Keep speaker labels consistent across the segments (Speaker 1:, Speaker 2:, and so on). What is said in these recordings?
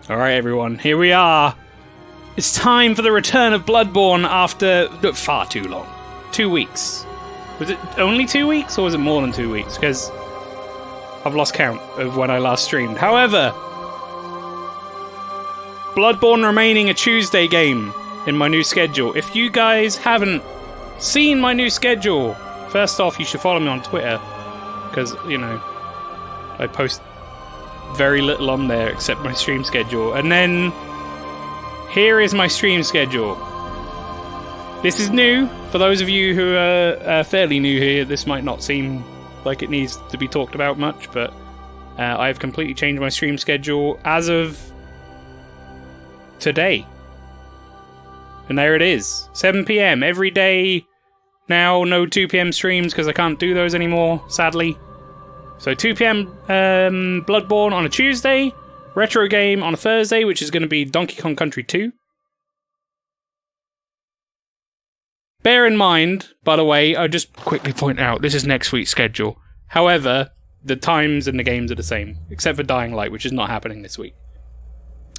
Speaker 1: Alright everyone, here we are. It's time for the return of Bloodborne after far too long. 2 weeks. Was it only 2 weeks or was it more than 2 weeks? Because I've lost count of when I last streamed. However, Bloodborne remaining a Tuesday game in my new schedule. If you guys haven't seen my new schedule, first off, you should follow me on Twitter. Because, you know, I post very little on there except my stream schedule. And then here is my stream schedule. This is new. For those of you who are fairly new here, this might not seem like it needs to be talked about much, but I've completely changed my stream schedule as of today. And there it is. 7 PM every day. Now no 2 PM streams because I can't do those anymore, sadly. So 2 PM Bloodborne on a Tuesday, retro game on a Thursday, which is going to be Donkey Kong Country 2. Bear in mind, by the way, I'll just quickly point out, this is next week's schedule. However, the times and the games are the same, except for Dying Light, which is not happening this week.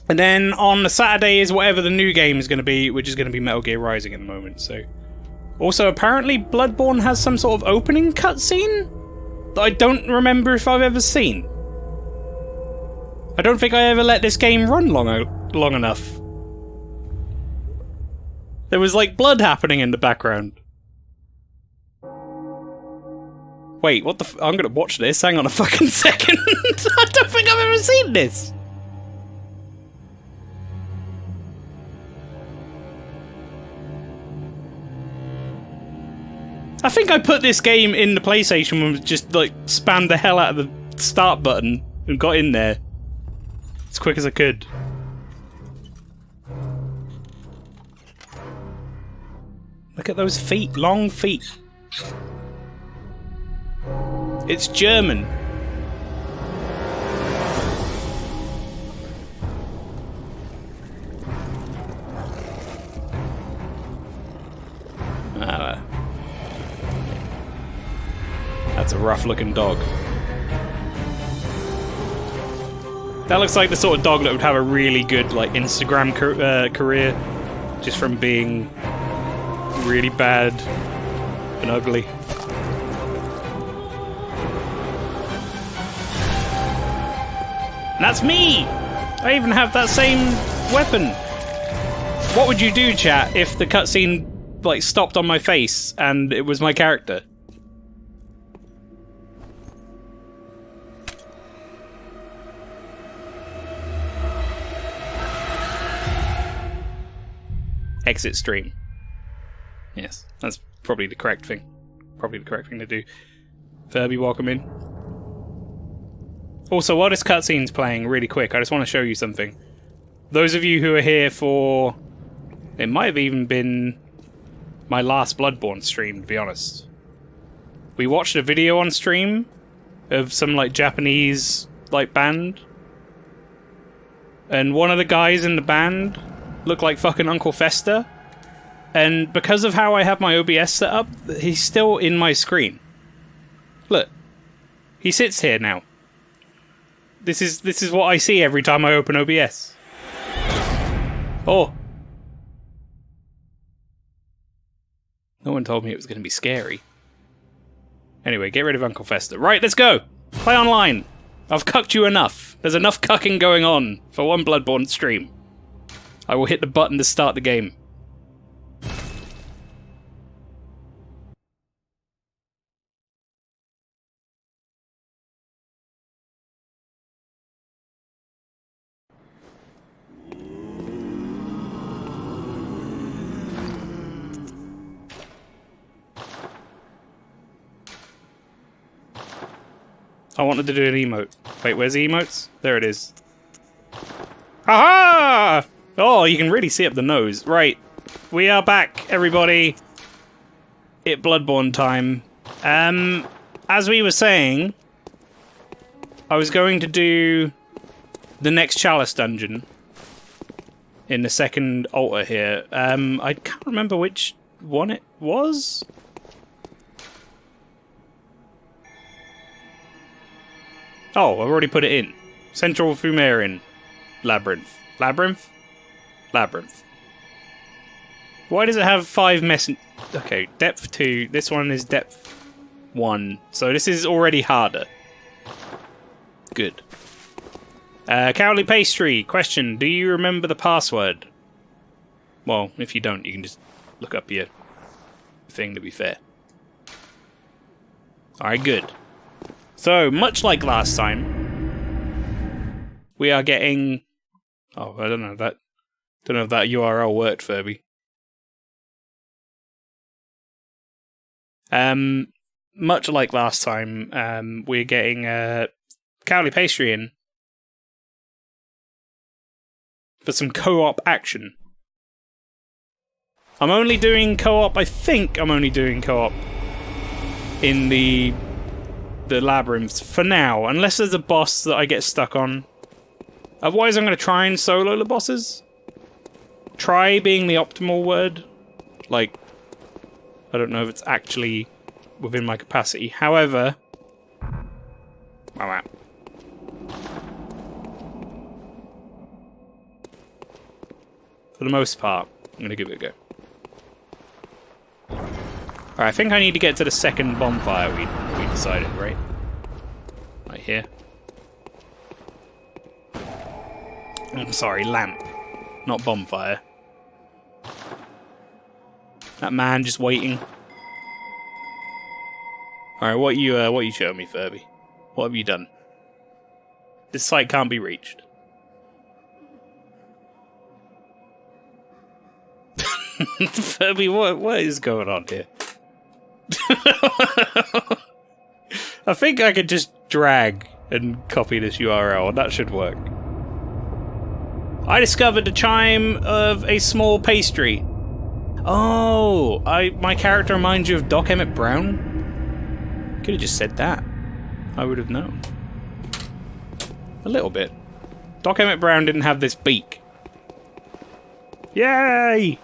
Speaker 1: And then on the Saturday is whatever the new game is going to be, which is going to be Metal Gear Rising at the moment. So, also, apparently Bloodborne has some sort of opening cutscene that I don't remember if I've ever seen. I don't think I ever let this game run long enough. There was like blood happening in the background. Wait, what the I'm gonna watch this, hang on a fucking second. I don't think I've ever seen this. I think I put this game in the PlayStation and just like spammed the hell out of the start button and got in there as quick as I could. Look at those feet, long feet. It's German. That's a rough-looking dog. That looks like the sort of dog that would have a really good, like, Instagram career, just from being really bad and ugly. And that's me! I even have that same weapon. What would you do, chat, if the cutscene, like, stopped on my face and it was my character? Exit stream. Yes, that's probably the correct thing. Probably the correct thing to do. Furby, welcome in. Also, while this cutscene's playing really quick, I just want to show you something. Those of you who are here for... It might have even been my last Bloodborne stream, to be honest. We watched a video on stream of some, like, Japanese, like, band. And one of the guys in the band looked like fucking Uncle Fester. And because of how I have my OBS set up, he's still in my screen. Look. He sits here now. This is what I see every time I open OBS. Oh. No one told me it was going to be scary. Anyway, get rid of Uncle Fester. Right, let's go! Play online! I've cucked you enough. There's enough cucking going on for one Bloodborne stream. I will hit the button to start the game. I wanted to do an emote. Wait, where's the emotes? There it is. Aha! Oh, you can really see up the nose. Right. We are back, everybody. It's Bloodborne time. As we were saying, I was going to do the next Chalice dungeon in the second altar here. I can't remember which one it was. Oh, I've already put it in. Central Fumarian. Labyrinth. Labyrinth? Labyrinth. Why does it have 5 Okay, depth 2. This one is depth 1. So this is already harder. Good. Cowley Pastry. Question. Do you remember the password? Well, if you don't, you can just look up your thing, to be fair. Alright, good. So, much like last time, we are getting... Oh, I don't know if that URL worked, Furby. Much like last time, we're getting Cowley Pastry in for some co-op action. I'm only doing co-op, I think I'm only doing co-op in the labyrinths for now, unless there's a boss that I get stuck on. Otherwise I'm going to try and solo the bosses. Try being the optimal word. Like, I don't know if it's actually within my capacity. However... Wow. For the most part, I'm going to give it a go. Alright, I think I need to get to the second bonfire we decided, right? Right here. I'm sorry, lamp. Not bonfire. That man just waiting. Alright, what you showing me, Furby? What have you done? This site can't be reached. Furby, what is going on here? I think I could just drag and copy this URL, and that should work. I discovered the chime of a small pastry. Oh, my character reminds you of Doc Emmett Brown? Could have just said that. I would have known. A little bit. Doc Emmett Brown didn't have this beak. Yay!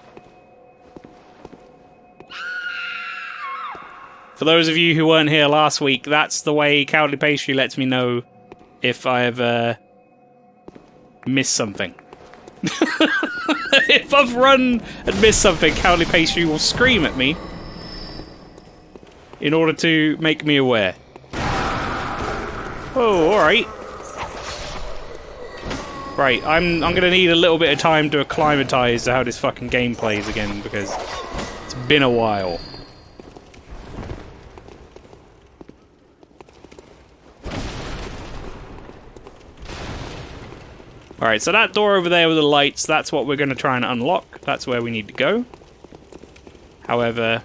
Speaker 1: For those of you who weren't here last week, that's the way Cowley Pastry lets me know if I have missed something. If I've run and missed something, Cowley Pastry will scream at me in order to make me aware. Oh, alright. Right, I'm gonna need a little bit of time to acclimatise to how this fucking game plays again, because it's been a while. Alright, so that door over there with the lights, that's what we're going to try and unlock. That's where we need to go. However,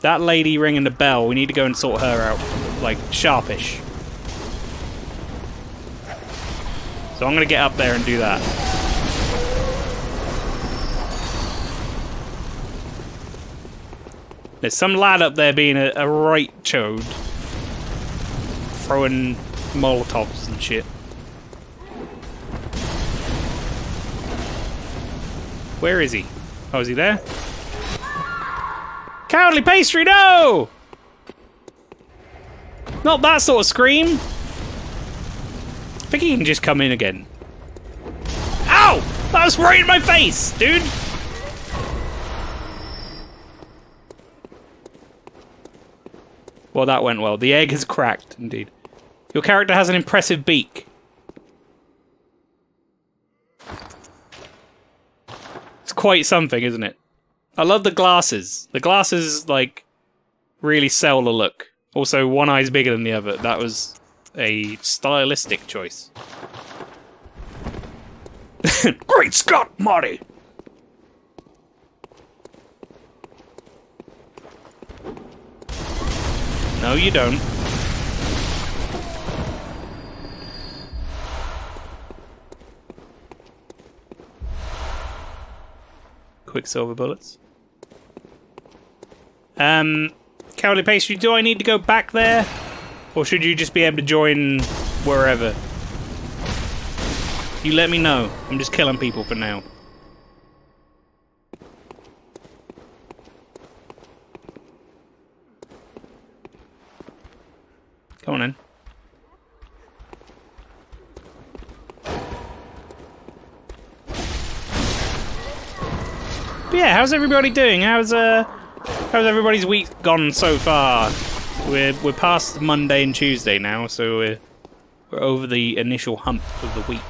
Speaker 1: that lady ringing the bell, we need to go and sort her out, like, sharpish. So I'm going to get up there and do that. There's some lad up there being a right chode. Throwing Molotovs and shit. Where is he? Oh, is he there? Cowley Pastry, no! Not that sort of scream. I think he can just come in again. Ow! That was right in my face, dude! Well, that went well. The egg has cracked, indeed. Your character has an impressive beak. It's quite something, isn't it? I love the glasses. The glasses, like, really sell the look. Also, one eye's bigger than the other. That was a stylistic choice. Great Scott, Marty! No, you don't. Quicksilver bullets. Cowley Pastry, do I need to go back there? Or should you just be able to join wherever? You let me know. I'm just killing people for now. Come on in. But yeah, how's everybody doing? How's everybody's week gone so far? We're past Monday and Tuesday now, so we're over the initial hump of the week.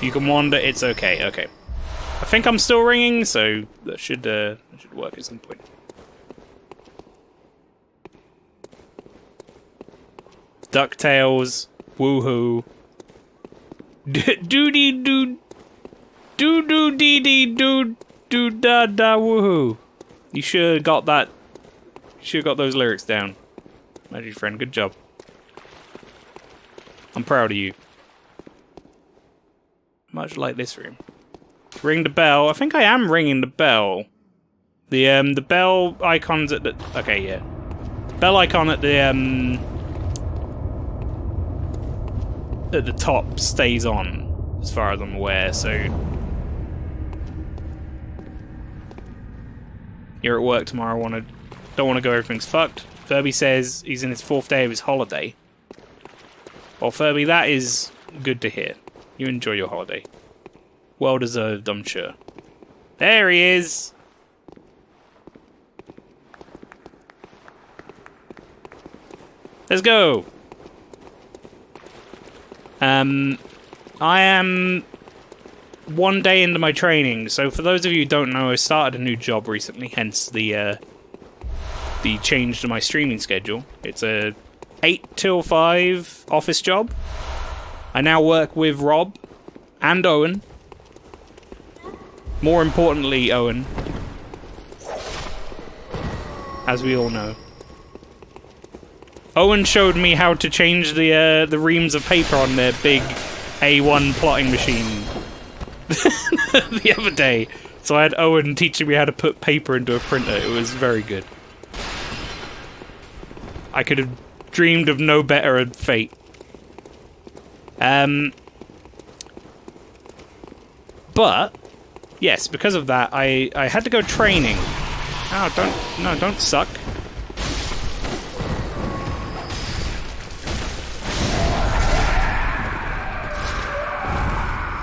Speaker 1: You can wander, it's okay, okay. I think I'm still ringing, so that should work at some point. DuckTales, woohoo. Doody doo doo dee dee doo doo da da woohoo. You should have got that. You should have got those lyrics down. Magic friend, good job. I'm proud of you. Much like this room. Ring the bell. I think I am ringing the bell. The bell icon's at the... Okay, yeah. Bell icon at the top stays on, as far as I'm aware, so... You're at work tomorrow, don't want to go, everything's fucked. Furby says he's in his 4th day of his holiday. Well, Furby, that is good to hear. You enjoy your holiday. Well deserved, I'm sure. There he is! Let's go! I am 1 day into my training, so for those of you who don't know, I started a new job recently, hence the change to my streaming schedule. It's a 8 till 5 office job. I now work with Rob and Owen. More importantly, Owen. As we all know. Owen showed me how to change the reams of paper on their big A1 plotting machine the other day. So I had Owen teaching me how to put paper into a printer. It was very good. I could have dreamed of no better fate. But yes, because of that, I had to go training. Oh, don't suck.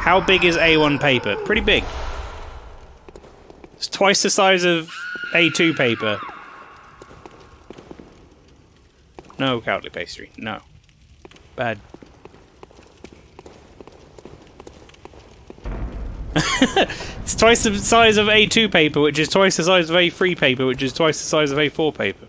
Speaker 1: How big is A1 paper? Pretty big. It's twice the size of A2 paper. No, cowardly pastry. No. Bad. It's twice the size of A2 paper, which is twice the size of A3 paper, which is twice the size of A4 paper.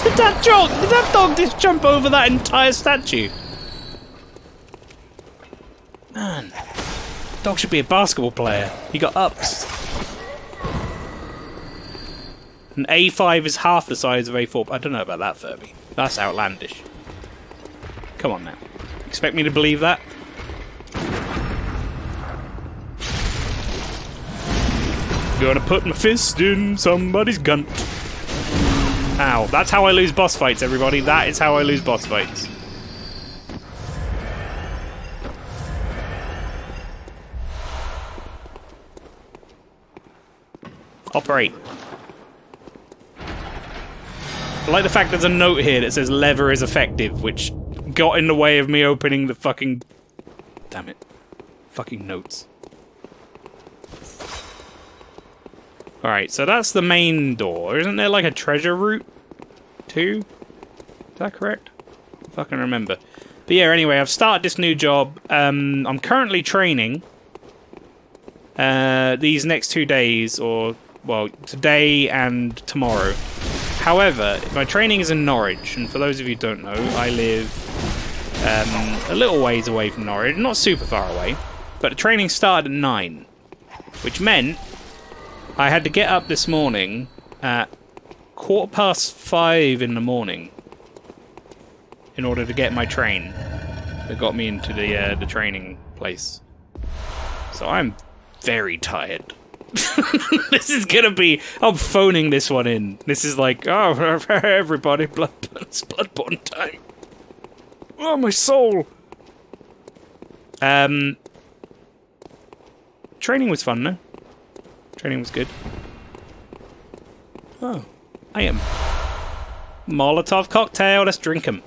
Speaker 1: Did that dog just jump over that entire statue? Man, dog should be a basketball player. He got ups. And A5 is half the size of A4. I don't know about that, Furby. That's outlandish. Come on now. Expect me to believe that? Gonna put my fist in somebody's gun. Ow. That's how I lose boss fights, everybody. That is how I lose boss fights. Operate. I like the fact there's a note here that says lever is effective, which got in the way of me opening the fucking... Damn it. Fucking notes. Alright, so that's the main door. Isn't there like a treasure route too? Is that correct? I fucking remember. But yeah, anyway, I've started this new job. I'm currently training these next 2 days, or, well, today and tomorrow. However, my training is in Norwich, and for those of you who don't know, I live a little ways away from Norwich, not super far away, but the training started at 9, which meant I had to get up this morning at 5:15 in the morning in order to get my train that got me into the training place. So I'm very tired. This is gonna be... I'm phoning this one in. This is like, oh, everybody, it's Bloodborne time. Oh, my soul. Training was fun, though. Training was good. Oh, I am Molotov cocktail, let's drink 'em.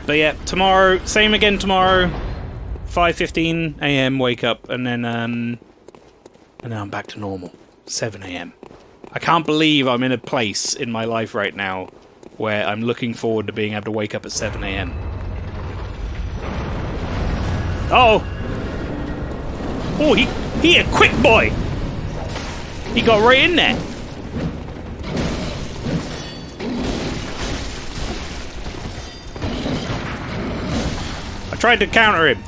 Speaker 1: But yeah, tomorrow, same again tomorrow. 5:15 a.m. wake up, and then I'm back to normal. 7 a.m. I can't believe I'm in a place in my life right now where I'm looking forward to being able to wake up at 7 a.m. Oh! Oh, he a quick boy! He got right in there. I tried to counter him.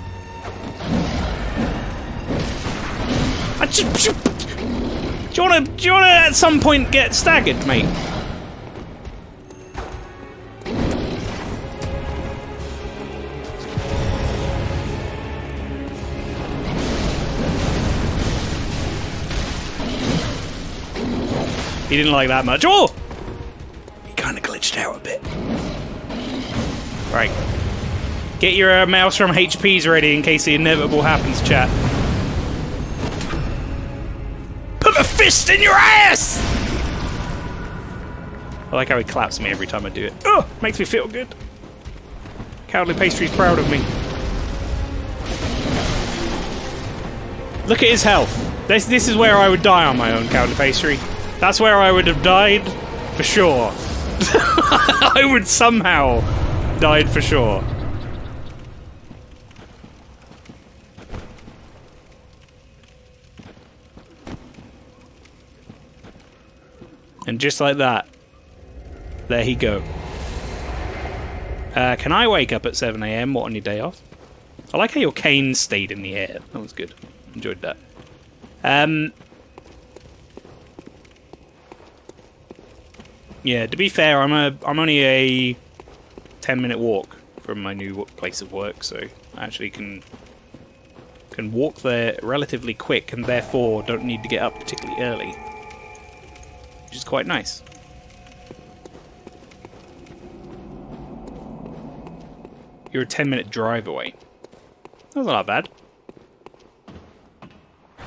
Speaker 1: Do you wanna at some point get staggered, mate? He didn't like that much. Oh! He kind of glitched out a bit. Right. Get your Maelstrom HPs ready in case the inevitable happens, chat. Put a fist in your ass! I like how he claps me every time I do it. Oh! Makes me feel good. Cowardly Pastry's proud of me. Look at his health. This is where I would die on my own, Cowardly Pastry. That's where I would have died, for sure. I would somehow died for sure. And just like that, there he go. Can I wake up at 7 a.m. What, on your day off? I like how your cane stayed in the air. That was good. Enjoyed that. Yeah, to be fair, I'm only a 10-minute walk from my new place of work, so I actually can walk there relatively quick, and therefore don't need to get up particularly early, which is quite nice. You're a 10-minute drive away. That's not bad.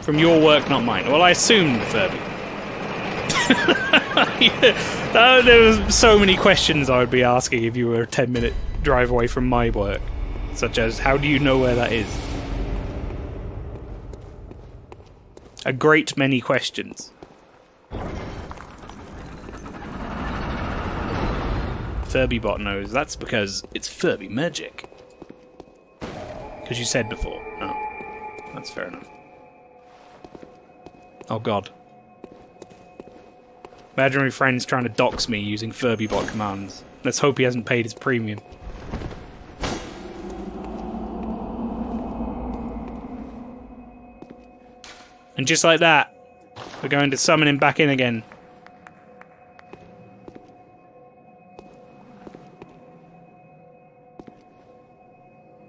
Speaker 1: From your work, not mine. Well, I assumed, Furby. Yeah, there was so many questions I would be asking if you were a 10-minute drive away from my work. Such as, how do you know where that is? A great many questions. FurbyBot knows. That's because it's Furby magic. Because you said before. Oh, that's fair enough. Oh god. Imaginary friend's trying to dox me using FurbyBot commands. Let's hope he hasn't paid his premium. And just like that, we're going to summon him back in again.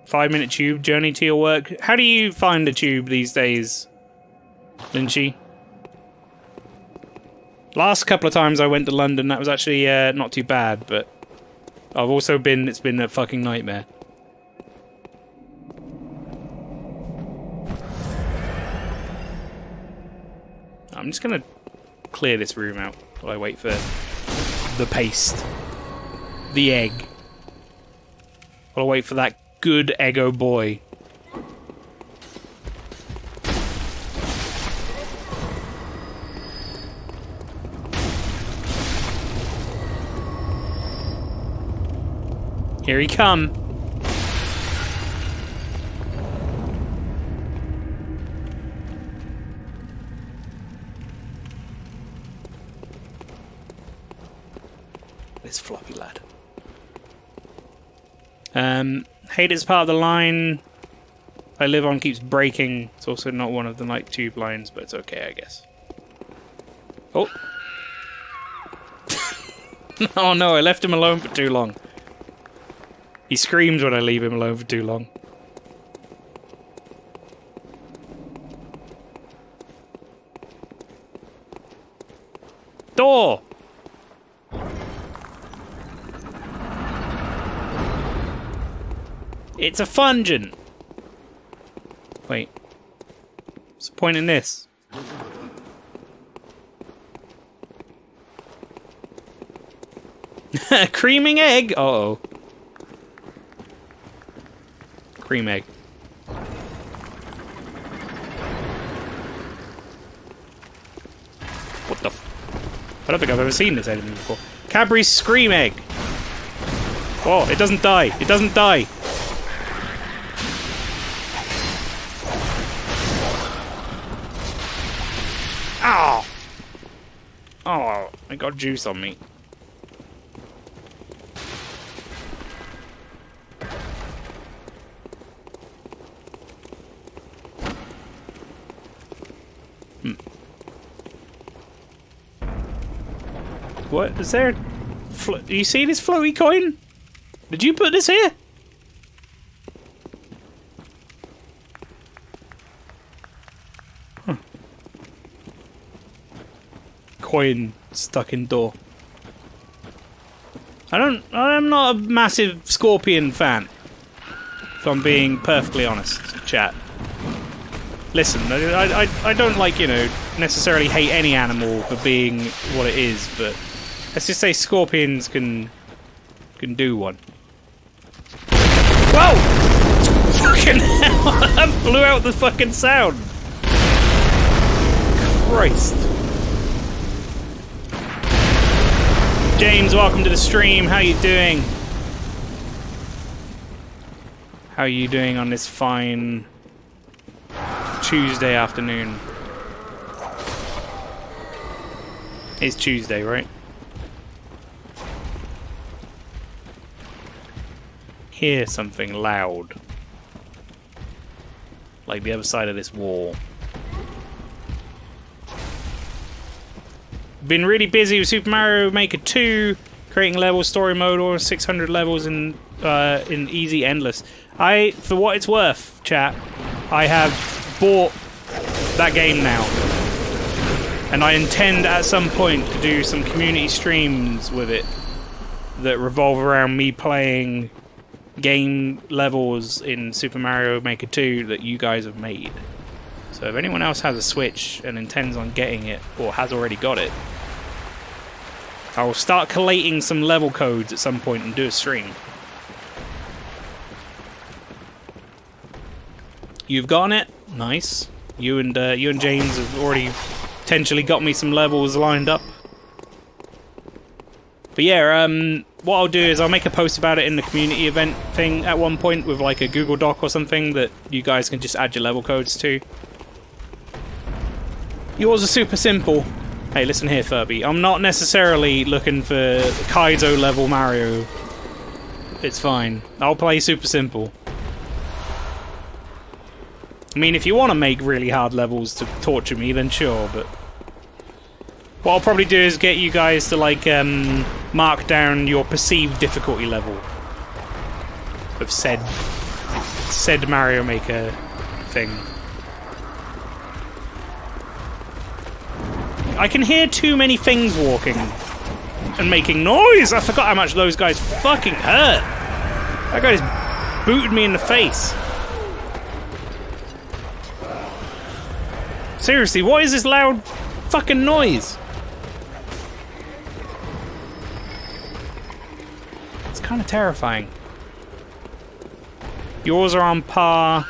Speaker 1: Five-minute tube journey to your work. How do you find a tube these days, Lynchy? Last couple of times I went to London, that was actually not too bad, but I've also been, it's been a fucking nightmare. I'm just gonna clear this room out while I wait for the paste. The egg. While I wait for that good Eggo boy. Here he come. This floppy lad. Hate is part of the line I live on keeps breaking. It's also not one of the night tube lines, but it's okay, I guess. Oh. Oh no, I left him alone for too long. He screams when I leave him alone for too long. Door! It's a fungent! Wait. What's the point in this? Creaming egg? Uh-oh. Cream egg. What the f... I don't think I've ever seen this enemy before. Cadbury's Scream Egg! Oh, it doesn't die. It doesn't die. Ow! Oh, I got juice on me. What is there? Do you see this floaty coin? Did you put this here? Huh. Coin stuck in door. I'm not a massive Scorpion fan. If I'm being perfectly honest, chat. Listen, I don't like, you know, necessarily hate any animal for being what it is, but let's just say scorpions can do one. Whoa! Fucking hell! That blew out the fucking sound. Christ. James, welcome to the stream. How you doing? How are you doing on this fine Tuesday afternoon? It's Tuesday, right? Hear something loud. Like the other side of this wall. Been really busy with Super Mario Maker 2, creating levels, story mode, or 600 levels in easy endless. For what it's worth, chat, I have bought that game now. And I intend at some point to do some community streams with it that revolve around me playing game levels in Super Mario Maker 2 that you guys have made. So if anyone else has a Switch and intends on getting it, or has already got it, I will start collating some level codes at some point and do a stream. You've gotten it? Nice. You and James have already potentially got me some levels lined up. But yeah, what I'll do is I'll make a post about it in the community event thing at one point with like a Google Doc or something that you guys can just add your level codes to. Yours are super simple. Hey, listen here, Furby. I'm not necessarily looking for Kaizo level Mario. It's fine. I'll play super simple. I mean, if you want to make really hard levels to torture me, then sure, but what I'll probably do is get you guys to, like, mark down your perceived difficulty level of said Mario Maker thing. I can hear too many things walking and making noise! I forgot how much those guys fucking hurt! That guy just booted me in the face. Seriously, what is this loud fucking noise? It's kind of terrifying. Yours are on par.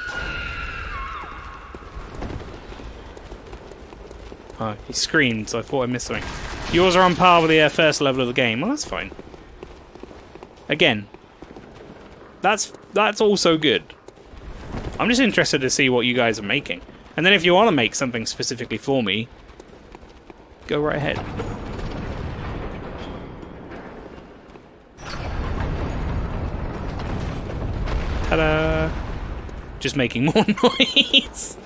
Speaker 1: Oh, he screamed, so I thought I missed something. Yours are on par with the first level of the game. Well, that's fine. Again, that's also good. I'm just interested to see what you guys are making. And then if you want to make something specifically for me, go right ahead. Ta-da! Just making more noise.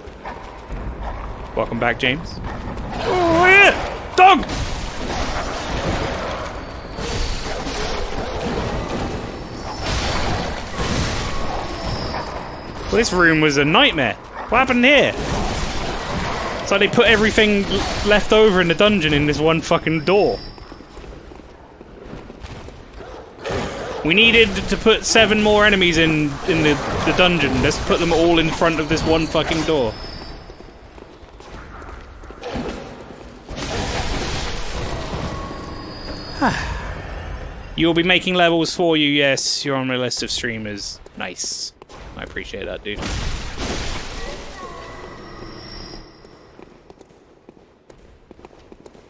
Speaker 1: Welcome back, James. Oh, yeah! Dog! Well, this room was a nightmare. What happened here? It's like they put everything left over in the dungeon in this one fucking door. We needed to put 7 more enemies in the dungeon. Let's put them all in front of this one fucking door. You'll be making levels for you, yes. You're on my list of streamers. Nice. I appreciate that, dude.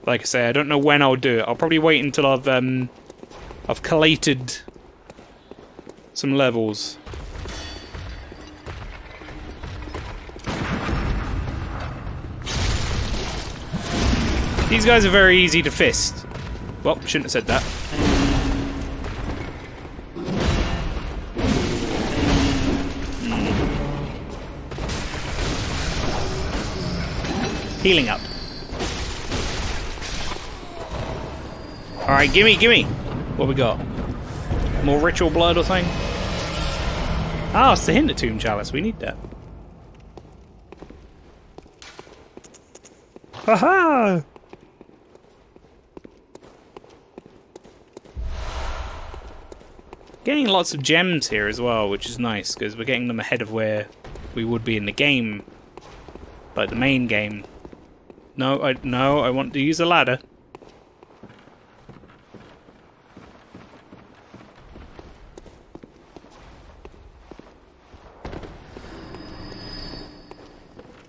Speaker 1: Like I say, I don't know when I'll do it. I'll probably wait until I've collated some levels. These guys are very easy to fist. Well, shouldn't have said that. Healing up. Alright, gimme, gimme! What we got? More ritual blood or something? Ah, it's the Hintertomb chalice. We need that. Haha! Getting lots of gems here as well, which is nice, because we're getting them ahead of where we would be in the game. Like the main game. No, I want to use a ladder.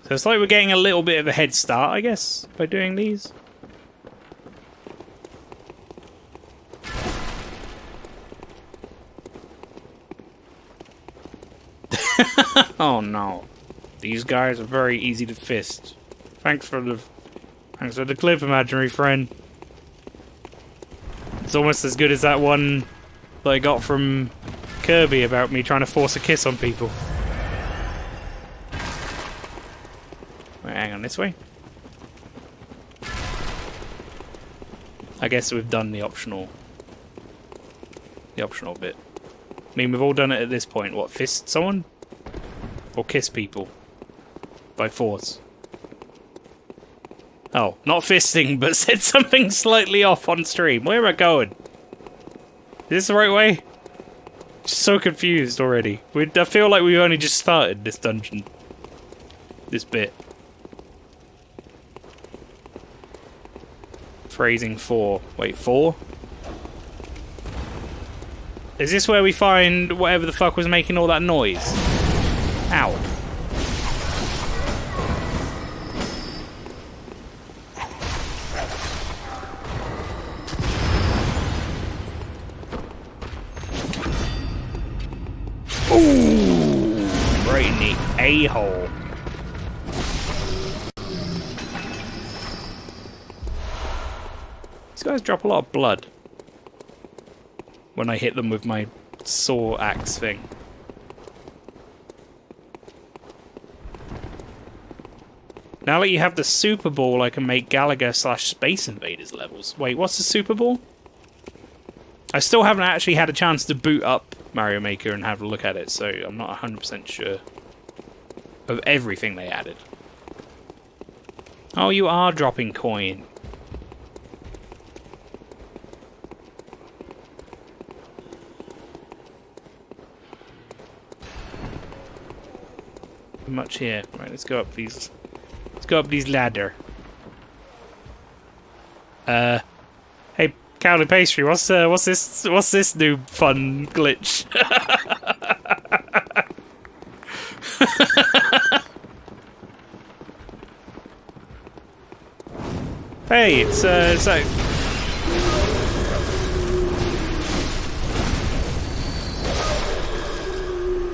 Speaker 1: So it's like we're getting a little bit of a head start, I guess, by doing these. Oh no. These guys are very easy to fist. Thanks for the clip, imaginary friend. It's almost as good as that one that I got from Kirby about me trying to force a kiss on people. Wait, hang on, this way? I guess we've done the optional bit. I mean, we've all done it at this point. What, fist someone? Or kiss people? By force. Oh, not fisting, but said something slightly off on stream. Where am I going? Is this the right way? Just so confused already. I feel like we've only just started this dungeon. This bit. Phrasing 4. Wait, 4? Is this where we find whatever the fuck was making all that noise? Ow. Ooh, right in the a-hole. These guys drop a lot of blood when I hit them with my saw axe thing. Now that you have the Super Ball, I can make Galaga/Space Invaders levels. Wait, what's the Super Ball? I still haven't actually had a chance to boot up Mario Maker and have a look at it, so I'm not 100% sure of everything they added. Oh, you are dropping coin. Much here. Right, let's go up these. Let's go up these ladder. Hey, Cowley Pastry, what's this new fun glitch? Hey, it's like.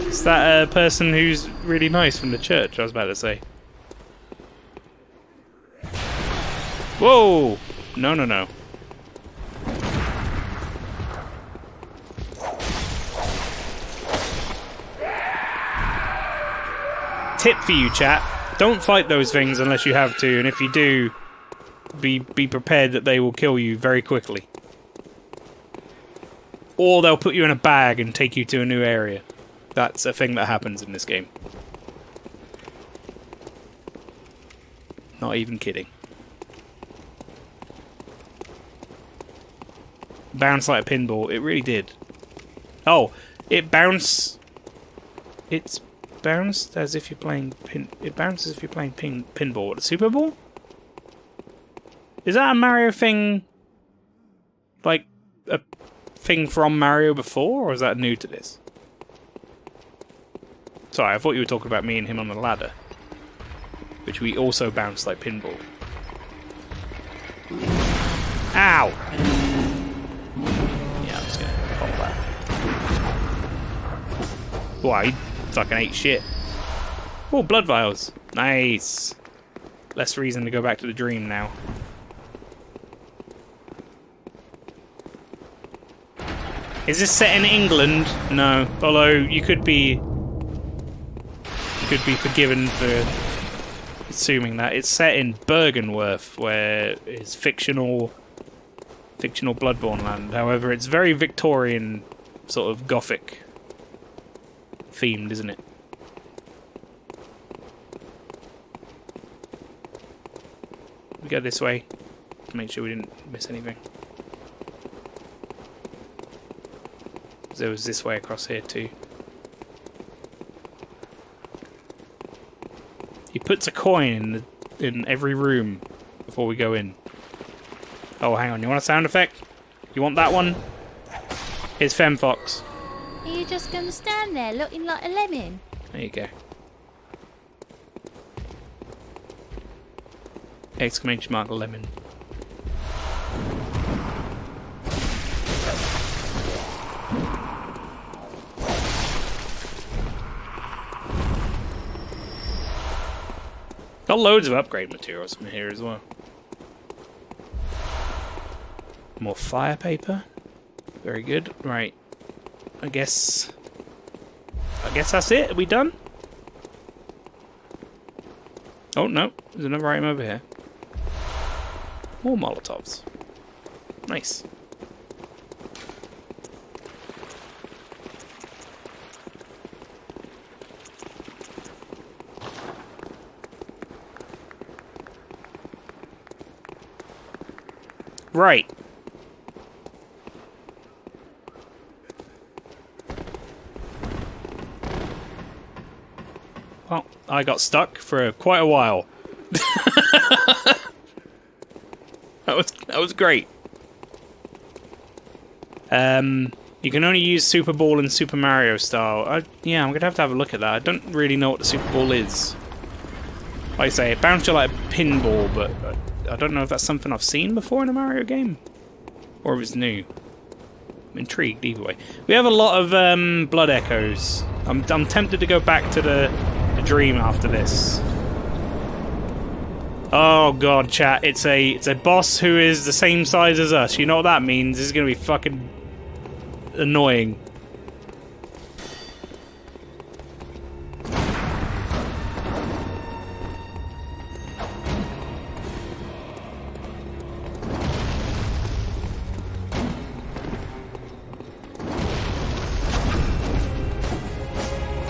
Speaker 1: Is that a person who's really nice from the church, I was about to say. Whoa! No, no, no. Tip for you, chat. Don't fight those things unless you have to, and if you do, be prepared that they will kill you very quickly. Or they'll put you in a bag and take you to a new area. That's a thing that happens in this game. Not even kidding. Bounced like a pinball. It really did. Oh, it bounced. It's bounced as if you're playing pin. It bounces if you're playing pinball. The Super Ball? Is that a Mario thing? Like a thing from Mario before, or is that new to this? Sorry, I thought you were talking about me and him on the ladder, which we also bounced like pinball. Ow! Yeah, I'm just gonna pop that. Why? Fucking ate shit. Oh, blood vials. Nice. Less reason to go back to the dream now. Is this set in England? No. Although you could be forgiven for assuming that. It's set in Bergenworth, where it's fictional Bloodborne land. However, it's very Victorian, sort of Gothic themed, isn't it? We go this way to make sure we didn't miss anything. There was this way across here too. He puts a coin in every room before we go in. Oh, hang on. You want a sound effect? You want that one? Here's Femfox.
Speaker 2: Are you just going to stand there looking like a lemon?
Speaker 1: There you go. Exclamation mark lemon. Got loads of upgrade materials from here as well. More fire paper. Very good. Right. I guess that's it. Are we done? Oh no, there's another item over here. More Molotovs. Nice. Right. Well, I got stuck for quite a while. That was great. You can only use Super Ball and Super Mario style. Yeah, I'm gonna have to have a look at that. I don't really know what the Super Ball is. Like I say, it bounced you like a pinball, but I don't know if that's something I've seen before in a Mario game, or if it's new. I'm intrigued either way. We have a lot of blood echoes. I'm tempted to go back to the dream after this. Oh god, chat! It's a boss who is the same size as us. You know what that means? This is gonna be fucking annoying.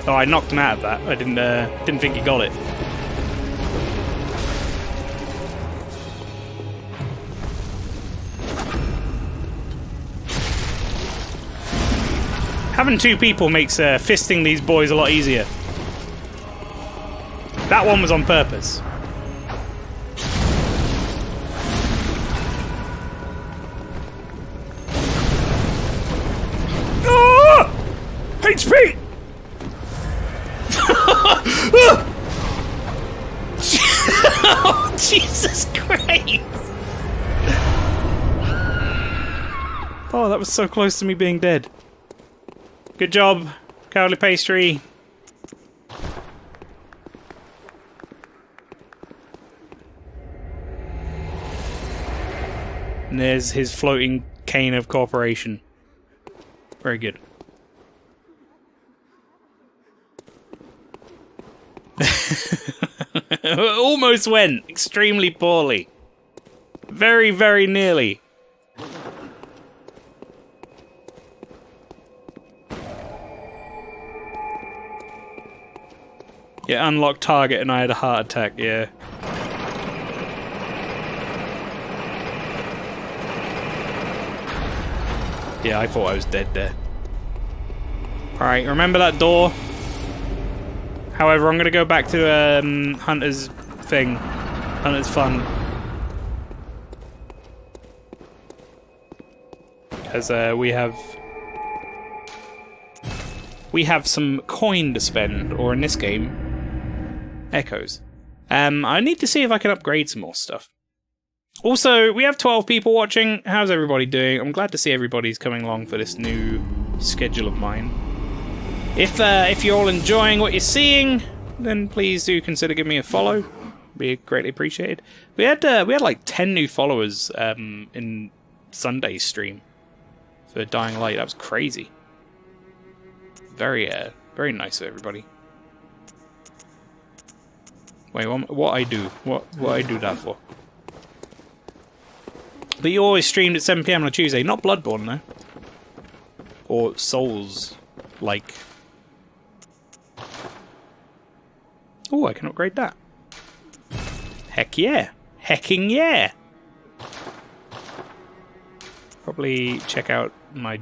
Speaker 1: Oh, I knocked him out of that. I didn't think he got it. Having two people makes fisting these boys a lot easier. That one was on purpose. Ah! HP! Oh, Jesus Christ! Oh, that was so close to me being dead. Good job, Cowley Pastry. And there's his floating cane of cooperation. Very good. Almost went extremely poorly. Very, very nearly. Yeah, unlocked target and I had a heart attack, yeah. Yeah, I thought I was dead there. Alright, remember that door? However, I'm gonna go back to Hunter's thing. Hunter's fun. as we have some coin to spend, or in this game, echoes. I need to see if I can upgrade some more stuff. Also, we have 12 people watching. How's everybody doing? I'm glad to see everybody's coming along for this new schedule of mine. If you're all enjoying what you're seeing, then please do consider giving me a follow. Be greatly appreciated. We had like 10 new followers in Sunday's stream for Dying Light. That was crazy. Very nice of everybody. Wait, what I do? What I do that for? But you always streamed at 7 PM on a Tuesday, not Bloodborne though, or Souls, like. Oh, I can upgrade that. Heck yeah! Hecking yeah! Probably check out my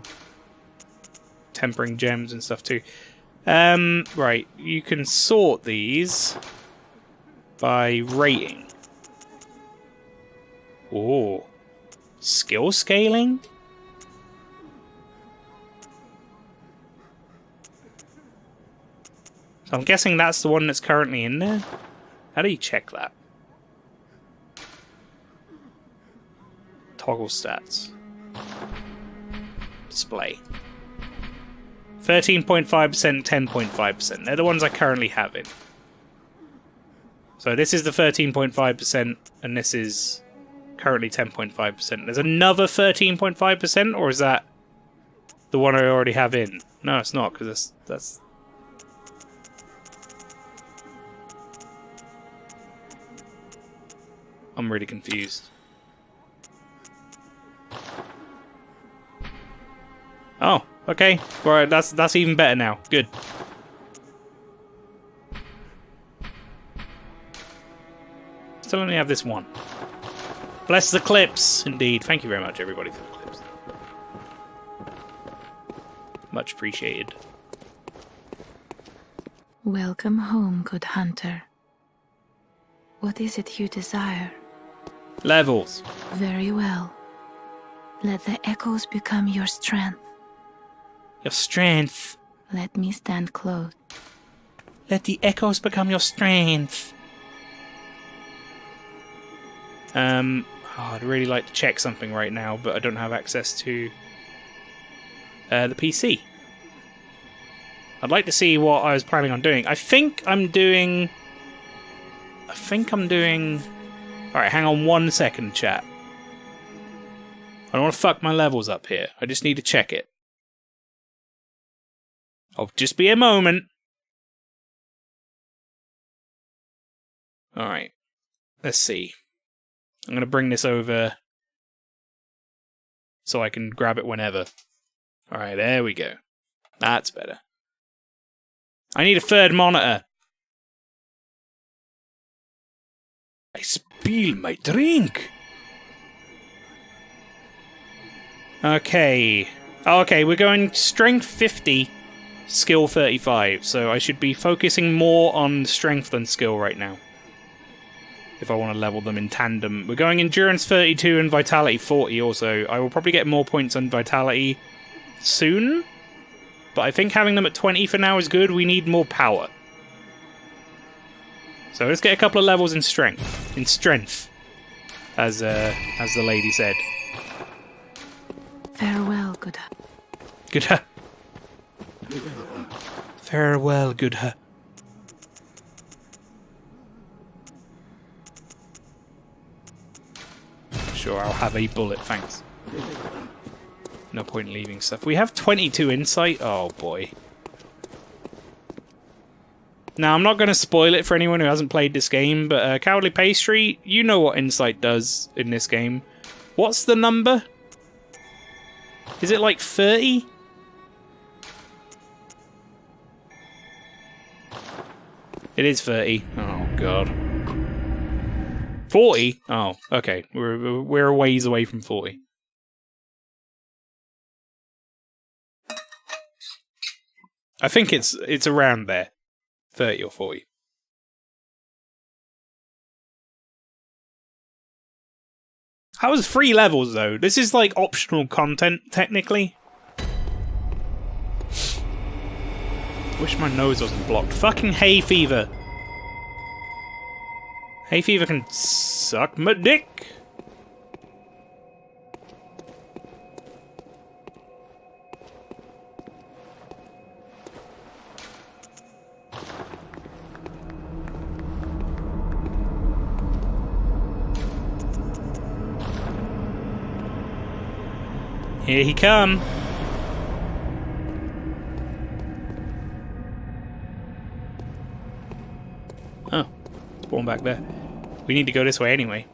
Speaker 1: tempering gems and stuff too. Right, you can sort these by rating. Oh, skill scaling? So I'm guessing that's the one that's currently in there. How do you check that? Toggle stats. Display. 13.5%, 10.5%. They're the ones I currently have in. So this is the 13.5%, and this is currently 10.5%. There's another 13.5%, or is that the one I already have in? No, it's not, because that's... I'm really confused. Oh, okay. Right, that's even better now. Good. Still only have this one. Bless the clips, indeed. Thank you very much, everybody, for the clips. Much appreciated.
Speaker 3: Welcome home, good hunter. What is it you desire?
Speaker 1: Levels.
Speaker 3: Very well. Let the echoes become your strength.
Speaker 1: Your strength.
Speaker 3: Let me stand close.
Speaker 1: Let the echoes become your strength. I'd really like to check something right now, but I don't have access to the PC. I'd like to see what I was planning on doing. I think I'm doing... Alright, hang on 1 second, chat. I don't want to fuck my levels up here. I just need to check it. I'll just be a moment. Alright. Let's see. I'm going to bring this over so I can grab it whenever. Alright, there we go. That's better. I need a third monitor. I spill my drink. Okay. Oh, okay, we're going strength 50, skill 35. So I should be focusing more on strength than skill right now, if I want to level them in tandem. We're going endurance 32 and vitality 40 also. I will probably get more points on vitality soon, but I think having them at 20 for now is good. We need more power. So let's get a couple of levels in strength. As the lady said.
Speaker 3: Farewell, good hunter.
Speaker 1: Good ha. Farewell, good ha. Sure, I'll have a bullet, thanks. No point in leaving stuff. We have 22 insight. Oh boy. Now, I'm not going to spoil it for anyone who hasn't played this game, but Cowardly Pastry, you know what insight does in this game. What's the number? Is it like 30? It is 30. Oh, God. 40? Oh, okay. We're a ways away from 40. I think it's around there. 30 or 40. That was 3 levels, though. This is, like, optional content, technically. Wish my nose wasn't blocked. Fucking hay fever. Hay fever can suck my dick. Here he come. Oh, spawn back there. We need to go this way anyway.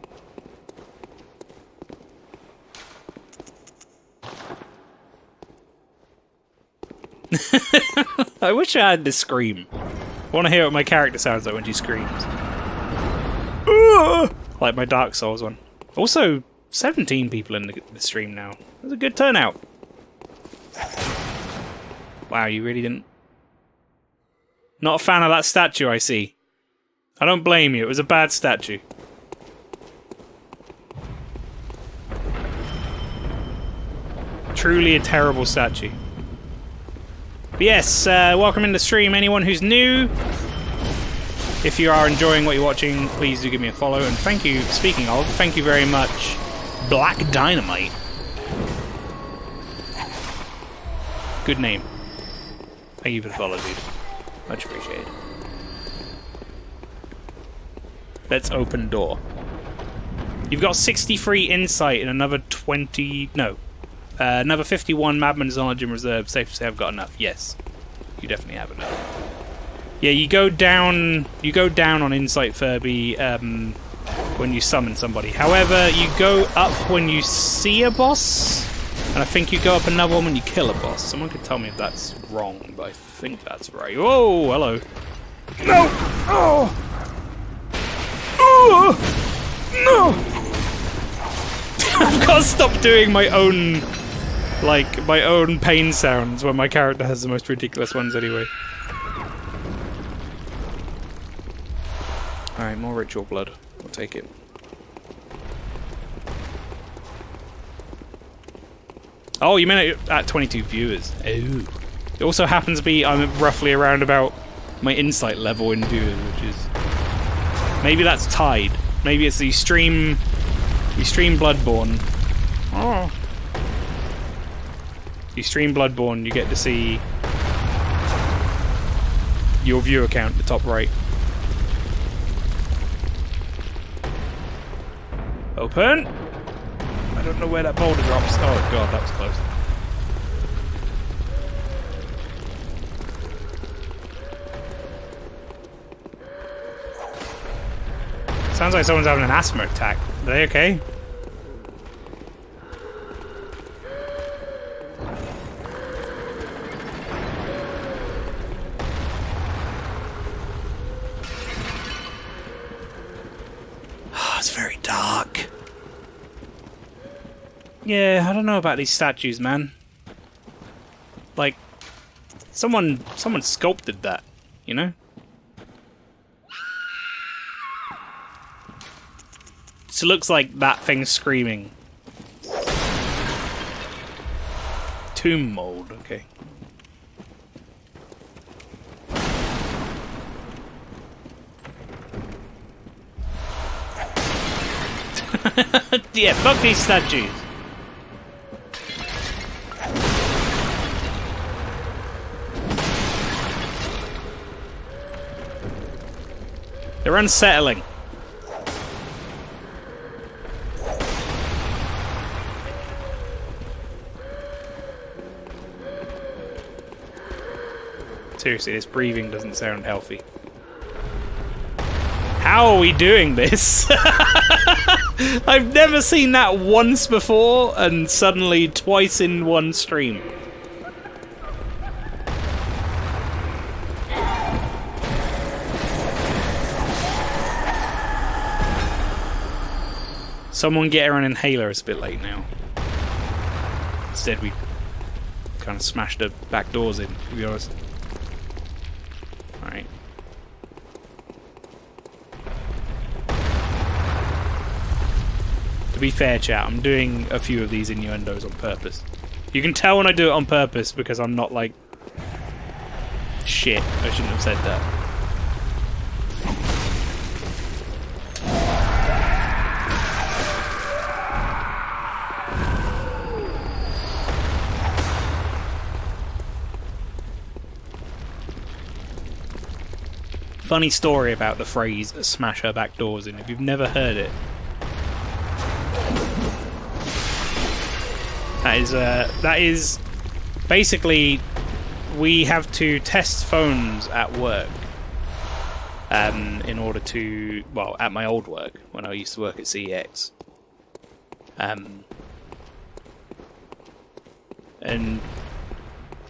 Speaker 1: I wish I had this scream. I want to hear what my character sounds like when she screams. Like my Dark Souls one. Also, 17 people in the stream now. That's a good turnout. Wow, you really didn't... Not a fan of that statue, I see. I don't blame you, it was a bad statue. Truly a terrible statue. But yes, welcome in the stream, anyone who's new. If you are enjoying what you're watching, please do give me a follow. And thank you, speaking of, thank you very much, Black Dynamite. Good name. Thank you for the follow, dude. Much appreciated. Let's open door. You've got 63 insight and another 20... No. Another 51 Madman's knowledge in reserve. Safe to say I've got enough. Yes. You definitely have enough. Yeah, you go down on Insight Furby when you summon somebody. However, you go up when you see a boss, and I think you go up another one when you kill a boss. Someone could tell me if that's wrong, but I think that's right. Whoa, hello. No! Oh! Oh! No! I've got to stop doing my own, like, my own pain sounds when my character has the most ridiculous ones anyway. Alright, more ritual blood. I'll take it. Oh, you meant it at 22 viewers. Oh. It also happens to be I'm roughly around about my insight level in viewers, which is... Maybe that's tied. Maybe it's the stream... You stream Bloodborne. Oh. You stream Bloodborne, you get to see... your viewer count at the top right. Open! I don't know where that boulder drops. Oh god, that was close. Sounds like someone's having an asthma attack. Are they okay? It's very dark. Yeah, I don't know about these statues, man. Like, someone sculpted that, you know? So it looks like that thing's screaming. Tomb mold, okay. Yeah, fuck these statues. They're unsettling. Seriously, this breathing doesn't sound healthy. How are we doing this? I've never seen that once before, and suddenly twice in one stream. Someone get her an inhaler, it's a bit late now. Instead we kind of smashed the back doors in, to be honest. Alright. be fair, chat, I'm doing a few of these innuendos on purpose. You can tell when I do it on purpose because I'm not like... Shit, I shouldn't have said that. Funny story about the phrase "smash her back doors in." If you've never heard it, that is basically we have to test phones at work in order to, well, at my old work when I used to work at CEX, and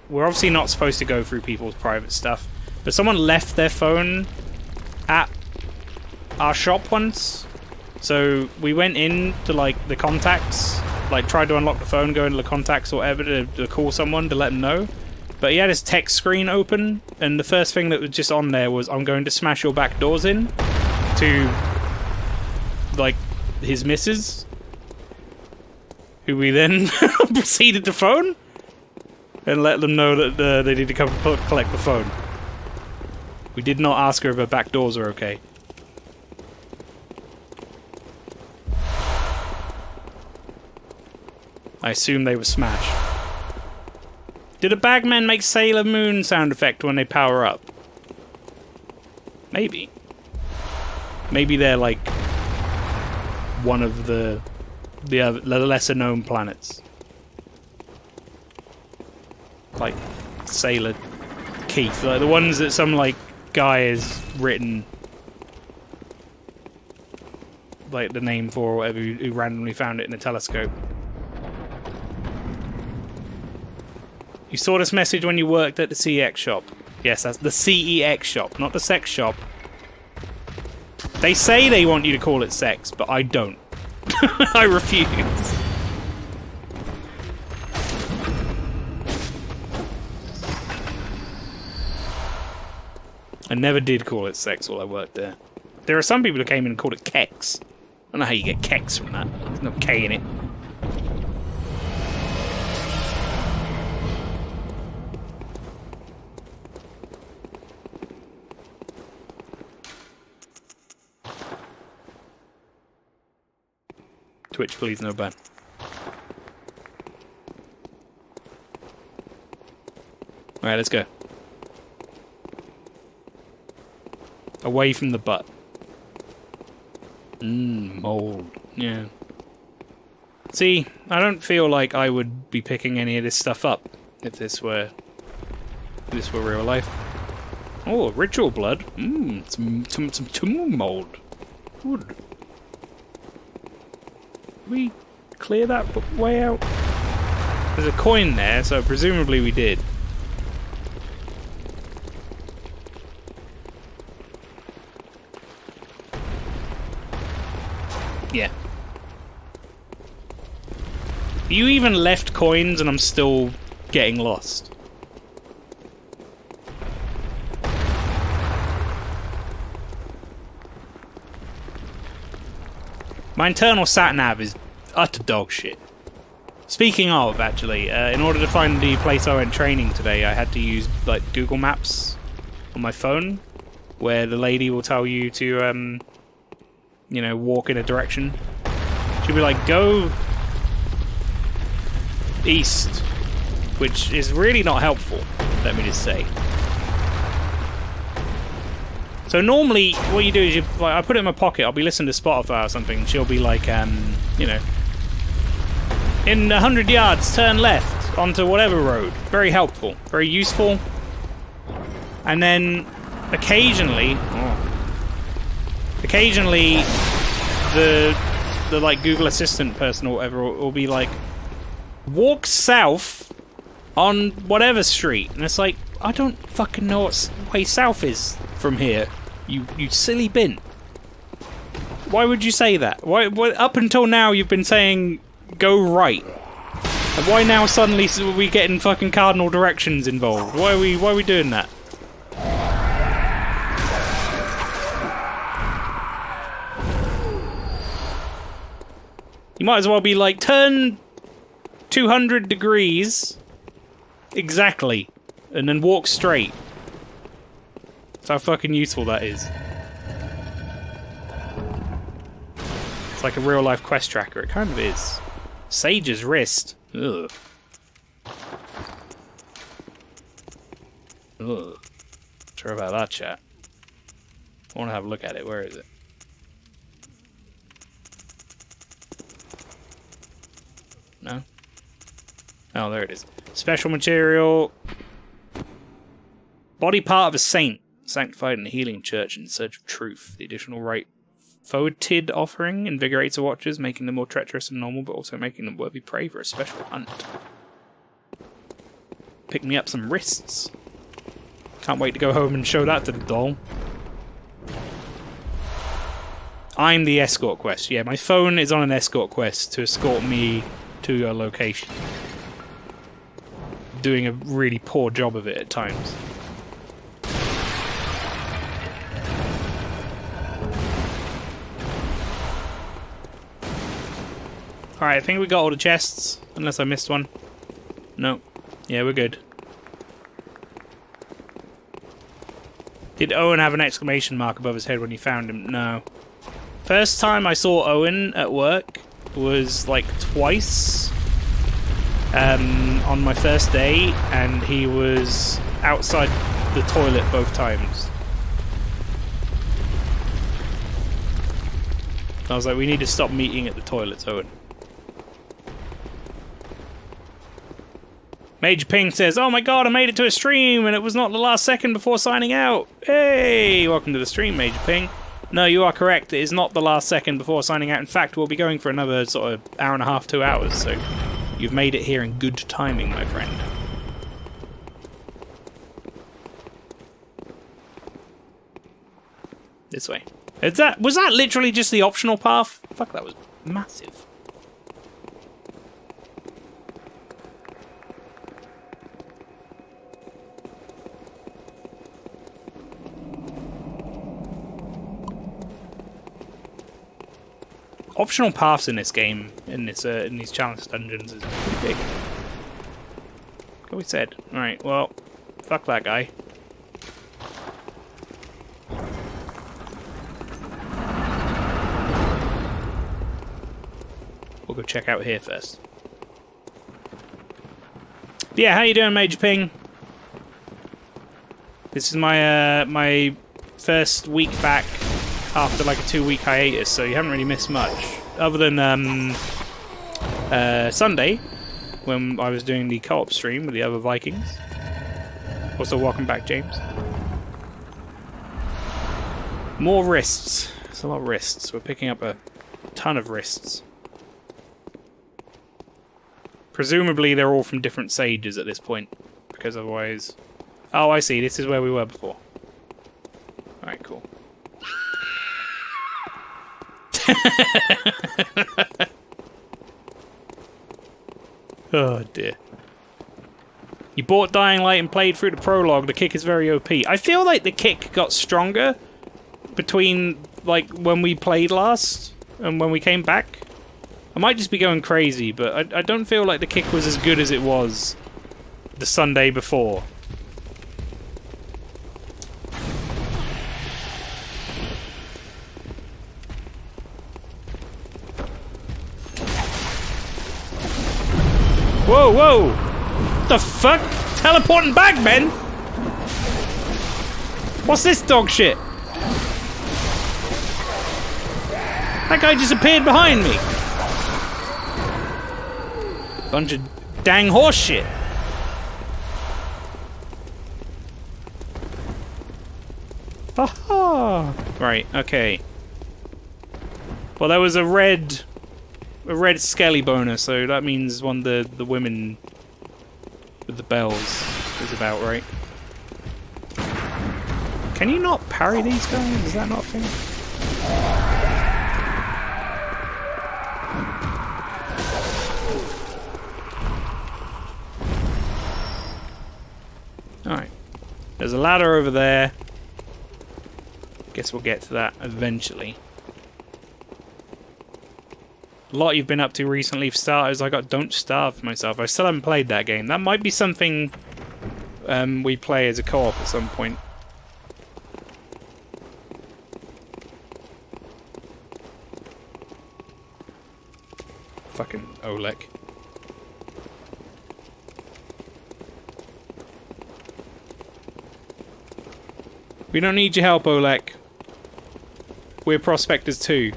Speaker 1: we're obviously not supposed to go through people's private stuff. But someone left their phone at our shop once, so we went in to like the contacts, like tried to unlock the phone, go into the contacts or whatever to call someone to let them know. But he had his text screen open, and the first thing that was just on there was, "I'm going to smash your back doors in," to like his missus, who we then proceeded to phone and let them know that they need to come collect the phone. We did not ask her if her back doors are okay. I assume they were smashed. Did a bagman make Sailor Moon sound effect when they power up? Maybe. Maybe they're like one of the lesser known planets. Like Sailor Keith, like the ones that some like guy has written like the name for or whatever, who randomly found it in a telescope. You saw this message when you worked at the CEX shop. Yes, that's the CEX shop, not the sex shop. They say they want you to call it sex, but I don't. I refuse. I never did call it sex while I worked there. There are some people who came in and called it kex. I don't know how you get kex from that. There's no K in it. Twitch, please, no ban. Alright, let's go. Away from the butt. Mold. Yeah. See, I don't feel like I would be picking any of this stuff up if this were real life. Oh, ritual blood. Some mold. Good. We clear that way out? There's a coin there, so presumably we did. Yeah. You even left coins and I'm still getting lost. My internal sat-nav is utter dog shit. Speaking of, actually, in order to find the place I went training today, I had to use like Google Maps on my phone, where the lady will tell you to, you know, walk in a direction. She'll be like, go east, which is really not helpful, let me just say. So normally, what you do is like, I put it in my pocket, I'll be listening to Spotify or something, and she'll be like, you know, in 100 yards, turn left onto whatever road. Very helpful, very useful. And then occasionally, the like Google Assistant person or whatever will be like, walk south on whatever street, and it's like, I don't fucking know what way south is from here. You silly bin. Why would you say that? Why up until now you've been saying go right. And why now suddenly are we getting fucking cardinal directions involved? Why are we doing that? You might as well be like, turn 200 degrees exactly, and then walk straight. That's how fucking useful that is. It's like a real-life quest tracker. It kind of is. Sage's wrist. Ugh. Ugh. Sure about that, chat. I want to have a look at it. Where is it? No? Oh, there it is. Special material. Body part of a saint, sanctified in a healing church in search of truth. The additional rite Foetid offering invigorates the watchers, making them more treacherous than normal, but also making them worthy prey for a special hunt. Pick me up some wrists. Can't wait to go home and show that to the doll. I'm the escort quest. Yeah, my phone is on an escort quest to escort me to your location. Doing a really poor job of it at times. Alright, I think we got all the chests, unless I missed one. No. Yeah, we're good. Did Owen have an exclamation mark above his head when you found him? No. First time I saw Owen at work was like twice on my first day, and he was outside the toilet both times. I was like, we need to stop meeting at the toilets, Owen. Major Ping says, oh my god, I made it to a stream and it was not the last second before signing out. Hey, welcome to the stream, Major Ping. No, you are correct. It is not the last second before signing out. In fact, we'll be going for another sort of hour and a half, 2 hours. So you've made it here in good timing, my friend. This way. Was that literally just the optional path? Fuck, that was massive. Optional paths in this game, in these challenge dungeons, is pretty big. Like we said. Alright, well, fuck that guy. We'll go check out here first. But yeah, how you doing, Major Ping? This is my my first week back after like a 2-week hiatus, so you haven't really missed much. Other than Sunday, when I was doing the co-op stream with the other Vikings. Also, welcome back, James. More wrists. It's a lot of wrists. We're picking up a ton of wrists. Presumably they're all from different sages at this point, because otherwise... Oh, I see. This is where we were before. Alright, cool. Oh dear. You bought Dying Light and played through the prologue. The kick is very OP. I feel like the kick got stronger between like when we played last and when we came back. I might just be going crazy, but I don't feel like the kick was as good as it was the Sunday before. Whoa, whoa! What the fuck? Teleporting back, men! What's this dog shit? That guy just appeared behind me! Bunch of dang horse shit. Aha! Right, okay. Well, there was a red skelly boner, so that means one of the women with the bells is about right. Can you not parry these guys? Is that not a thing? Alright. There's a ladder over there. Guess we'll get to that eventually. A lot you've been up to recently. For starters, I got Don't Starve myself. I still haven't played that game. That might be something we play as a co-op at some point. Fucking Oleg. We don't need your help, Oleg. We're prospectors too.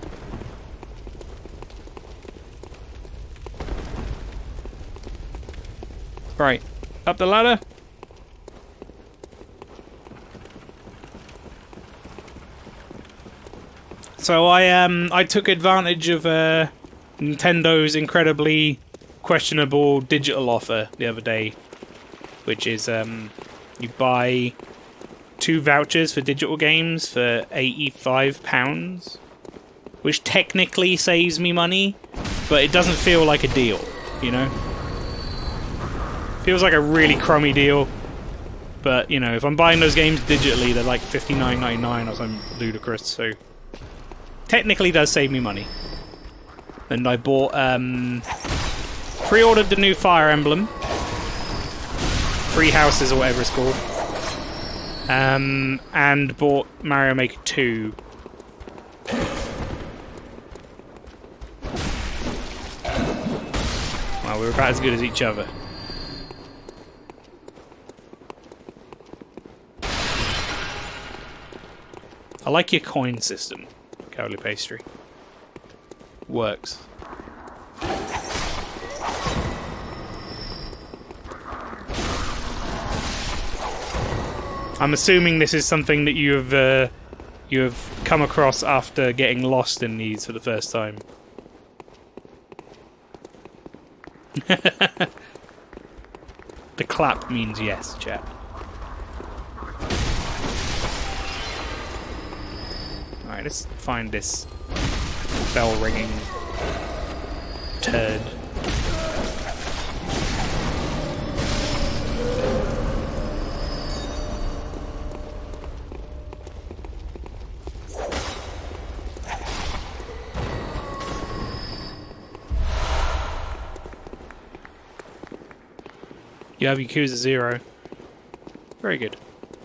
Speaker 1: Right, up the ladder. So I took advantage of Nintendo's incredibly questionable digital offer the other day, which is you buy 2 vouchers for digital games for £85, which technically saves me money, but it doesn't feel like a deal, you know? Feels like a really crummy deal, but, you know, if I'm buying those games digitally, they're like $59.99 or something ludicrous, so technically does save me money. And I bought, pre-ordered the new Fire Emblem, Free Houses or whatever it's called. And bought Mario Maker 2. Well, we're about as good as each other. I like your coin system, Cowley Pastry. Works. I'm assuming this is something that you have come across after getting lost in these for the first time. The clap means yes, chat. Alright, let's find this bell ringing turd. You have Yakuza 0. Very good.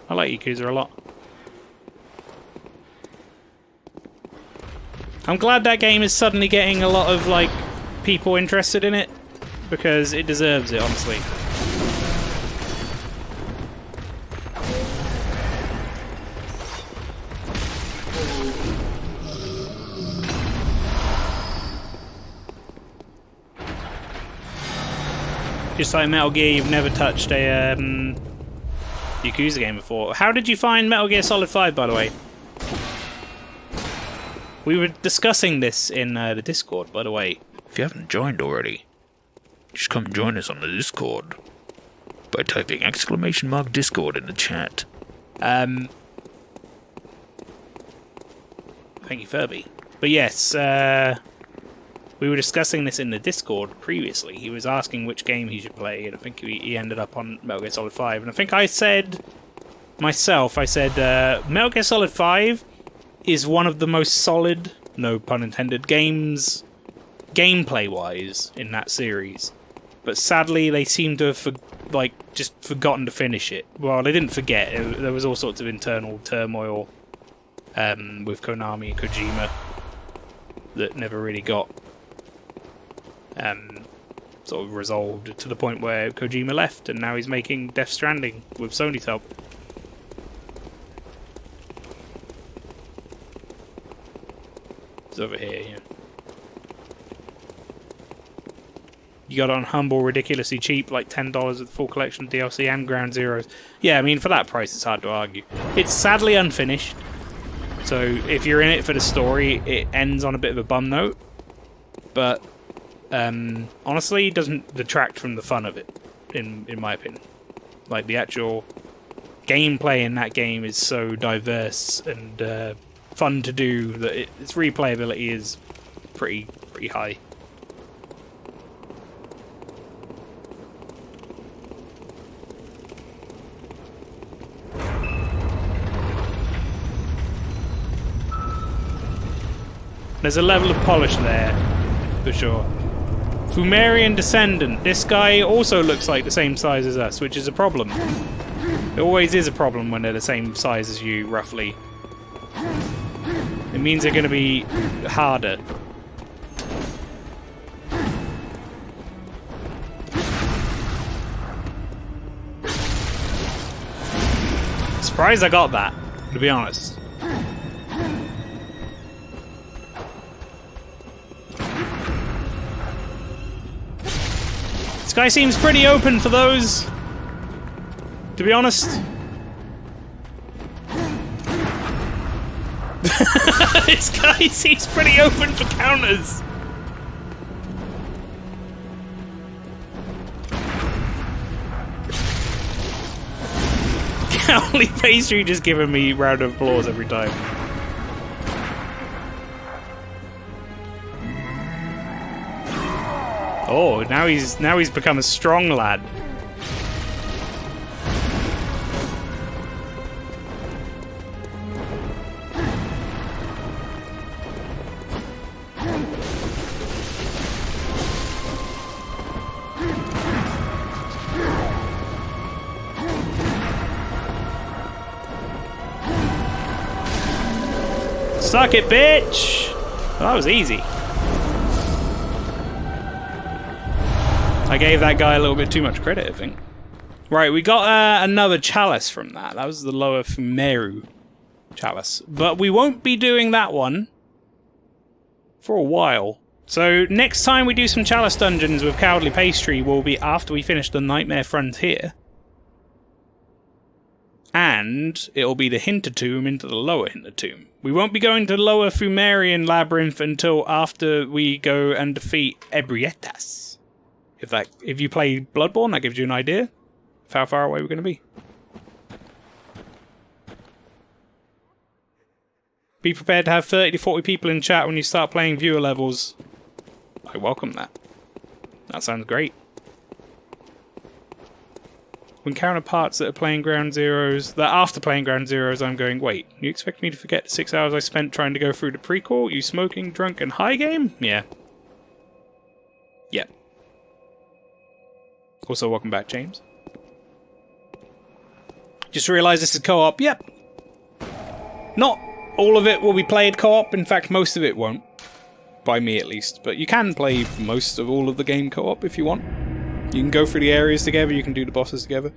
Speaker 1: I like Yakuza a lot. I'm glad that game is suddenly getting a lot of, like, people interested in it, because it deserves it, honestly. Just like Metal Gear, you've never touched a Yakuza game before. How did you find Metal Gear Solid 5, by the way? We were discussing this in the Discord, by the way. If you haven't joined already, just come join us on the Discord by typing !Discord in the chat. Thank you, Furby. But yes, we were discussing this in the Discord previously. He was asking which game he should play, and I think he ended up on Metal Gear Solid 5. And I think I said, Metal Gear Solid 5 is one of the most solid, no pun intended, games, gameplay-wise, in that series. But sadly, they seem to have, just forgotten to finish it. Well, they didn't forget. There was all sorts of internal turmoil with Konami and Kojima that never really got sort of resolved to the point where Kojima left, and now he's making Death Stranding with Sony's help. It's over here, yeah. You got it on Humble ridiculously cheap, like $10 with the full collection of DLC and Ground Zeroes. Yeah, I mean, for that price, it's hard to argue. It's sadly unfinished, so if you're in it for the story, it ends on a bit of a bum note, but honestly, it doesn't detract from the fun of it, in my opinion. Like, the actual gameplay in that game is so diverse and fun to do that its replayability is pretty high. There's a level of polish there for sure. Fumarian Descendant. This guy also looks like the same size as us, which is a problem. It always is a problem when they're the same size as you, roughly. It means they're going to be harder. Surprised I got that, to be honest. This guy seems pretty open for those, to be honest. This guy seems pretty open for counters. Cowley Pastry just giving me round of applause every time. Oh, now he's become a strong lad. Suck it, bitch! Well, that was easy. I gave that guy a little bit too much credit, I think. Right, we got another chalice from that. That was the Lower Fumeru chalice. But we won't be doing that one for a while. So next time we do some chalice dungeons with Cowardly Pastry will be after we finish the Nightmare Frontier. And it'll be the Hintertomb into the Lower Hintertomb. We won't be going to Lower Fumarian Labyrinth until after we go and defeat Ebrietas. If you play Bloodborne, that gives you an idea of how far away we're going to be. Be prepared to have 30 to 40 people in chat when you start playing viewer levels. I welcome that. That sounds great. When counterparts that are playing Ground Zeroes, that after playing Ground Zeroes, I'm going, wait, you expect me to forget the 6 hours I spent trying to go through the prequel? You smoking, drunk, and high game? Yeah. Yep. Also, welcome back, James. Just realised this is co-op. Yep. Not all of it will be played co-op. In fact, most of it won't. By me, at least. But you can play most of all of the game co-op if you want. You can go through the areas together, you can do the bosses together.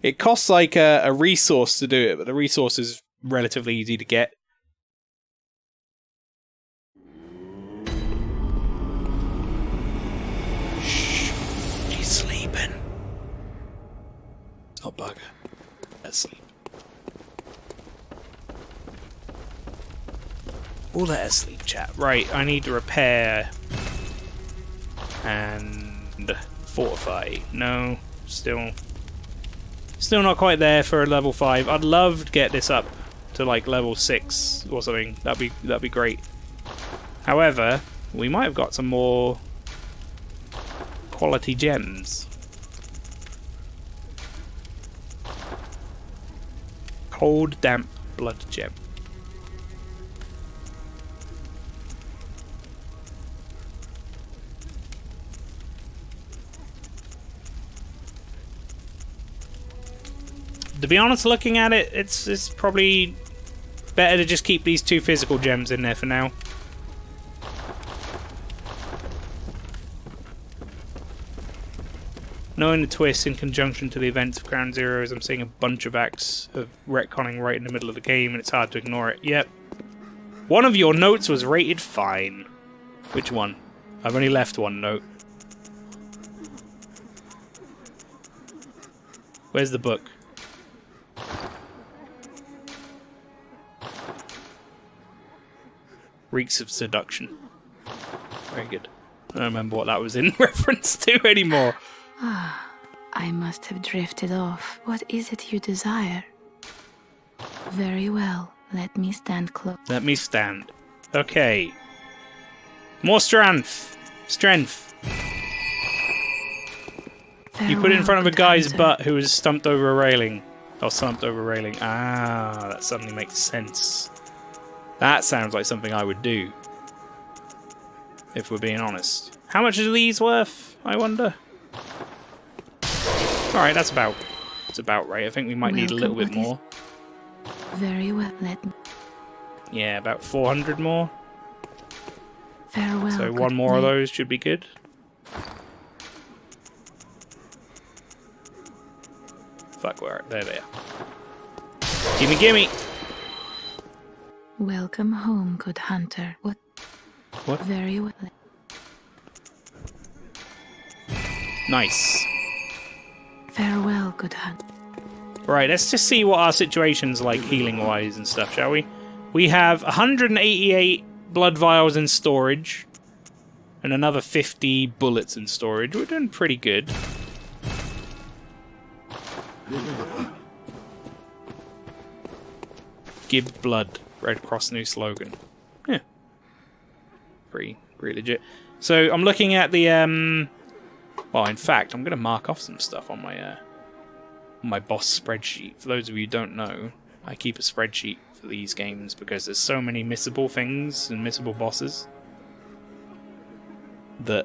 Speaker 1: It costs like a resource to do it, but the resource is relatively easy to get. Shh. She's sleeping. Not bugger. Asleep. We'll let her sleep, chat. Right, I need to repair and fortify. No, still not quite there for a level 5. I'd love to get this up to like level 6 or something. That'd be great. However, we might have got some more quality gems. Cold, damp blood gem. To be honest, looking at it, it's probably better to just keep these 2 physical gems in there for now. Knowing the twist in conjunction to the events of Ground Zeroes, I'm seeing a bunch of acts of retconning right in the middle of the game, and it's hard to ignore it. Yep. One of your notes was rated fine. Which one? I've only left one note. Where's the book? Reeks of seduction. Very good. I don't remember what that was in reference to anymore.
Speaker 3: Ah, I must have drifted off. What is it you desire? Very well. Let me stand close.
Speaker 1: Let me stand. Okay. More strength. Strength. You put it in front of a guy's butt who was stumped over a railing. Or slumped over a railing. Ah, that suddenly makes sense. That sounds like something I would do. if we're being honest. How much are these worth, I wonder? Alright, that's about right. I think we might need a little bit more.
Speaker 3: Very well, let me.
Speaker 1: Yeah, about 400 more.
Speaker 3: Farewell.
Speaker 1: So one more of those should be good. Fuck, where? There they are. Gimme, gimme!
Speaker 3: Welcome home, good hunter. What? Very well.
Speaker 1: Nice.
Speaker 3: Farewell, good hunter.
Speaker 1: Right, let's just see what our situation's like healing-wise and stuff, shall we? We have 188 blood vials in storage. And another 50 bullets in storage. We're doing pretty good. Give blood. Red Cross new slogan. Yeah. Pretty legit. So I'm looking at the well, in fact, I'm going to mark off some stuff on my boss spreadsheet. For those of you who don't know, I keep a spreadsheet for these games because there's so many missable things and missable bosses that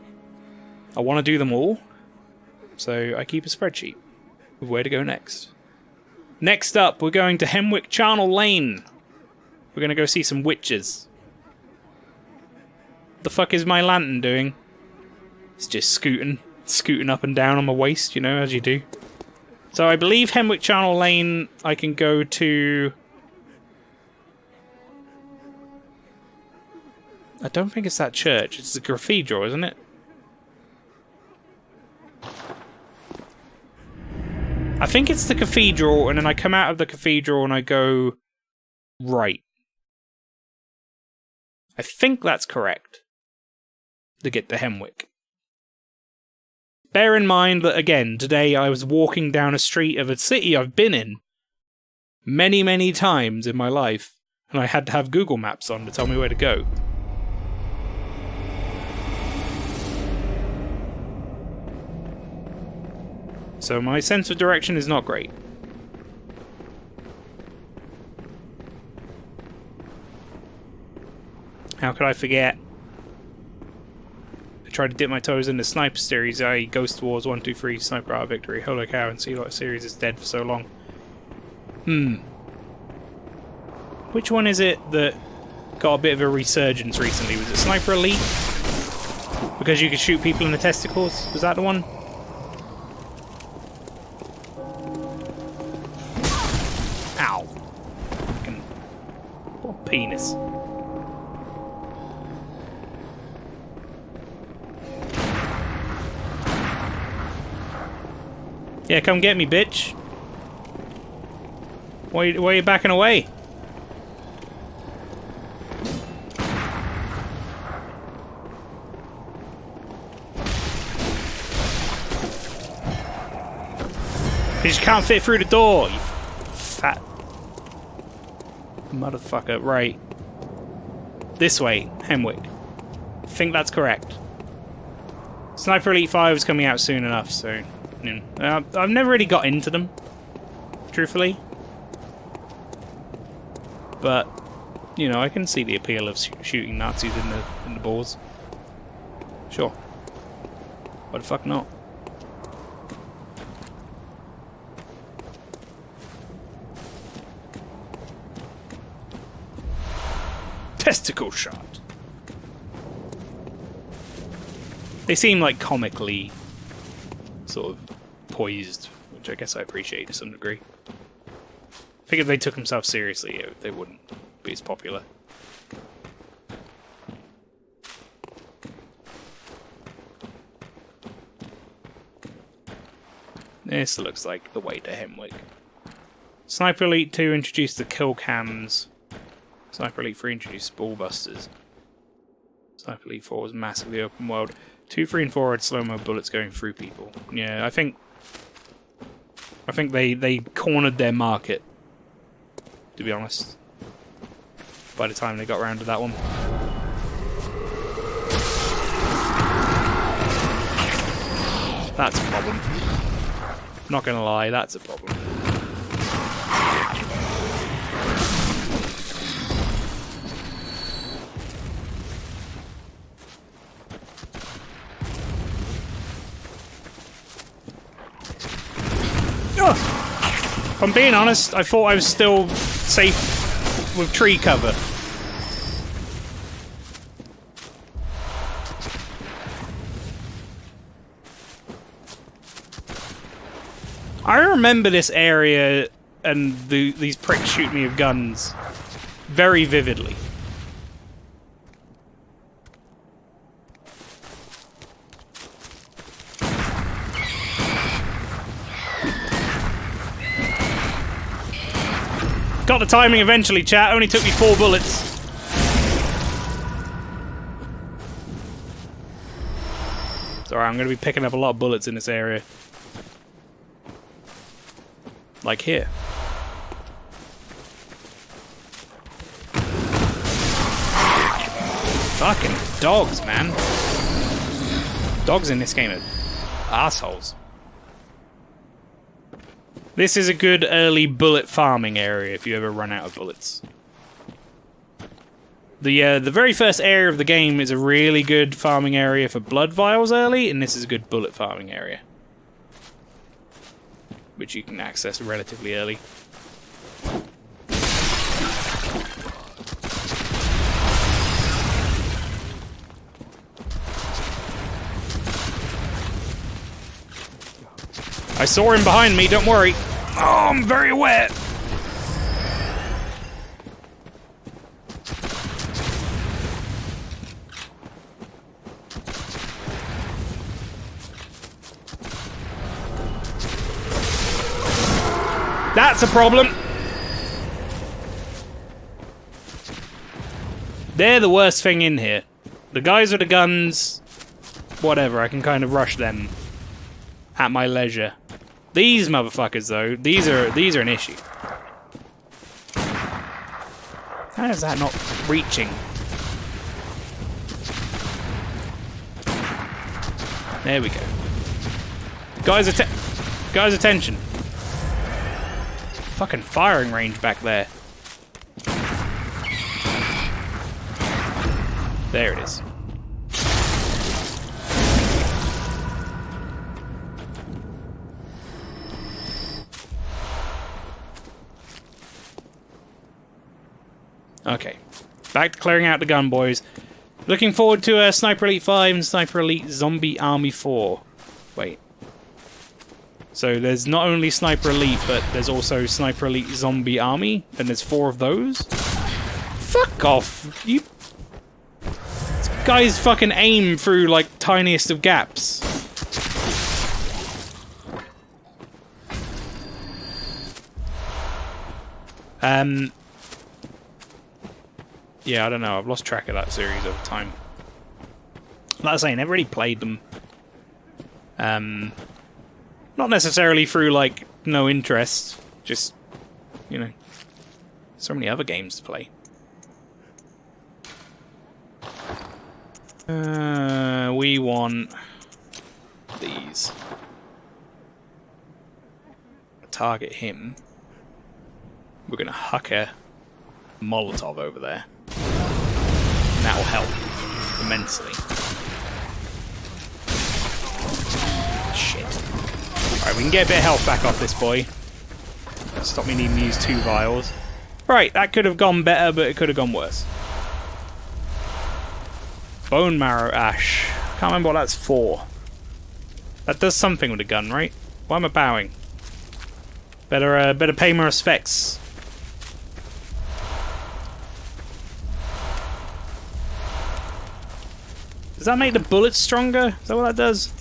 Speaker 1: I want to do them all. So I keep a spreadsheet of where to go next. Next up, we're going to Hemwick Charnel Lane. We're going to go see some witches. The fuck is my lantern doing? It's just scooting up and down on my waist, you know, as you do. So I believe Hemwick Charnel Lane I can go to... I don't think it's that church. It's the cathedral, isn't it? I think it's the cathedral, and then I come out of the cathedral and I go right. I think that's correct. To get to Hemwick. Bear in mind that, again, today I was walking down a street of a city I've been in many, many times in my life, and I had to have Google Maps on to tell me where to go. So my sense of direction is not great. How could I forget? I tried to dip my toes in the Sniper series. Ghost Wars 1, 2, 3, Sniper Art Victory, Holy Cow, and Sea Lot series is dead for so long. Which one is it that got a bit of a resurgence recently? Was it Sniper Elite? Because you could shoot people in the testicles? Was that the one? Ow. Fucking... What penis. Yeah, come get me, bitch. Why are you backing away? You just can't fit through the door, you fat motherfucker. Right. This way, Hemwick. I think that's correct. Sniper Elite 5 is coming out soon enough, so... I've never really got into them, truthfully. But, you know, I can see the appeal of shooting Nazis in the balls. Sure. Why the fuck not? Testicle shot. They seem like comically sort of poised, which I guess I appreciate to some degree. I think if they took themselves seriously, they wouldn't be as popular. This looks like the way to Hemwick. Sniper Elite 2 introduced the kill cams. Sniper Elite 3 introduced ballbusters. Sniper Elite 4 was massively open world. 2, 3, and 4 had slow-mo bullets going through people. Yeah, I think they cornered their market, to be honest, by the time they got around to that one. That's a problem. Not gonna lie, that's a problem. I'm being honest, I thought I was still safe with tree cover. I remember this area and these pricks shoot me with guns very vividly. Got the timing eventually, chat. Only took me 4 bullets. It's alright, I'm going to be picking up a lot of bullets in this area. Like here. Fucking dogs, man. Dogs in this game are assholes. This is a good early bullet farming area if you ever run out of bullets. The very first area of the game is a really good farming area for blood vials early, and this is a good bullet farming area, which you can access relatively early. I saw him behind me, don't worry. Oh, I'm very wet. That's a problem. They're the worst thing in here. The guys with the guns, whatever, I can kind of rush them at my leisure. These motherfuckers, though, these are an issue. How is that not reaching? There we go. Guys, attention. Fucking firing range back there. There it is. Okay, back to clearing out the gun, boys. Looking forward to Sniper Elite 5 and Sniper Elite Zombie Army 4. Wait. So there's not only Sniper Elite, but there's also Sniper Elite Zombie Army, and there's 4 of those? Fuck off! You... These guys fucking aim through, like, tiniest of gaps. Yeah, I don't know. I've lost track of that series over time. Like I say, I never really played them. Not necessarily through, like, no interest. Just, you know, so many other games to play. We want these. Target him. We're gonna huck a Molotov over there. That will help immensely. Shit. Alright, we can get a bit of health back off this boy. Stop me needing to use 2 vials. Right, that could have gone better, but it could have gone worse. Bone marrow ash. Can't remember what that's for. That does something with a gun, right? Why am I bowing? Better pay my respects. Does that make the bullets stronger? Is that what that does?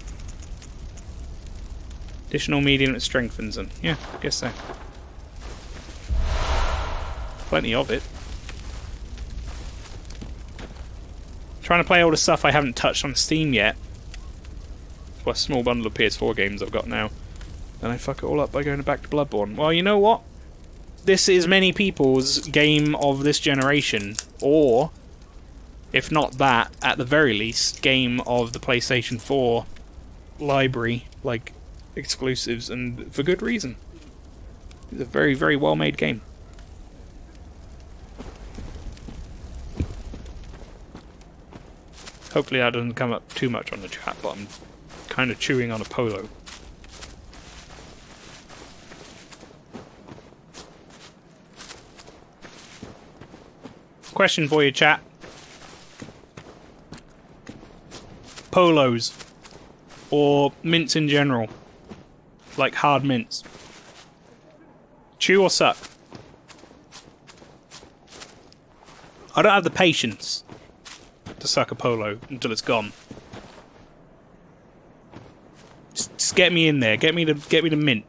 Speaker 1: Additional medium, it strengthens them. Yeah, I guess so. Plenty of it. Trying to play all the stuff I haven't touched on Steam yet. Plus a small bundle of PS4 games I've got now. And I fuck it all up by going back to Bloodborne. Well, you know what? This is many people's game of this generation. Or, if not that, at the very least, game of the PlayStation 4 library, like, exclusives, and for good reason. It's a very, very well-made game. Hopefully that doesn't come up too much on the chat, but I'm kind of chewing on a polo. Question for you, chat. Polos. Or mints in general. Like hard mints. Chew or suck? I don't have the patience to suck a polo until it's gone. Just get me in there. Get me the mint.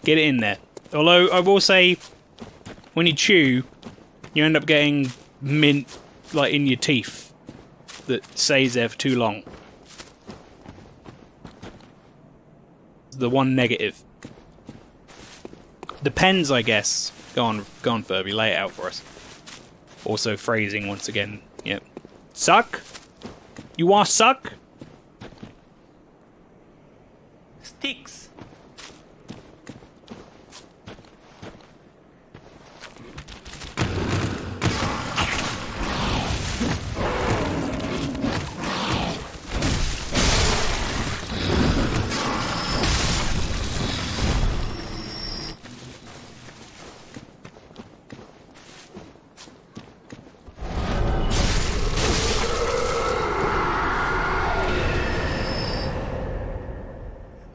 Speaker 1: Get it in there. Although I will say, when you chew, you end up getting mint like in your teeth that stays there for too long. The one negative. Depends, I guess. Go on, Furby. Lay it out for us. Also phrasing once again. Yep. Suck? You want suck? Sticks.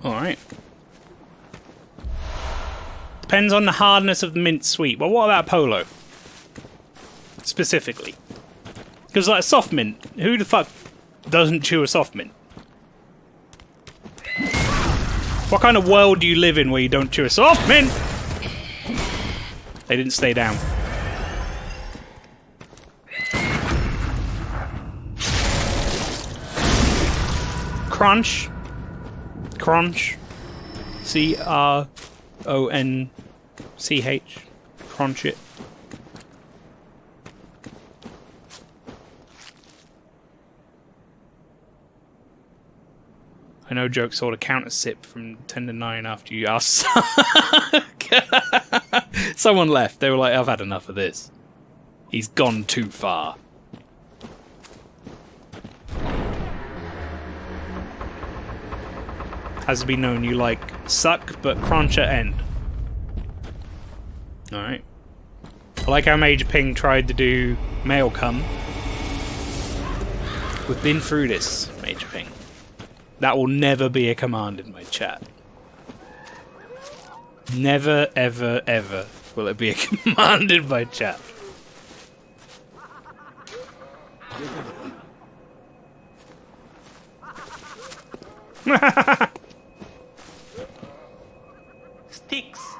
Speaker 1: Alright. Depends on the hardness of the mint sweet. Well, what about polo? Specifically. Because, like, soft mint, who the fuck doesn't chew a soft mint? What kind of world do you live in where you don't chew a soft mint? They didn't stay down. Crunch. Crunch. C-R-O-N-C-H. Crunch it. I know jokes sort of count as sip from 10 to 9 after you asked. Someone left. They were like, I've had enough of this. He's gone too far. Has to be known you like suck, but crunch at end. Alright. I like how Major Ping tried to do male cum. We've been through this, Major Ping. That will never be a command in my chat. Never, ever, ever will it be a command in my chat. Sticks.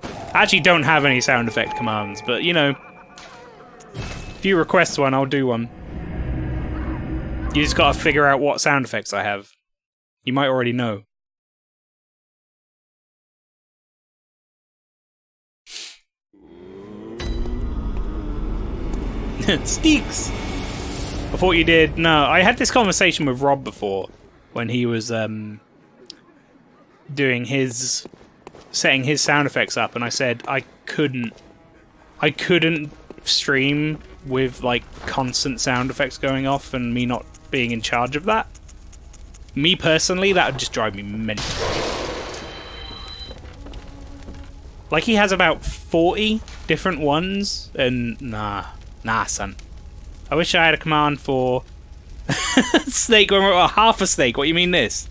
Speaker 1: I actually don't have any sound effect commands, but you know, if you request one, I'll do one. You just gotta figure out what sound effects I have. You might already know. Sticks! I thought you did. No, I had this conversation with Rob before when he was setting his sound effects up, and I said I couldn't stream with like constant sound effects going off and me not being in charge of that. Me personally, that would just drive me mental. Like, he has about 40 different ones, and nah, son. I wish I had a command for snake or half a snake. What do you mean this?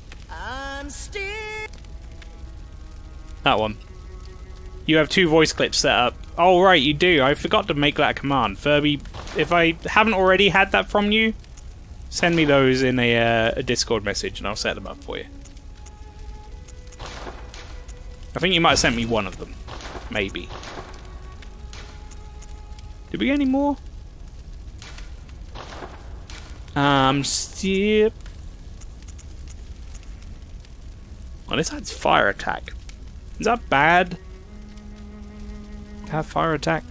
Speaker 1: That one. You have 2 voice clips set up. Oh, right, you do. I forgot to make that a command. Furby, if I haven't already had that from you, send me those in a Discord message and I'll set them up for you. I think you might have sent me one of them. Maybe. Did we get any more? Step. Oh, this adds fire attack. Is that bad? To have fire attack?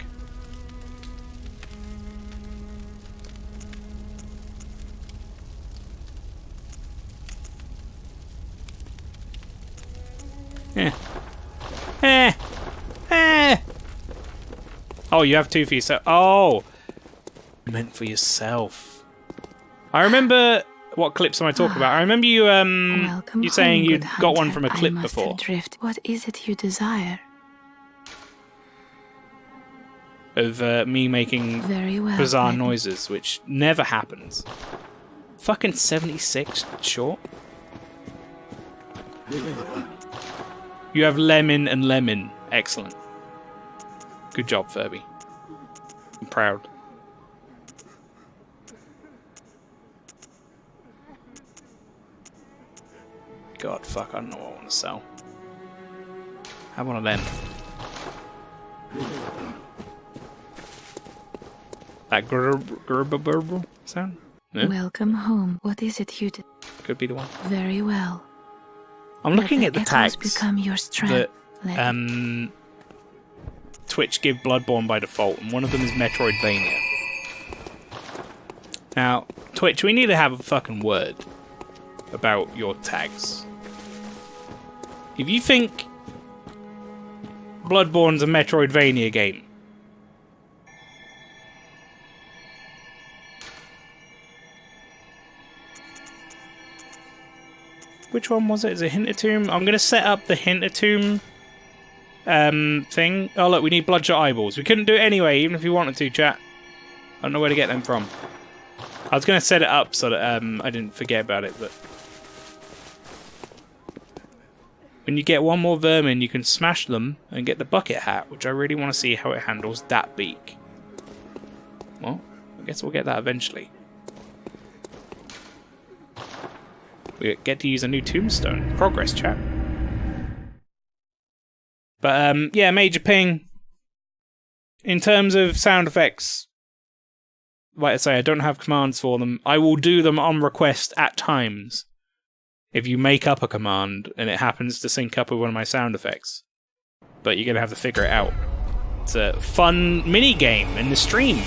Speaker 1: Oh, you have 2 for yourself. Oh! Meant for yourself. I remember... What clips am I talking about? I remember you, you saying you got one from a clip before.
Speaker 3: What is it you desire?
Speaker 1: of me making
Speaker 3: Very well.
Speaker 1: bizarre noises, which never happens. Fucking 76 short. You have lemon and lemon. Excellent. Good job, Furby. I'm proud. God, fuck, I don't know what I want to sell. Have one of them. That grrrr sound? Yeah.
Speaker 3: Welcome home. What is it you did?
Speaker 1: Could be the one.
Speaker 3: Very well.
Speaker 1: I'm looking
Speaker 3: Let
Speaker 1: at the
Speaker 3: echoes
Speaker 1: tags
Speaker 3: become your strength.
Speaker 1: that Twitch give Bloodborne by default, and one of them is Metroidvania. Now, Twitch, we need to have a fucking word about your tags. If you think Bloodborne's a Metroidvania game, which one was it? Is it Hintertomb? I'm going to set up the Hintertomb thing. Oh, look, we need bloodshot eyeballs. We couldn't do it anyway, even if we wanted to, chat. I don't know where to get them from. I was going to set it up so that I didn't forget about it, but... When you get one more vermin, you can smash them and get the bucket hat, which I really want to see how it handles that beak. Well, I guess we'll get that eventually. We get to use a new tombstone. Progress, chat. But, yeah, Major Ping. In terms of sound effects, like I say, I don't have commands for them. I will do them on request at times. If you make up a command and it happens to sync up with one of my sound effects. But you're going to have to figure it out. It's a fun mini-game in the stream.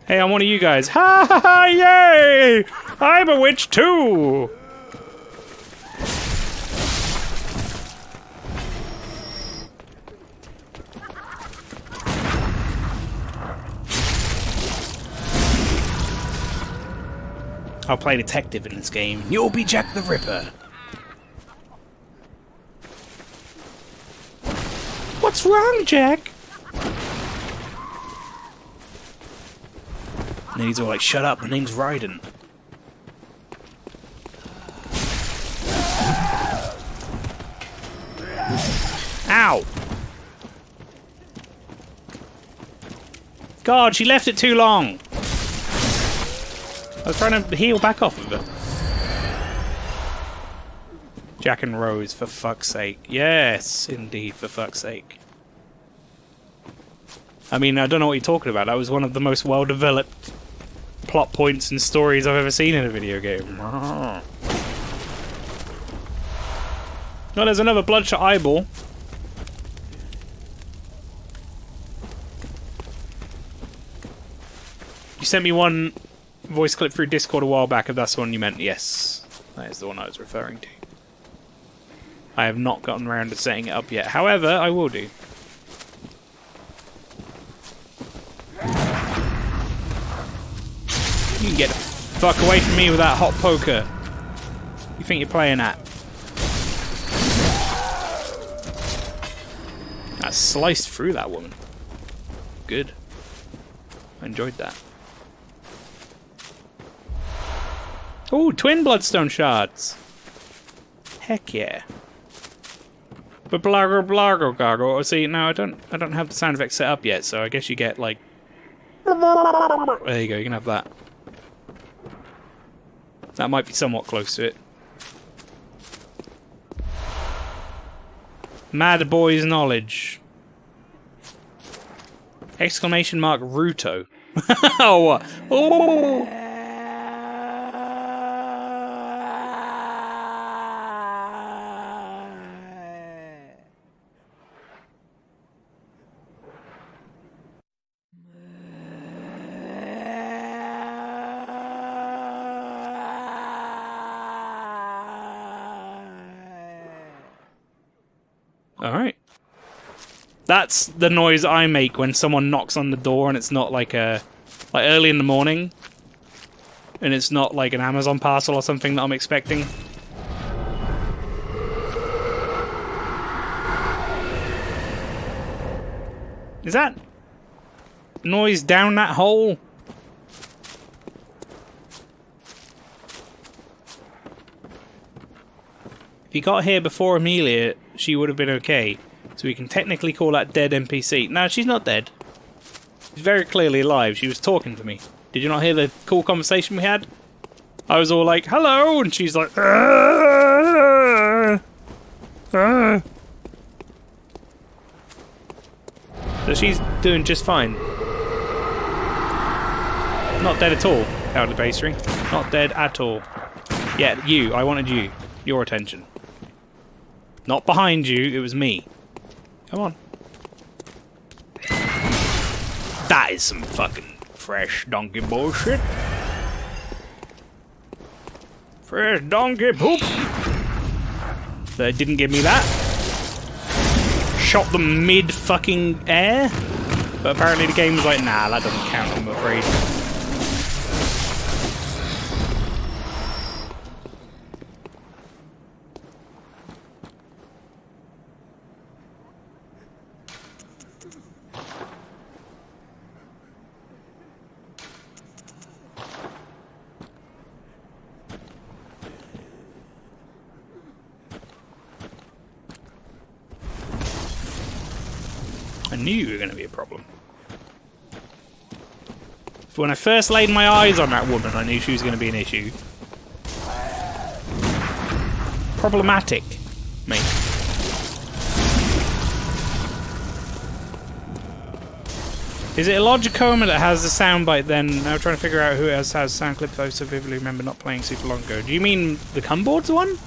Speaker 1: Hey, I'm one of you guys. Ha ha ha, yay! I'm a witch too! I'll play detective in this game. You'll be Jack the Ripper. What's wrong, Jack? And then he's all like, shut up, my name's Raiden. Ow! God, she left it too long! I was trying to heal back off of it. Jack and Rose, for fuck's sake. Yes, indeed, for fuck's sake. I mean, I don't know what you're talking about. That was one of the most well-developed plot points and stories I've ever seen in a video game. Oh, there's another bloodshot eyeball. You sent me one voice clip through Discord a while back, if that's the one you meant. Yes, that is the one I was referring to. I have not gotten around to setting it up yet. However, I will do. You can get the fuck away from me with that hot poker. You think you're playing at? That sliced through that woman. Good. I enjoyed that. Oh, twin bloodstone shards. Heck yeah. But blargo blargo gargle. See, now I don't have the sound effects set up yet, so I guess you get like. There you go. You can have that. That might be somewhat close to it. Mad boy's knowledge. Exclamation mark Ruto. Oh. Oh. Alright. That's the noise I make when someone knocks on the door and it's not like early in the morning. and it's not like an Amazon parcel or something that I'm expecting. Is that noise down that hole? If he got here before Amelia, she would have been okay. So we can technically call that dead NPC. No, she's not dead. She's very clearly alive. She was talking to me. Did you not hear the cool conversation we had? I was all like, hello, and she's like, So she's doing just fine. Not dead at all, out of the pastry. Not dead at all. Yeah, you. I wanted you. Your attention. Not behind you, it was me. Come on. That is some fucking fresh donkey bullshit. Fresh donkey poop. They didn't give me that. Shot them mid fucking air. But apparently the game was like, nah, that doesn't count, I'm afraid. I knew you were going to be a problem. When I first laid my eyes on that woman, I knew she was going to be an issue. Problematic, mate. Is it a Logicoma that has the soundbite then? I'm trying to figure out who else has sound clips I so vividly remember not playing super long ago. Do you mean the Cumboards one?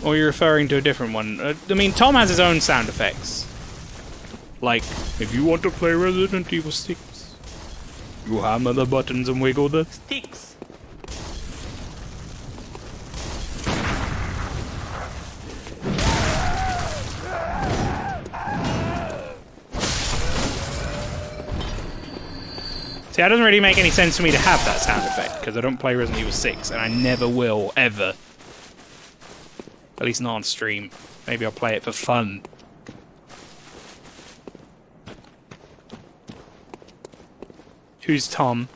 Speaker 1: Or you're referring to a different one? I mean, Tom has his own sound effects. Like, if you want to play Resident Evil 6, you hammer the buttons and wiggle the sticks. See, that doesn't really make any sense for me to have that sound effect, because I don't play Resident Evil 6, and I never will, ever. At least not on stream. Maybe I'll play it for fun. Who's Tom?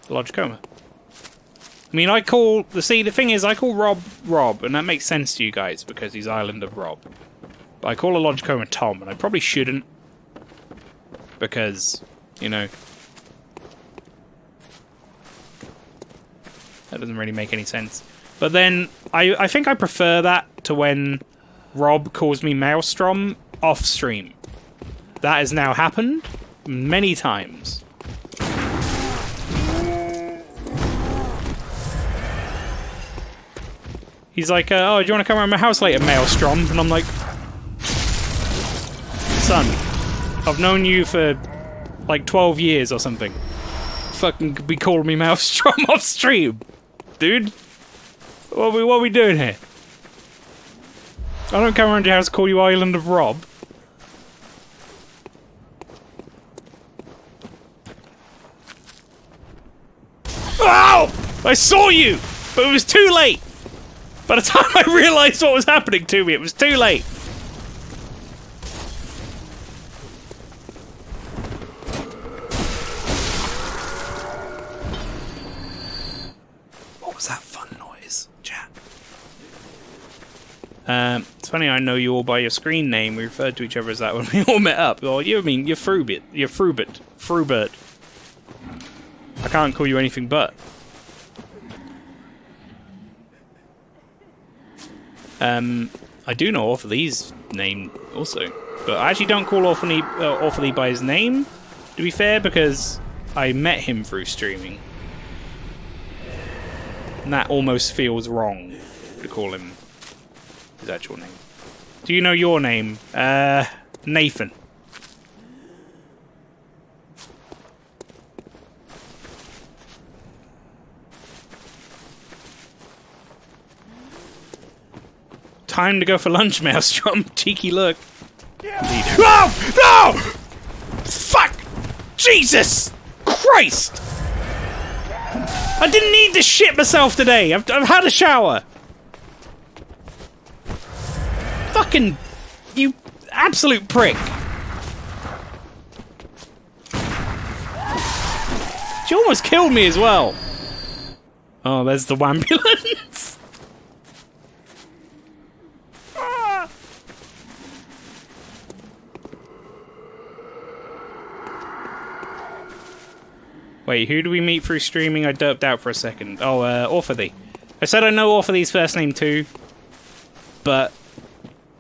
Speaker 1: Logicoma. I mean, I call... the thing is, I call Rob Rob, and that makes sense to you guys, because he's Island of Rob. But I call a Logicoma Tom, and I probably shouldn't. Because, you know... that doesn't really make any sense. But then, I think I prefer that to when Rob calls me Maelstrom off stream. That has now happened many times. He's like, oh, do you want to come around my house later, Maelstrom? And I'm like, son, I've known you for like 12 years or something. Fucking be calling me Maelstrom off stream, dude. What are we doing here? I don't come around your house to call you Island of Rob. Ow! I saw you! But it was too late! By the time I realised what was happening to me, it was too late! What was that fun noise, chat? It's funny I know you all by your screen name. We referred to each other as that when we all met up. Well, you mean, you're Frubit. You're Frubert. Frubert. I can't call you anything but. I do know Orphaley's name also, but I actually don't call Orphaley by his name, to be fair, because I met him through streaming. And that almost feels wrong to call him his actual name. Do you know your name? Nathan. Time to go for lunch, Maelstrom. Cheeky look. Yeah. No! No! Fuck! Jesus Christ! I didn't need to shit myself today. I've had a shower. Fucking... You absolute prick. She almost killed me as well. Oh, there's the ambulance. Ah. Wait, who do we meet through streaming? I derped out for a second. Oh, Orphathy. I said I know Orphathy's first name too, but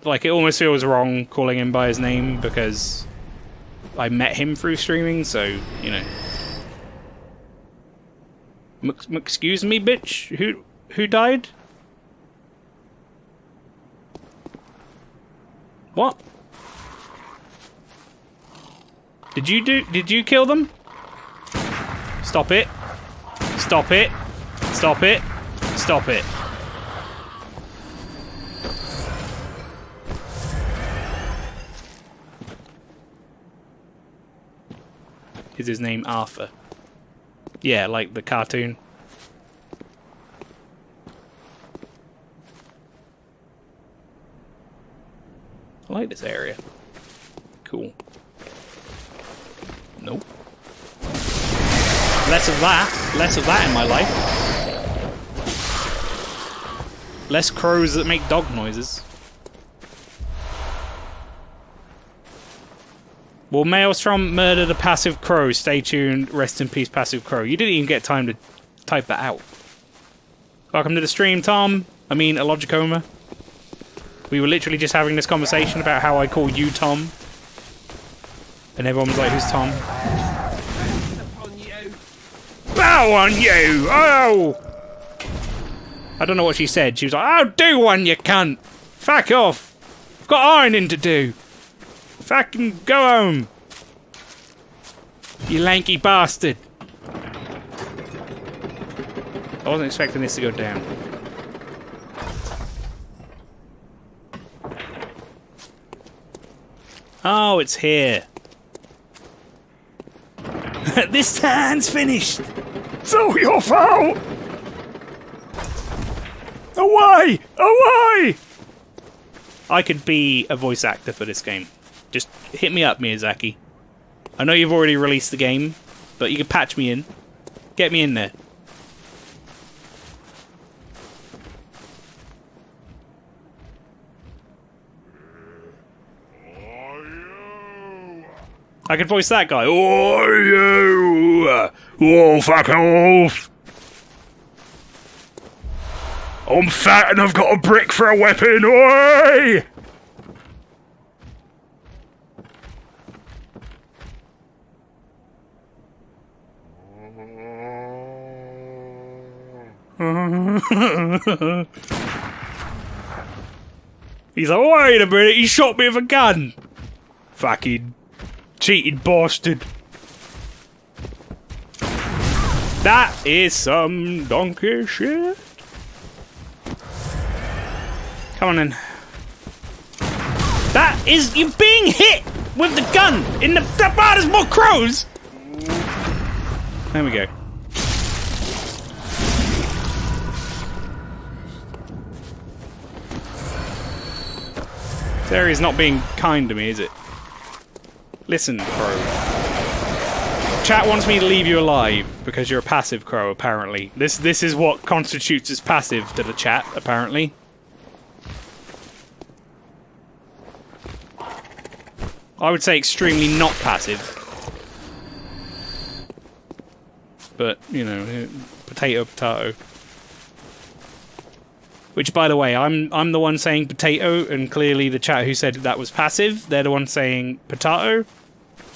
Speaker 1: like it almost feels wrong calling him by his name because I met him through streaming, so, you know. Excuse me, bitch? Who died? What? Did you kill them? Stop it. Stop it. Stop it. Stop it. Is his name Arthur? Yeah, like the cartoon. I like this area. Cool. Nope. Less of that. Less of that in my life. Less crows that make dog noises. Well, Maelstrom murdered a passive crow. Stay tuned. Rest in peace, passive crow. You didn't even get time to type that out. Welcome to the stream, Tom. I mean, Illogicoma. We were literally just having this conversation about how I call you Tom. And everyone was like, who's Tom? Bow on you! Oh! I don't know what she said. She was like, I'll do one, you cunt! Fuck off! I've got ironing to do! Fucking go home! You lanky bastard! I wasn't expecting this to go down. Oh, it's here. This turn's finished! It's all your fault! Away! Away! I could be a voice actor for this game. Just hit me up, Miyazaki. I know you've already released the game, but you can patch me in. Get me in there. I could voice that guy. Oh, you! Oh, fuck off! I'm fat and I've got a brick for a weapon. Oi! He's like, wait a minute, he shot me with a gun. Fucking cheating bastard. That is some donkey shit. Come on in. That is you being hit with the gun in the bar. There's more crows. There we go. This area's not being kind to me, is it? Listen, crow. Chat wants me to leave you alive because you're a passive crow, apparently. This is what constitutes as passive to the chat, apparently. I would say extremely not passive. But, you know, potato, potato. Which, by the way, I'm the one saying potato, and clearly the chat who said that was passive, they're the one saying potato.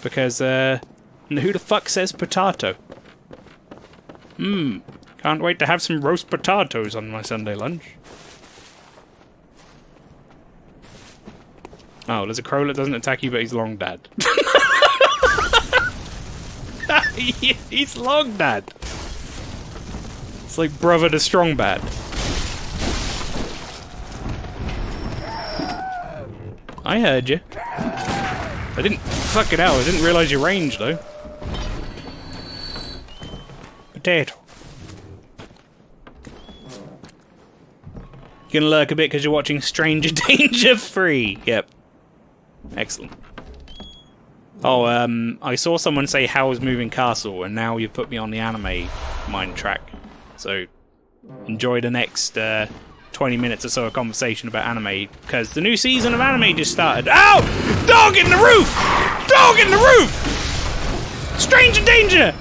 Speaker 1: Because, who the fuck says potato? Can't wait to have some roast potatoes on my Sunday lunch. Oh, there's a crow that doesn't attack you, but he's long dad. He's long dad. It's like brother to strong bad. I heard you. I didn't fuck it out. I didn't realise your range though. Potato. You're gonna lurk a bit because you're watching Stranger Danger 3. Yep. Excellent. Oh, I saw someone say Howl's Moving Castle, and now you've put me on the anime mind track. So, enjoy the next 20 minutes or so of conversation about anime, because the new season of anime just started. Ow! Dog in the roof! Dog in the roof! Stranger danger!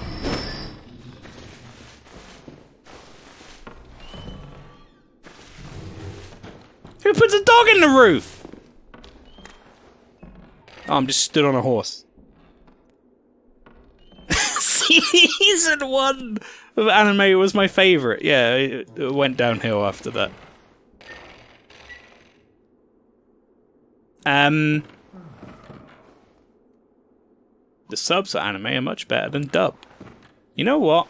Speaker 1: Who puts a dog in the roof? Oh, I'm just stood on a horse. Season 1 of anime was my favourite. Yeah, it went downhill after that. The subs for anime are much better than dub. You know what?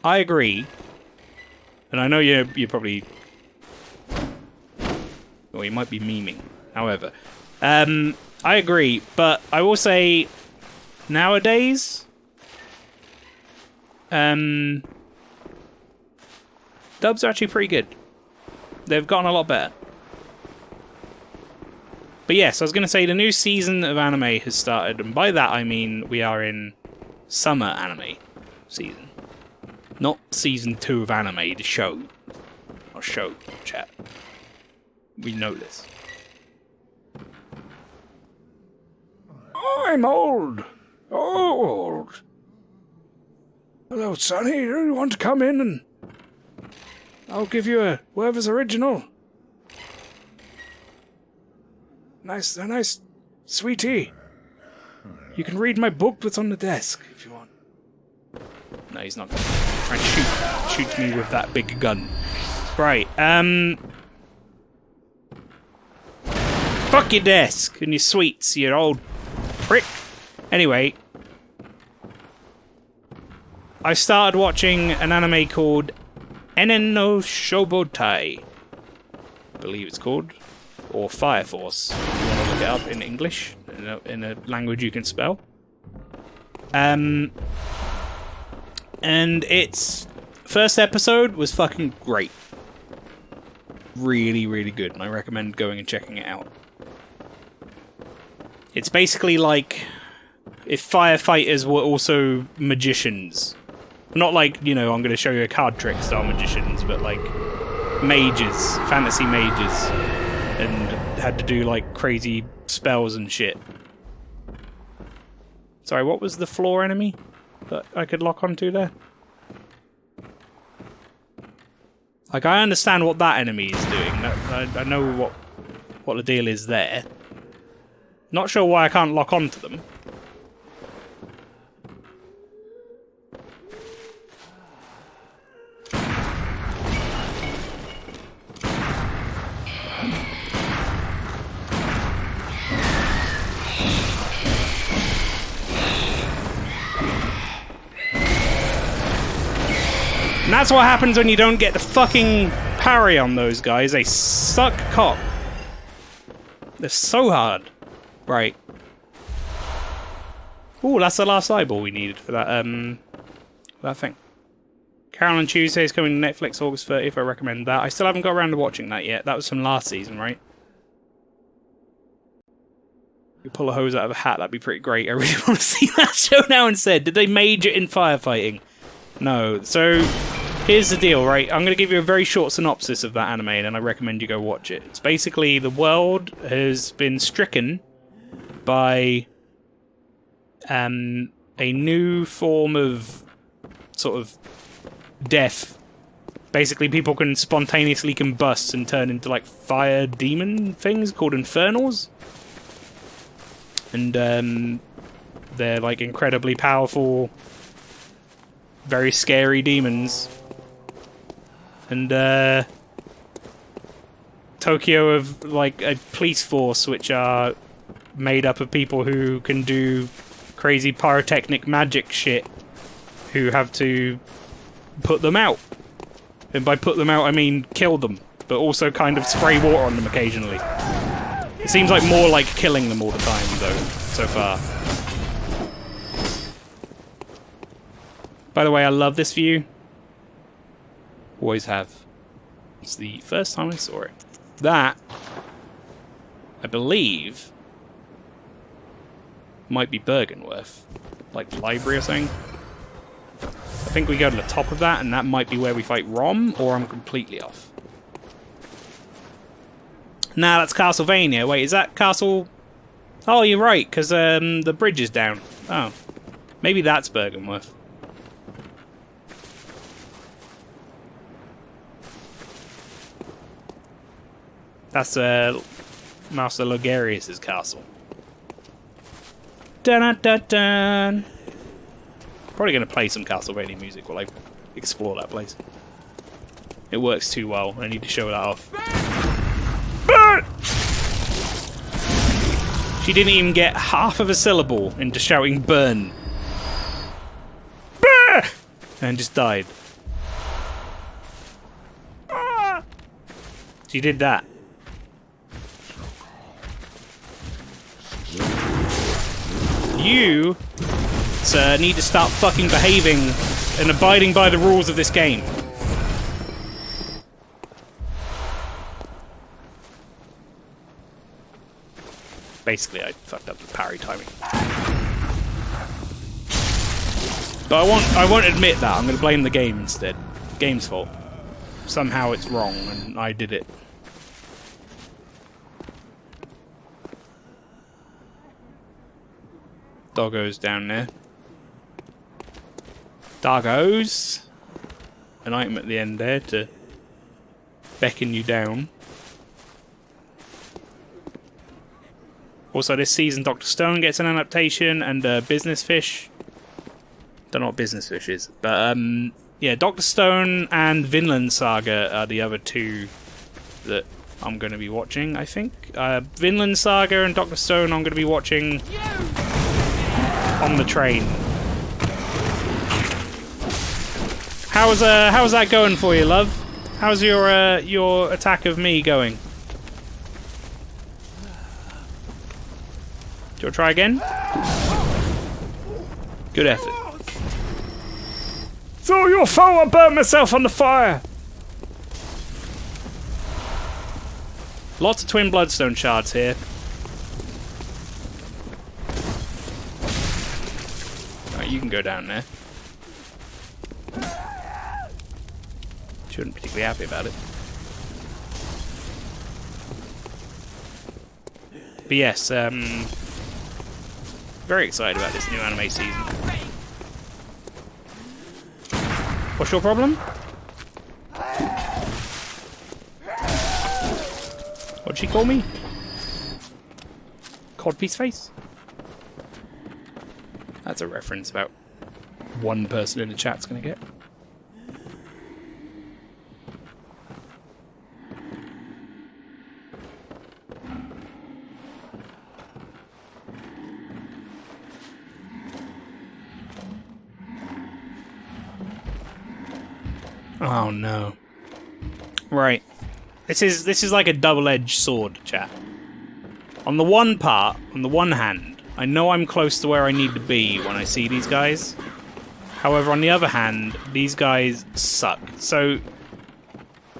Speaker 1: I agree. And I know you're probably... Well, you might be memeing. However. I agree, but I will say... Nowadays... Dubs are actually pretty good. They've gotten a lot better. But yes, I was going to say the new season of anime has started, and by that I mean we are in summer anime season. Not season 2 of anime, the show. Or show, chat. We know this.
Speaker 4: I'm old. Old. Hello, Sonny. Do you want to come in and... I'll give you a Werther's original. A nice sweet tea. You can read my book that's on the desk if you want.
Speaker 1: No, he's not gonna try and shoot me with that big gun. Right, fuck your desk and your sweets, you old prick. Anyway, I started watching an anime called Enen no Shobotai, I believe it's called, or Fire Force, if you want to look it up in English, in a language you can spell. And its first episode was fucking great. Really, really good, and I recommend going and checking it out. It's basically like if firefighters were also magicians. Not like, you know, I'm going to show you a card trick style magicians, but like mages, fantasy mages, and had to do like crazy spells and shit. Sorry, what was the floor enemy that I could lock onto there? Like, I understand what that enemy is doing. I know what the deal is there. Not sure why I can't lock onto them. And that's what happens when you don't get the fucking parry on those guys. They suck cock. They're so hard. Right. Ooh, that's the last eyeball we needed for that thing. Carol and Tuesday is coming to Netflix August 30th. I recommend that. I still haven't got around to watching that yet. That was from last season, right? You pull a hose out of a hat, that'd be pretty great. I really want to see that show now instead. Did they major in firefighting? No. So, here's the deal, right? I'm going to give you a very short synopsis of that anime, and then I recommend you go watch it. It's basically the world has been stricken by a new form of sort of death. Basically, people can spontaneously combust and turn into like fire demon things called infernals. And they're like incredibly powerful, very scary demons. And Tokyo have like a police force which are made up of people who can do crazy pyrotechnic magic shit, who have to put them out. And by put them out, I mean kill them, but also kind of spray water on them occasionally. It seems like more like killing them all the time, though, so far. By the way, I love this view. Always have. It's the first time I saw it. That, I believe, might be Bergenworth. Like the library or something. I think we go to the top of that, and that might be where we fight Rom, or I'm completely off. Nah, that's Castlevania. Wait, is that Castle... Oh, you're right, because the bridge is down. Oh. Maybe that's Bergenworth. That's Master Logarius' castle. Dun-dun-dun-dun! Probably going to play some Castlevania music while I explore that place. It works too well. I need to show that off. She didn't even get half of a syllable into shouting burn. And just died. She did that. You, sir, need to start fucking behaving and abiding by the rules of this game. Basically, I fucked up the parry timing. But I won't admit that. I'm going to blame the game instead. The game's fault. Somehow it's wrong, and I did it. Doggo's down there. Doggos. An item at the end there to beckon you down. Also, this season, Dr. Stone gets an adaptation, and Business Fish. Don't know what Business Fish is, but yeah, Dr. Stone and Vinland Saga are the other two that I'm going to be watching. I think Vinland Saga and Dr. Stone I'm going to be watching on the train. How's that going for you, love? How's your attack of me going? Do you want to try again? Good effort.
Speaker 4: It's all your fault I burned myself on the fire!
Speaker 1: Lots of twin bloodstone shards here. Alright, you can go down there. Shouldn't particularly happy about it. But yes, very excited about this new anime season. What's your problem? What'd she call me? Codpiece face? That's a reference about one person in the chat's gonna get. Oh no. Right. This is like a double-edged sword, chat. On the one hand, I know I'm close to where I need to be when I see these guys. However, on the other hand, these guys suck. So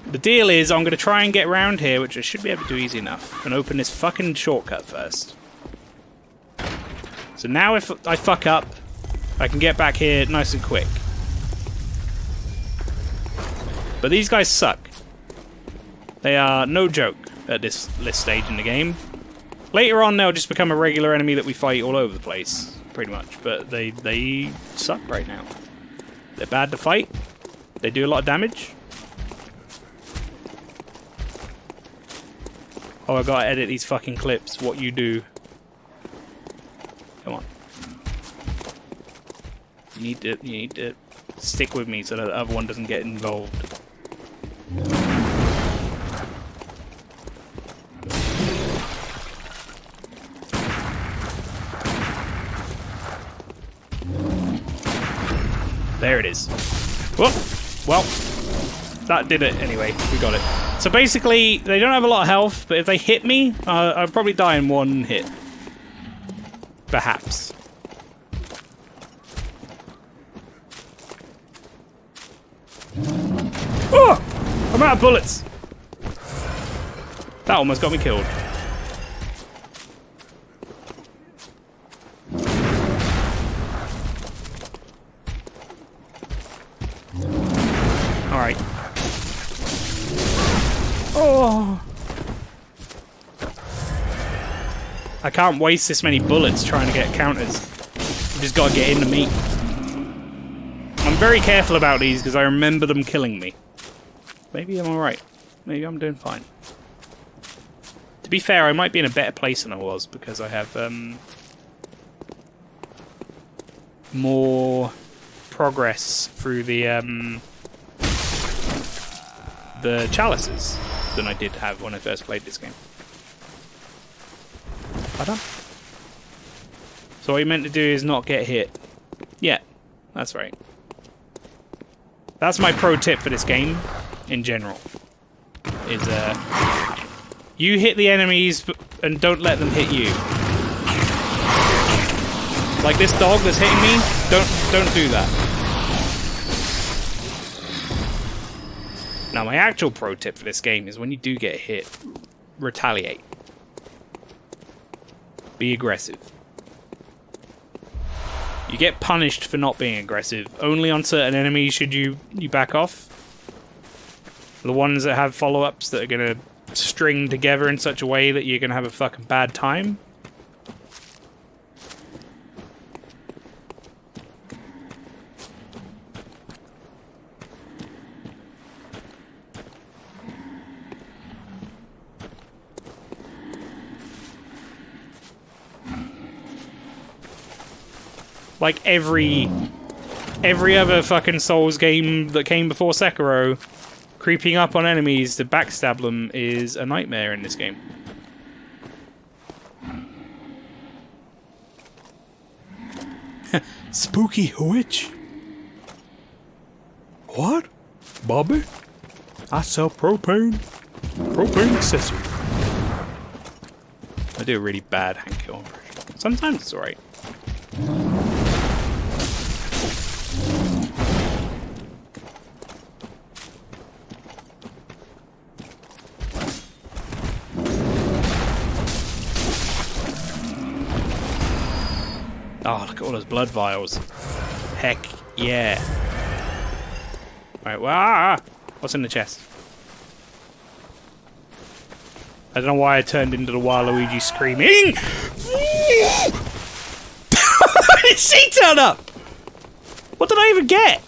Speaker 1: the deal is I'm going to try and get around here, which I should be able to do easy enough, and open this fucking shortcut first. So now if I fuck up, I can get back here nice and quick. But these guys suck. They are no joke at this stage in the game. Later on, they'll just become a regular enemy that we fight all over the place, pretty much. But they suck right now. They're bad to fight. They do a lot of damage. Oh, I gotta edit these fucking clips. What you do. Come on. You need to stick with me so that the other one doesn't get involved. There it is. Whoop! Well, that did it anyway. We got it. So basically, they don't have a lot of health, but if they hit me, I'll probably die in one hit. Perhaps. Oh! I'm out of bullets. That almost got me killed. Alright. Oh! I can't waste this many bullets trying to get counters. I just gotta get into meat. I'm very careful about these because I remember them killing me. Maybe I'm alright. Maybe I'm doing fine. To be fair, I might be in a better place than I was because I have more progress through the chalices than I did have when I first played this game. Pardon? So what you meant to do is not get hit. Yeah, that's right. That's my pro tip for this game, in general. Is you hit the enemies and don't let them hit you. Like this dog that's hitting me, don't do that. Now my actual pro tip for this game is when you do get hit, retaliate. Be aggressive. You get punished for not being aggressive. Only on certain enemies should you back off. The ones that have follow-ups that are gonna string together in such a way that you're gonna have a fucking bad time. Like every other fucking Souls game that came before Sekiro, creeping up on enemies to backstab them is a nightmare in this game.
Speaker 4: Spooky witch? What? Bobby? I sell propane accessories.
Speaker 1: I do a really bad hand kill impression. Sometimes it's alright. Oh, look at all those blood vials. Heck yeah. Right, well, what's in the chest? I don't know why I turned into the Waluigi screaming. How did she turn up? What did I even get?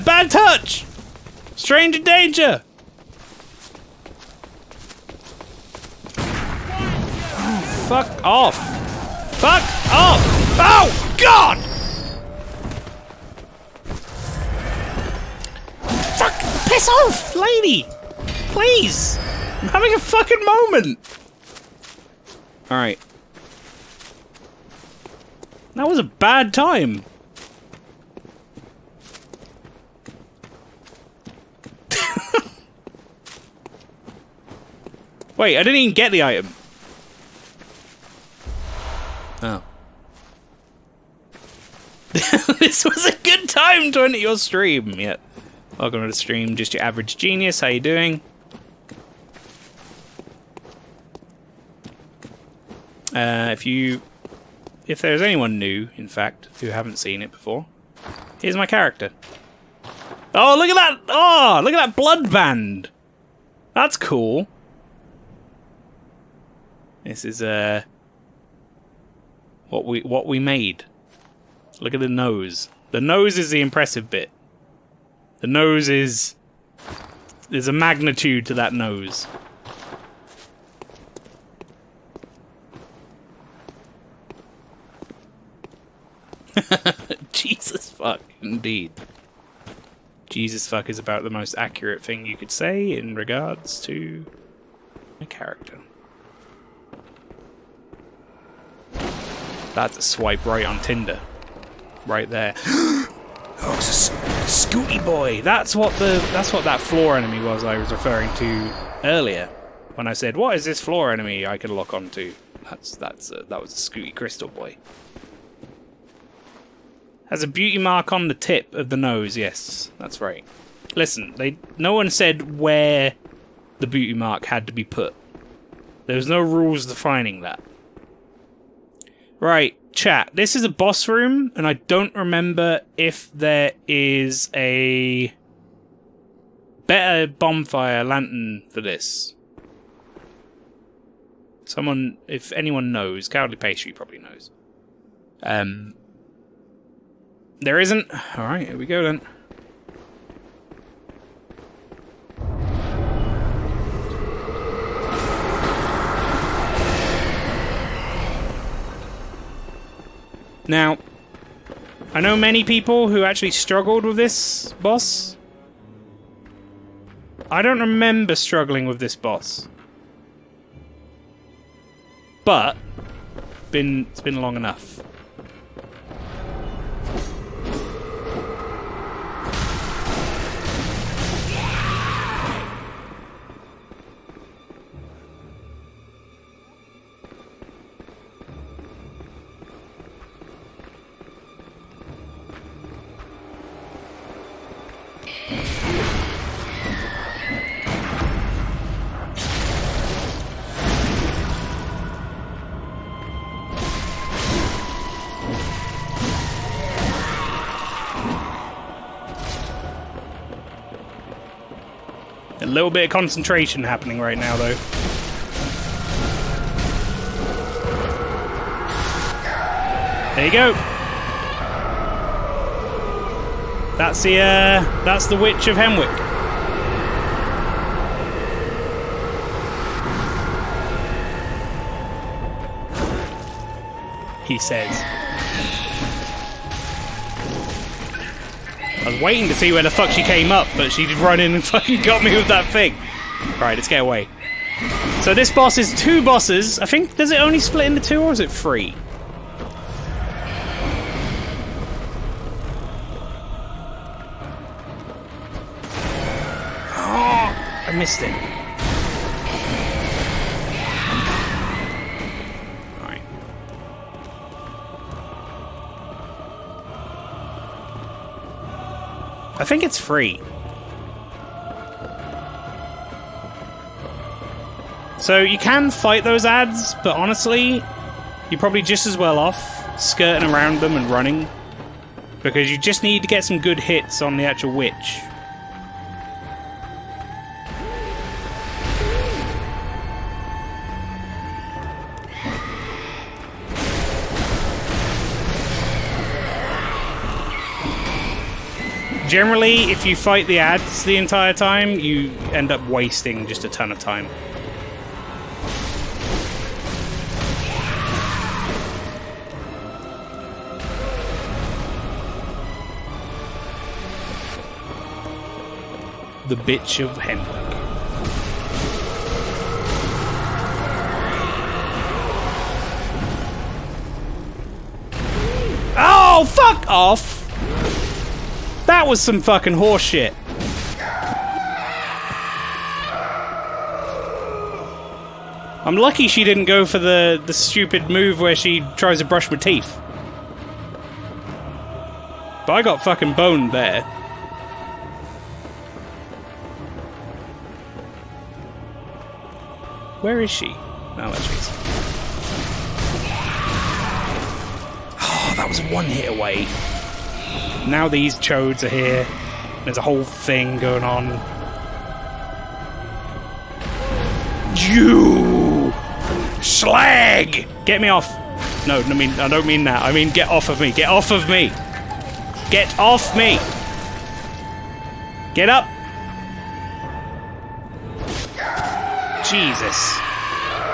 Speaker 1: Bad touch. Stranger danger. Fuck off! Fuck off! Oh, God! Fuck! Piss off, lady! Please! I'm having a fucking moment! Alright. That was a bad time. Wait, I didn't even get the item. Oh. This was a good time to enter your stream. Yeah. Welcome to the stream, just your average genius. How you doing? If there's anyone new, in fact, who haven't seen it before, here's my character. Oh, look at that! Oh, look at that blood band. That's cool. This is what we made. Look at the nose. The nose is the impressive bit. The nose is... There's a magnitude to that nose. Jesus fuck, indeed. Jesus fuck is about the most accurate thing you could say in regards to a character. That's a swipe right on Tinder. Right there. Oh, it's a Scooty Boy. That's what that floor enemy was I was referring to earlier. When I said, what is this floor enemy I can lock onto? That was a Scooty Crystal Boy. Has a beauty mark on the tip of the nose. Yes, that's right. Listen, no one said where the beauty mark had to be put. There was no rules defining that. Right, chat. This is a boss room, and I don't remember if there is a better bonfire lantern for this. Someone, if anyone knows, Cowardly Pastry probably knows. There isn't. Alright, here we go then. Now, I know many people who actually struggled with this boss. I don't remember struggling with this boss. But, it's been long enough. A little bit of concentration happening right now, though. There you go. That's the Witch of Hemwick. He says. I was waiting to see where the fuck she came up, but she did run in and fucking got me with that thing. Right, let's get away. So this boss is 2 bosses. I think, does it only split into 2 or is it 3? Oh, I missed it. I think it's free. So you can fight those ads, but honestly, you're probably just as well off skirting around them and running, because you just need to get some good hits on the actual witch. Generally, if you fight the ads the entire time, you end up wasting just a ton of time. The Bitch of Hemwick. Oh, fuck off! That was some fucking horseshit. I'm lucky she didn't go for the stupid move where she tries to brush my teeth. But I got fucking boned there. Where is she? Oh, there she is. Oh, that was 1 hit away. Now these chodes are here. There's a whole thing going on. You slag! Get me off. No, I don't mean that. I mean get off of me. Get off of me. Get off me. Get up. Jesus.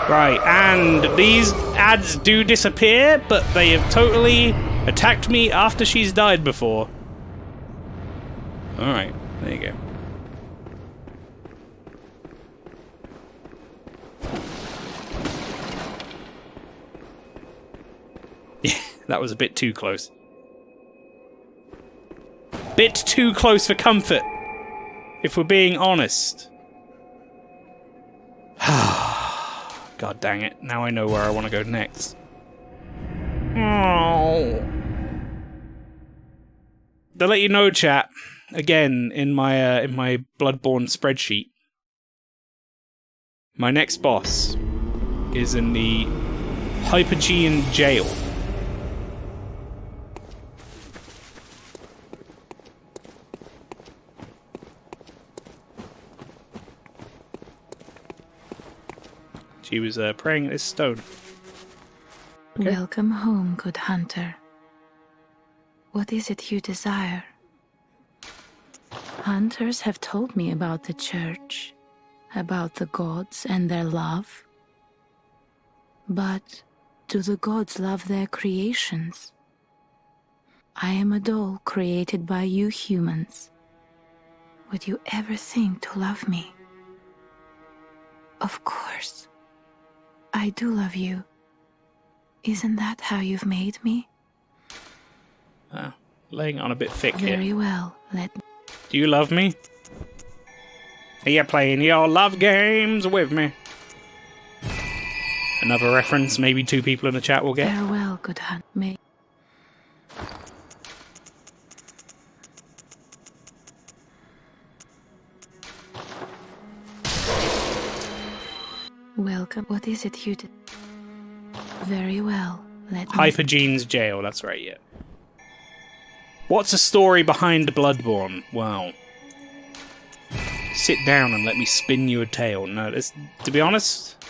Speaker 1: Right, and these ads do disappear, but they have totally attacked me after she's died before. Alright, there you go. Yeah, that was a bit too close. Bit too close for comfort, if we're being honest. God dang it, now I know where I want to go next. Oh. to let you know, chat, again, in my Bloodborne spreadsheet, my next boss is in the Hypogean jail. She was praying at this stone. Okay.
Speaker 3: Welcome home, good hunter. What is it you desire? Hunters have told me about the church, about the gods and their love. But do the gods love their creations? I am a doll created by you humans. Would you ever think to love me? Of course. I do love you. Isn't that how you've made me?
Speaker 1: Laying on a bit thick here.
Speaker 3: Very well,
Speaker 1: Do you love me? Are you playing your love games with me? Another reference maybe 2 people in the chat will get.
Speaker 3: Farewell, good hunt. Welcome. What is it you did? Very well.
Speaker 1: Hypogene's jail, that's right, yeah. What's the story behind Bloodborne? Wow. Sit down and let me spin you a tale. No, to be honest,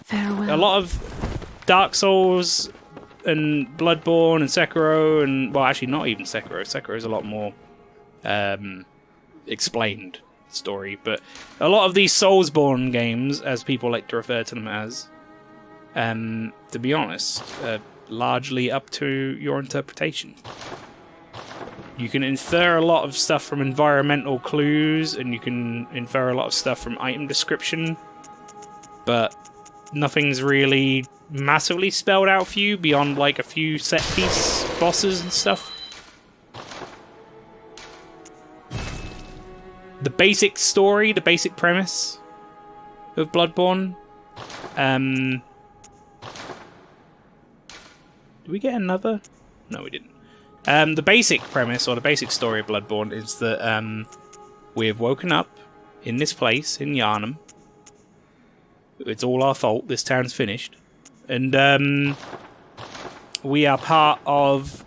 Speaker 3: Farewell.
Speaker 1: a lot of Dark Souls and Bloodborne and Sekiro and, well, actually not even Sekiro. Sekiro is a lot more explained story, but a lot of these Soulsborne games, as people like to refer to them as, to be honest, largely up to your interpretation. You can infer a lot of stuff from environmental clues, and you can infer a lot of stuff from item description, but nothing's really massively spelled out for you beyond like a few set-piece bosses and stuff. The basic story, the basic premise of Bloodborne. Did we get another? No, we didn't. The basic premise, or the basic story of Bloodborne, is that we have woken up in this place, in Yharnam. It's all our fault, this town's finished. And we are part of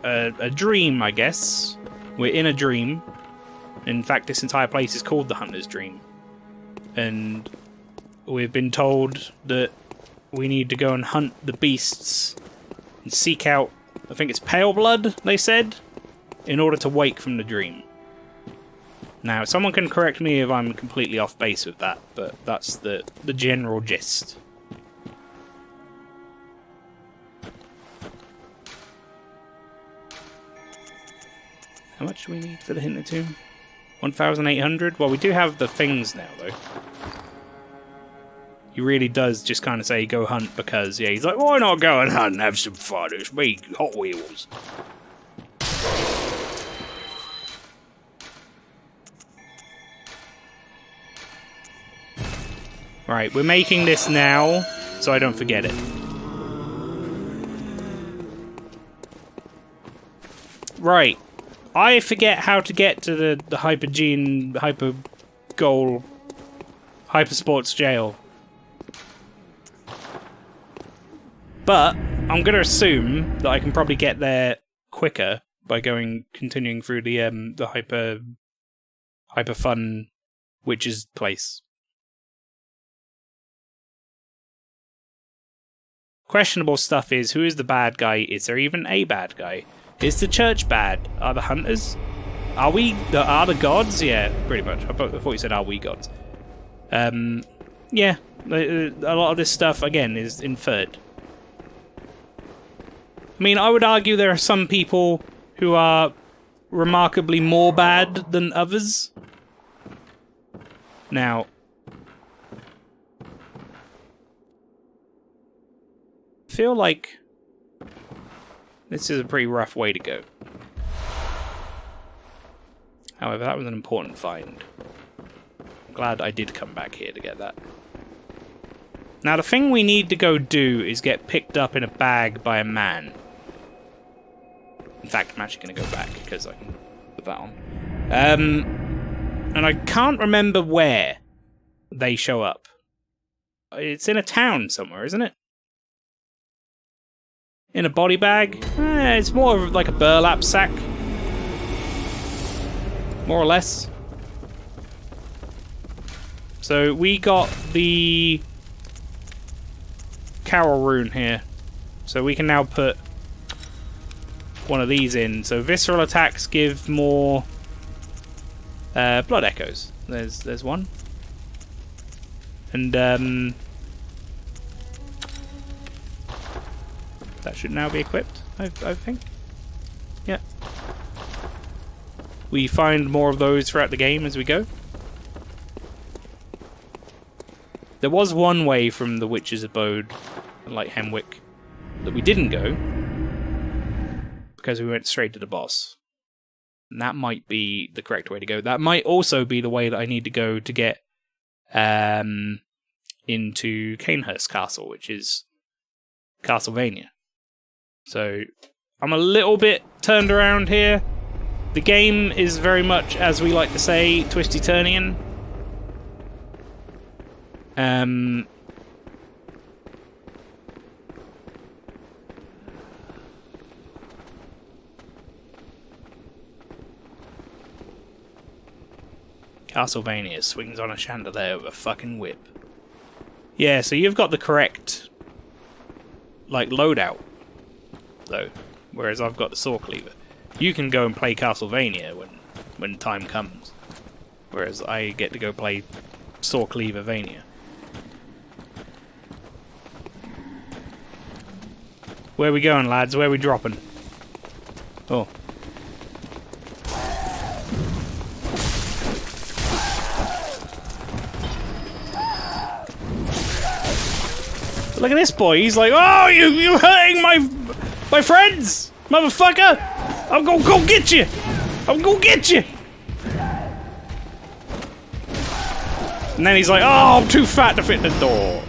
Speaker 1: a dream, I guess. We're in a dream. In fact, this entire place is called the Hunter's Dream. And we've been told that we need to go and hunt the beasts and seek out, I think it's pale blood, they said, in order to wake from the dream. Now, someone can correct me if I'm completely off base with that, but that's the general gist. How much do we need for the Hinter Tomb? 1,800? Well, we do have the things now, though. He really does just kind of say, go hunt, because, yeah, he's like, why not go and hunt and have some fun? It's me, Hot Wheels. Right, we're making this now, so I don't forget it. Right. I forget how to get to the Hypogean, Hypersports jail. But I'm going to assume that I can probably get there quicker by continuing through the hyper fun witch's place. Questionable stuff is, who is the bad guy? Is there even a bad guy? Is the church bad? Are the hunters? Are the gods? Yeah, pretty much. I thought you said, are we gods? Yeah, a lot of this stuff, again, is inferred. I mean, I would argue there are some people who are remarkably more bad than others. Now, I feel like this is a pretty rough way to go. However, that was an important find. I'm glad I did come back here to get that. Now, the thing we need to go do is get picked up in a bag by a man. In fact, I'm actually going to go back because I can put that on. And I can't remember where they show up. It's in a town somewhere, isn't it? In a body bag? It's more of like a burlap sack. More or less. So we got the Carol rune here. So we can now put one of these in. So visceral attacks give more blood echoes. There's one. And that should now be equipped, I think. Yeah. We find more of those throughout the game as we go. There was one way from the Witch's Abode, like Hemwick, that we didn't go because we went straight to the boss. And that might be the correct way to go. That might also be the way that I need to go to get into Canehurst Castle, which is Castlevania. So I'm a little bit turned around here. The game is very much, as we like to say, twisty-turnian. Castlevania swings on a chandelier with a fucking whip. Yeah, so you've got the correct, like, loadout, though. Whereas I've got the Saw Cleaver. You can go and play Castlevania when time comes. Whereas I get to go play Saw Cleaver-vania. Where we going, lads? Where we dropping? Oh. Look at this boy. He's like, oh, you hurting my friends, motherfucker! I'm gonna go get you. I'm gonna get you. And then he's like, oh, I'm too fat to fit in the door.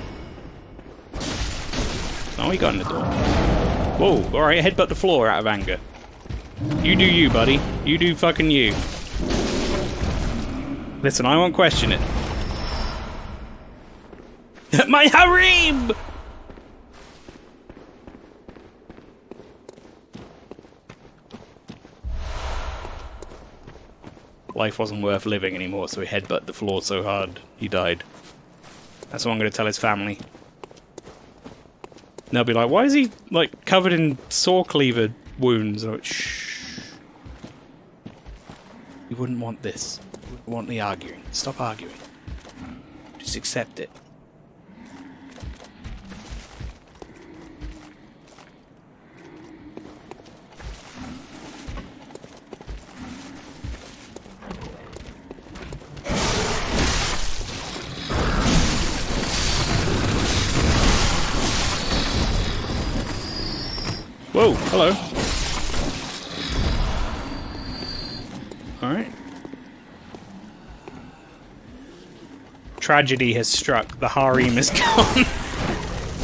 Speaker 1: Oh, he got in the door. Whoa, alright, headbutt the floor out of anger. You do you, buddy. You do fucking you. Listen, I won't question it. My harem! Life wasn't worth living anymore, so he headbutted the floor so hard, he died. That's what I'm going to tell his family. And they'll be like, why is he, like, covered in saw cleaver wounds? I'm like, shh. You wouldn't want this. You wouldn't want the arguing. Stop arguing. Just accept it. Whoa, hello. Alright. Tragedy has struck. The harem is gone.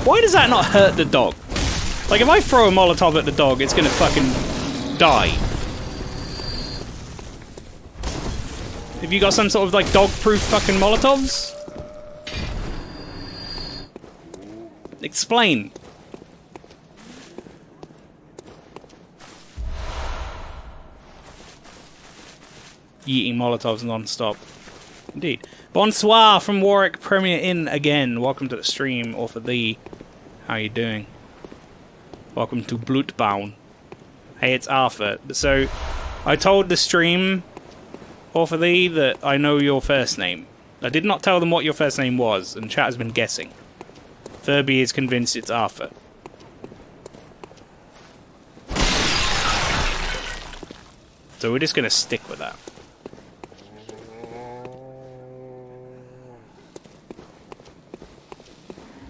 Speaker 1: Why does that not hurt the dog? Like, if I throw a Molotov at the dog, it's gonna fucking die. Have you got some sort of, like, dog-proof fucking Molotovs? Explain. Eating Molotovs non-stop. Indeed. Bonsoir from Warwick Premier Inn again. Welcome to the stream, or for thee. How you doing? Welcome to Bloodborne. Hey, it's Arthur. So, I told the stream, or for thee, that I know your first name. I did not tell them what your first name was, and chat has been guessing. Furby is convinced it's Arthur. So we're just going to stick with that.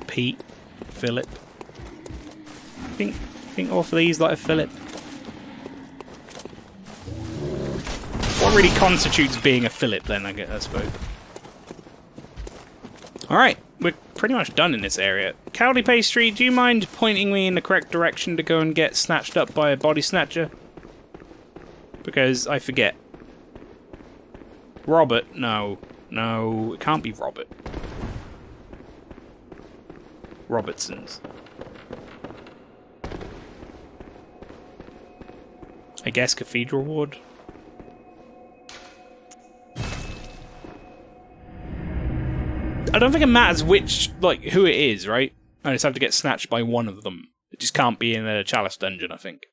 Speaker 1: Pete, Philip. I think all of these like a Philip. What really constitutes being a Philip then, I suppose. Alright, we're pretty much done in this area. Cowley Pastry, do you mind pointing me in the correct direction to go and get snatched up by a body snatcher? because I forget. Robert? No. No, it can't be Robert. Robertson's. I guess Cathedral Ward? I don't think it matters which, like, who it is, right? I just have to get snatched by one of them. It just can't be in a Chalice dungeon, I think.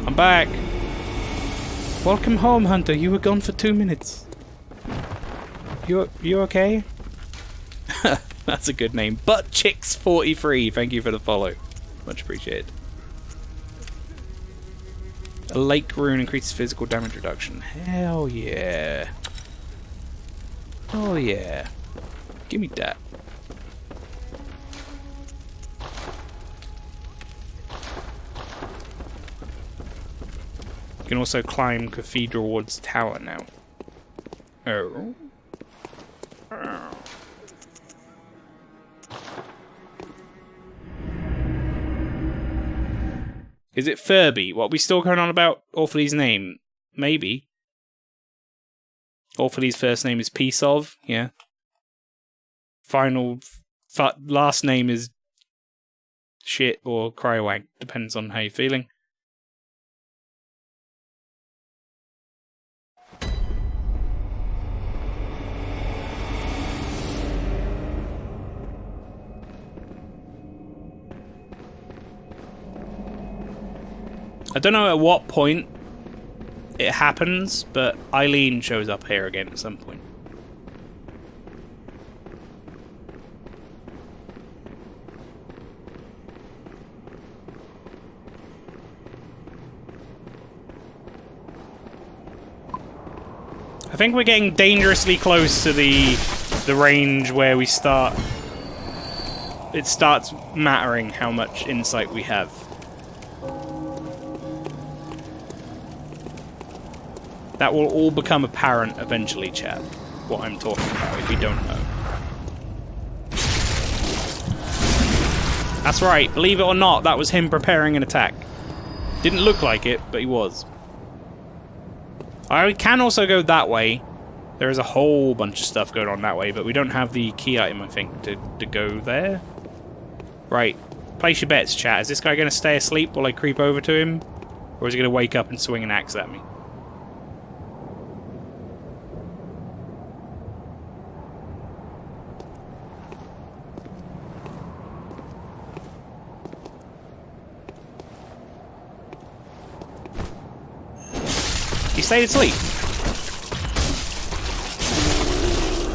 Speaker 1: I'm back! Welcome home, Hunter. You were gone for 2 minutes. You okay? That's a good name. Buttchicks43, thank you for the follow. Much appreciated. A lake rune increases physical damage reduction. Hell yeah. Oh yeah. Give me that. You can also climb Cathedral Ward's tower now. Oh. Oh. Is it Furby? What, we still going on about Orphaley's name? Maybe. Orphaley's first name is Peace of, yeah. Last name is Shit or Cryowag, depends on how you're feeling. I don't know at what point it happens, but Eileen shows up here again at some point. I think we're getting dangerously close to the range where we start. It starts mattering how much insight we have. That will all become apparent eventually, chat, what I'm talking about, if you don't know. That's right, believe it or not, that was him preparing an attack. Didn't look like it, but he was. I can also go that way. There is a whole bunch of stuff going on that way, but we don't have the key item, I think, to go there. Right, place your bets, chat. Is this guy going to stay asleep while I creep over to him? Or is he going to wake up and swing an axe at me? He stayed asleep.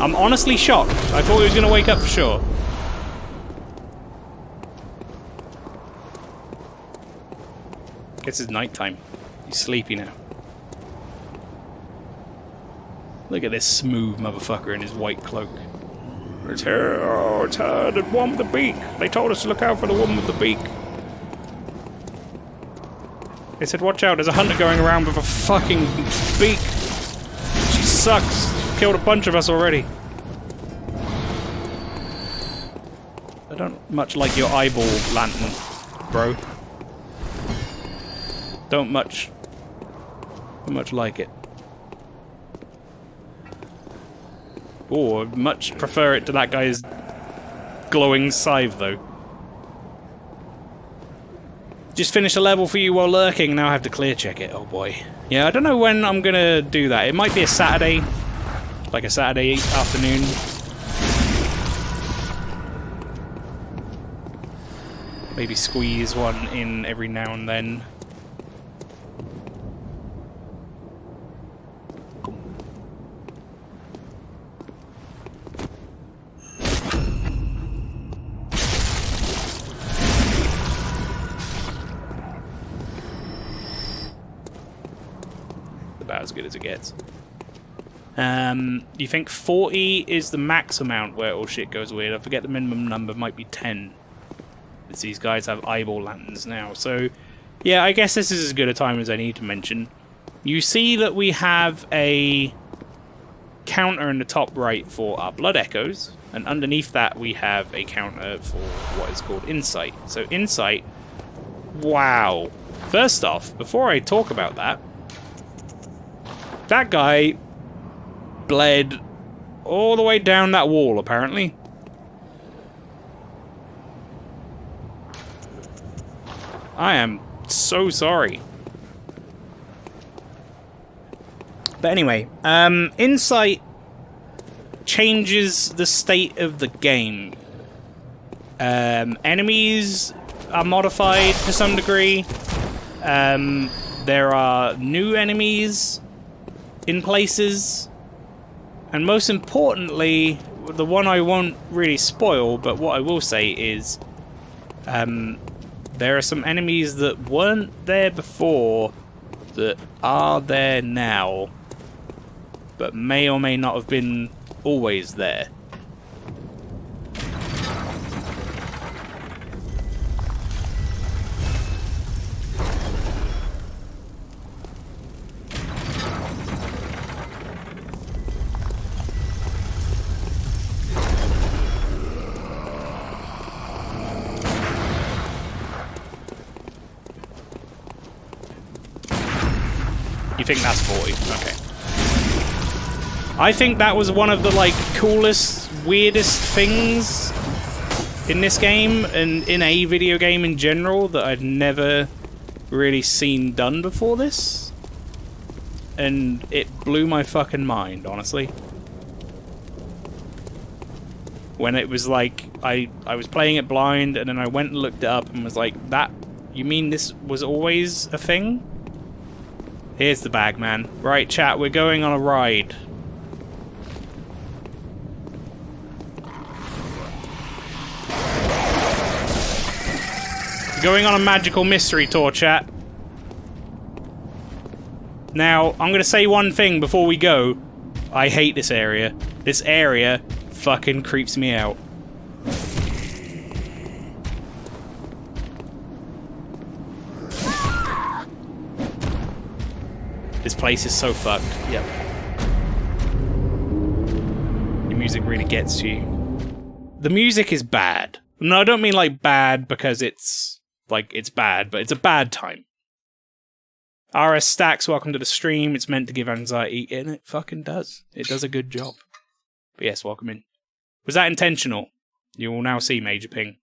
Speaker 1: I'm honestly shocked. I thought he was going to wake up for sure. Guess it's nighttime. He's sleepy now. Look at this smooth motherfucker in his white cloak.
Speaker 4: It's here. Oh, it's her. The one with the beak. They told us to look out for the one with the beak.
Speaker 1: They said, watch out, there's a hunter going around with a fucking beak. She sucks. She killed a bunch of us already. I don't much like your eyeball lantern, bro. Don't much like it. Oh, I'd much prefer it to that guy's glowing scythe, though. Just finished a level for you while lurking, now I have to clear check it. Oh boy. Yeah, I don't know when I'm gonna do that. It might be a Saturday. Like a Saturday afternoon. Maybe squeeze one in every now and then. About as good as it gets. You think 40 is the max amount where all shit goes weird? I forget the minimum number, might be 10. These guys have eyeball lanterns now, so yeah, I guess this is as good a time as I need to mention. You see that we have a counter in the top right for our blood echoes, and underneath that we have a counter for what is called insight. So insight Wow. First off, before I talk about that, that guy bled all the way down that wall, apparently. I am so sorry. But anyway, Insight changes the state of the game. Enemies are modified to some degree. There are new enemies in places. And most importantly, the one I won't really spoil, but what I will say is there are some enemies that weren't there before that are there now, but may or may not have been always there. You think that's 40? Okay. I think that was one of the, like, coolest, weirdest things in this game, and in a video game in general, that I'd never really seen done before this. And it blew my fucking mind, honestly. When it was like, I was playing it blind, and then I went and looked it up and was like, that, you mean this was always a thing? Here's the bag, man. Right, chat, we're going on a ride. We're going on a magical mystery tour, chat. Now, I'm gonna say one thing before we go. I hate this area. This area fucking creeps me out. This place is so fucked. Yep. The music really gets to you. The music is bad. No, I don't mean like bad because it's like it's bad, but it's a bad time. RS Stacks, welcome to the stream. It's meant to give anxiety, and it fucking does. It does a good job. But yes, welcome in. Was that intentional? You will now see Major Ping.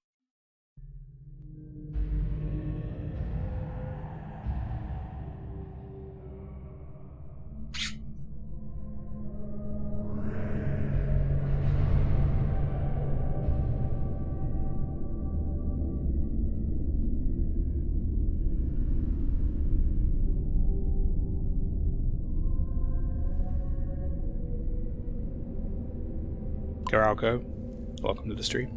Speaker 1: Garalko, welcome to the stream.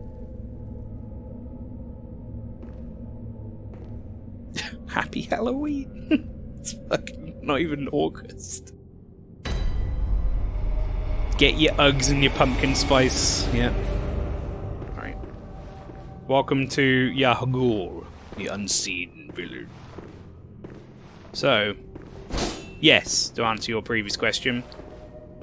Speaker 1: Happy Halloween! It's fucking not even August. Get your Uggs and your pumpkin spice. Yeah. Alright. Welcome to Yahagul, the unseen village. So, yes, to answer your previous question,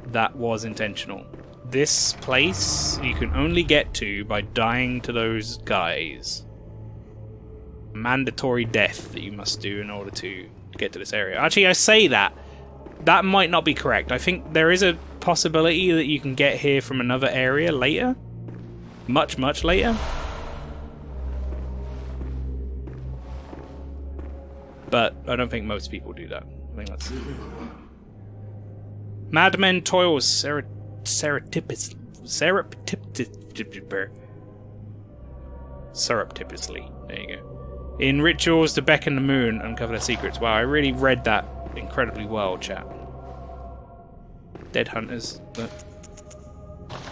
Speaker 1: that was intentional. This place you can only get to by dying to those guys. Mandatory death that you must do in order to get to this area. Actually, I say that. That might not be correct. I think there is a possibility that you can get here from another area later. Much, much later. But I don't think most people do that. I think that's... Madmen toils surreptitiously. There you go. In rituals to beckon the moon, uncover their secrets. Wow, I really read that incredibly well, chat. Dead hunters, but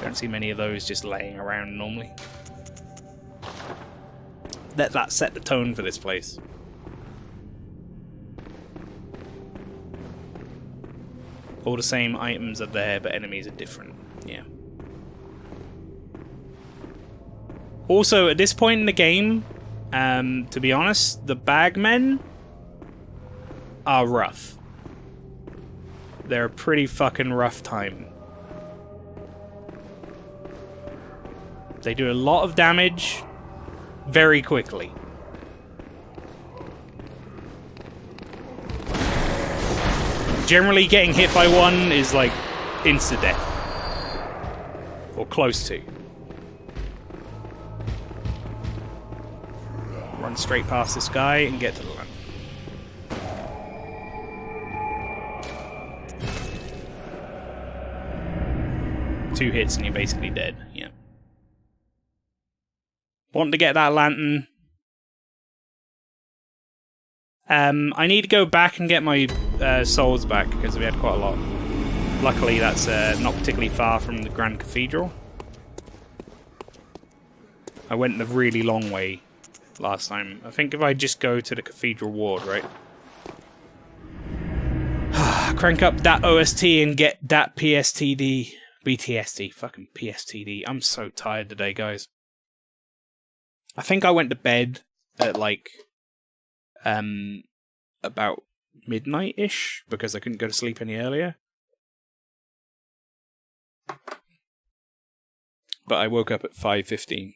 Speaker 1: don't see many of those just laying around normally. Let that set the tone for this place. All the same items are there, but enemies are different. Yeah. Also, at this point in the game, to be honest, the bagmen are rough. They're a pretty fucking rough time. They do a lot of damage very quickly. Generally, getting hit by one is like insta-death. Or close to. Run straight past this guy and get to the land. 2 hits and you're basically dead. Yeah. Want to get that lantern. I need to go back and get my souls back because we had quite a lot. Luckily, that's not particularly far from the Grand Cathedral. I went the really long way last time. I think if I just go to the Cathedral Ward, right? Crank up that OST and get that PSTD. BTSD. Fucking PSTD. I'm so tired today, guys. I think I went to bed at like about midnight-ish because I couldn't go to sleep any earlier. But I woke up at 5:15.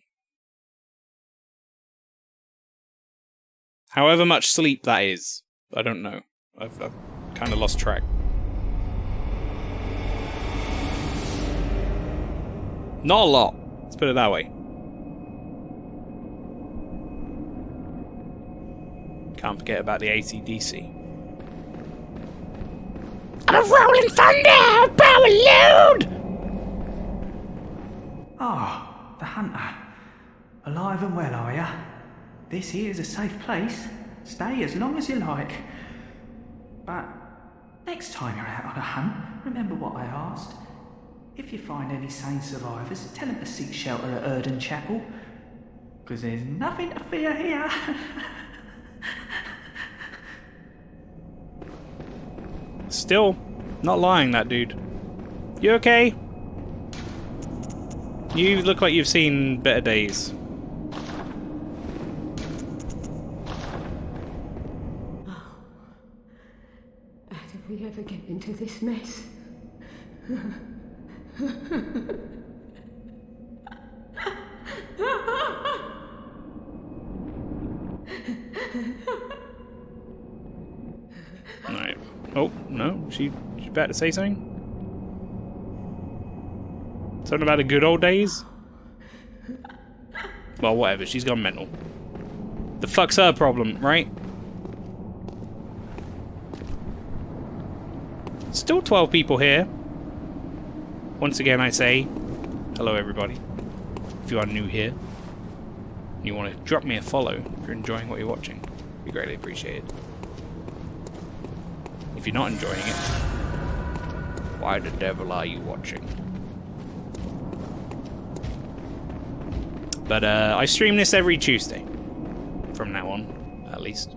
Speaker 1: However much sleep that is, I don't know. I've kind of lost track. Not a lot. Let's put it that way. Can't forget about the AC/DC. I'm a rolling thunder! Power load!
Speaker 5: Ah, the hunter. Alive and well, are ya? This here's a safe place. Stay as long as you like. But next time you're out on a hunt, remember what I asked. If you find any sane survivors, tell them to seek shelter at Erden Chapel. Because there's nothing to fear here.
Speaker 1: Still, not lying, that dude. You okay? You look like you've seen better days.
Speaker 6: How did we ever get into this mess?
Speaker 1: Alright. Oh, no. She's about to say something? Something about the good old days? Well, whatever. She's gone mental. The fuck's her problem, right? Still 12 people here. Once again, I say, hello everybody. If you are new here, and you want to drop me a follow if you're enjoying what you're watching, it'd be greatly appreciated. If you're not enjoying it, why the devil are you watching? But I stream this every Tuesday, from now on, at least,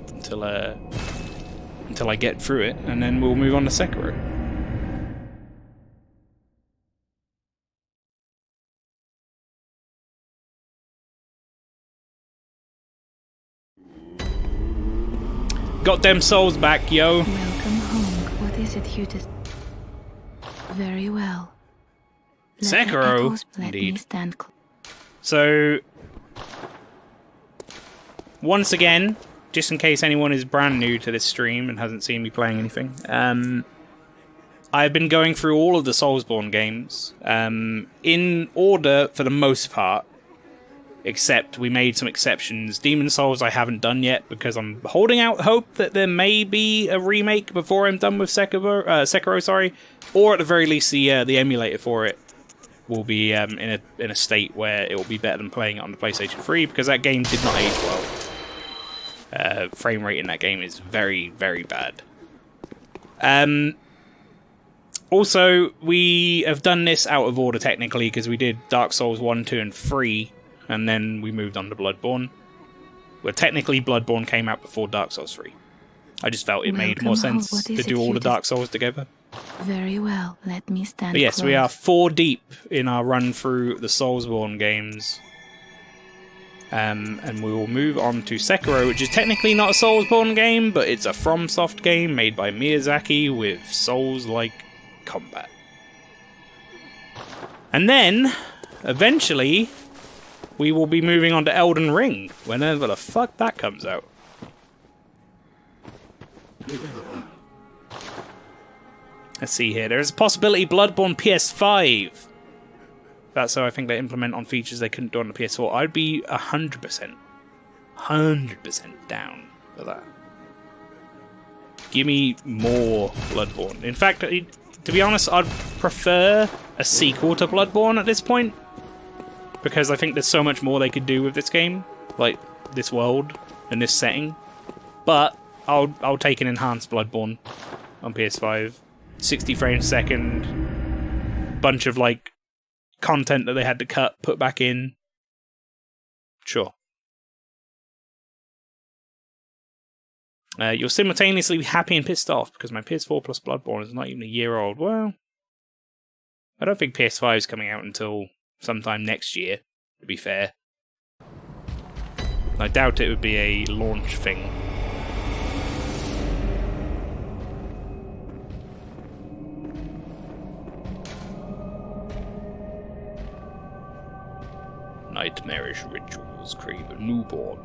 Speaker 1: until I get through it, and then we'll move on to Sekiro. Got them souls back, yo.
Speaker 3: Welcome home. What is it you just... Very well.
Speaker 1: Sekiro,
Speaker 3: Let me stand
Speaker 1: So, once again, just in case anyone is brand new to this stream and hasn't seen me playing anything, I've been going through all of the Soulsborne games, in order for the most part, except we made some exceptions. Demon Souls I haven't done yet because I'm holding out hope that there may be a remake before I'm done with Sekiro, or at the very least the emulator for it will be in a state where it will be better than playing it on the PlayStation 3 because that game did not age well. Frame rate in that game is very, very bad. Also, we have done this out of order technically because we did Dark Souls 1, 2, and 3, and then we moved on to Bloodborne. Well, technically Bloodborne came out before Dark Souls 3. I just felt it made more sense to do all the Dark Souls together.
Speaker 3: Very well. Let me stand
Speaker 1: But yes,
Speaker 3: close.
Speaker 1: we are 4 deep in our run through the Soulsborne games. And we will move on to Sekiro, which is technically not a Soulsborne game, but it's a FromSoft game made by Miyazaki with Souls-like combat. And then, eventually, we will be moving on to Elden Ring, whenever the fuck that comes out. Let's see here. There is a possibility Bloodborne PS5. That's how I think they implement on features they couldn't do on the PS4. I'd be 100% down for that. Give me more Bloodborne. In fact, to be honest, I'd prefer a sequel to Bloodborne at this point. Because I think there's so much more they could do with this game. Like, this world and this setting. But I'll take an enhanced Bloodborne on PS5. 60 frames a second. Bunch of, like, content that they had to cut, put back in. Sure. You'll simultaneously be happy and pissed off because my PS4 plus Bloodborne is not even a year old. Well, I don't think PS5 is coming out until sometime next year, to be fair. I doubt it would be a launch thing. Nightmarish rituals crave a newborn.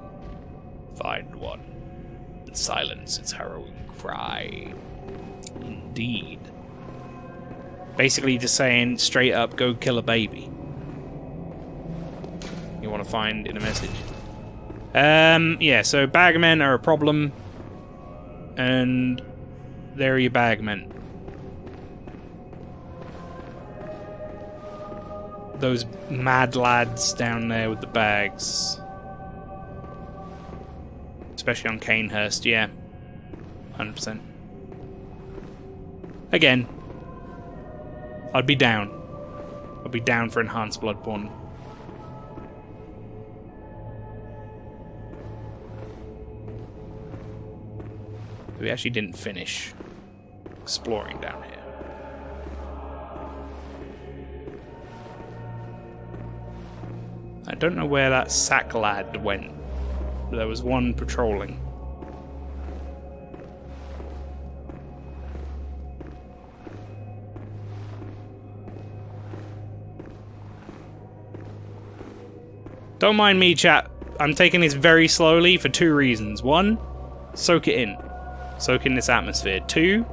Speaker 1: Find one and silence its harrowing cry. Indeed. Basically just saying straight up, go kill a baby. You want to find in a message. Yeah, so bagmen are a problem. And there are your bagmen. Those mad lads down there with the bags. Especially on Canehurst, yeah. 100%. Again, I'd be down. I'd be down for enhanced Bloodborne. We actually didn't finish exploring down here. I don't know where that sack lad went. There was one patrolling. Don't mind me, chat. I'm taking this very slowly for two reasons. One, soak it in. Soak in this atmosphere. Two,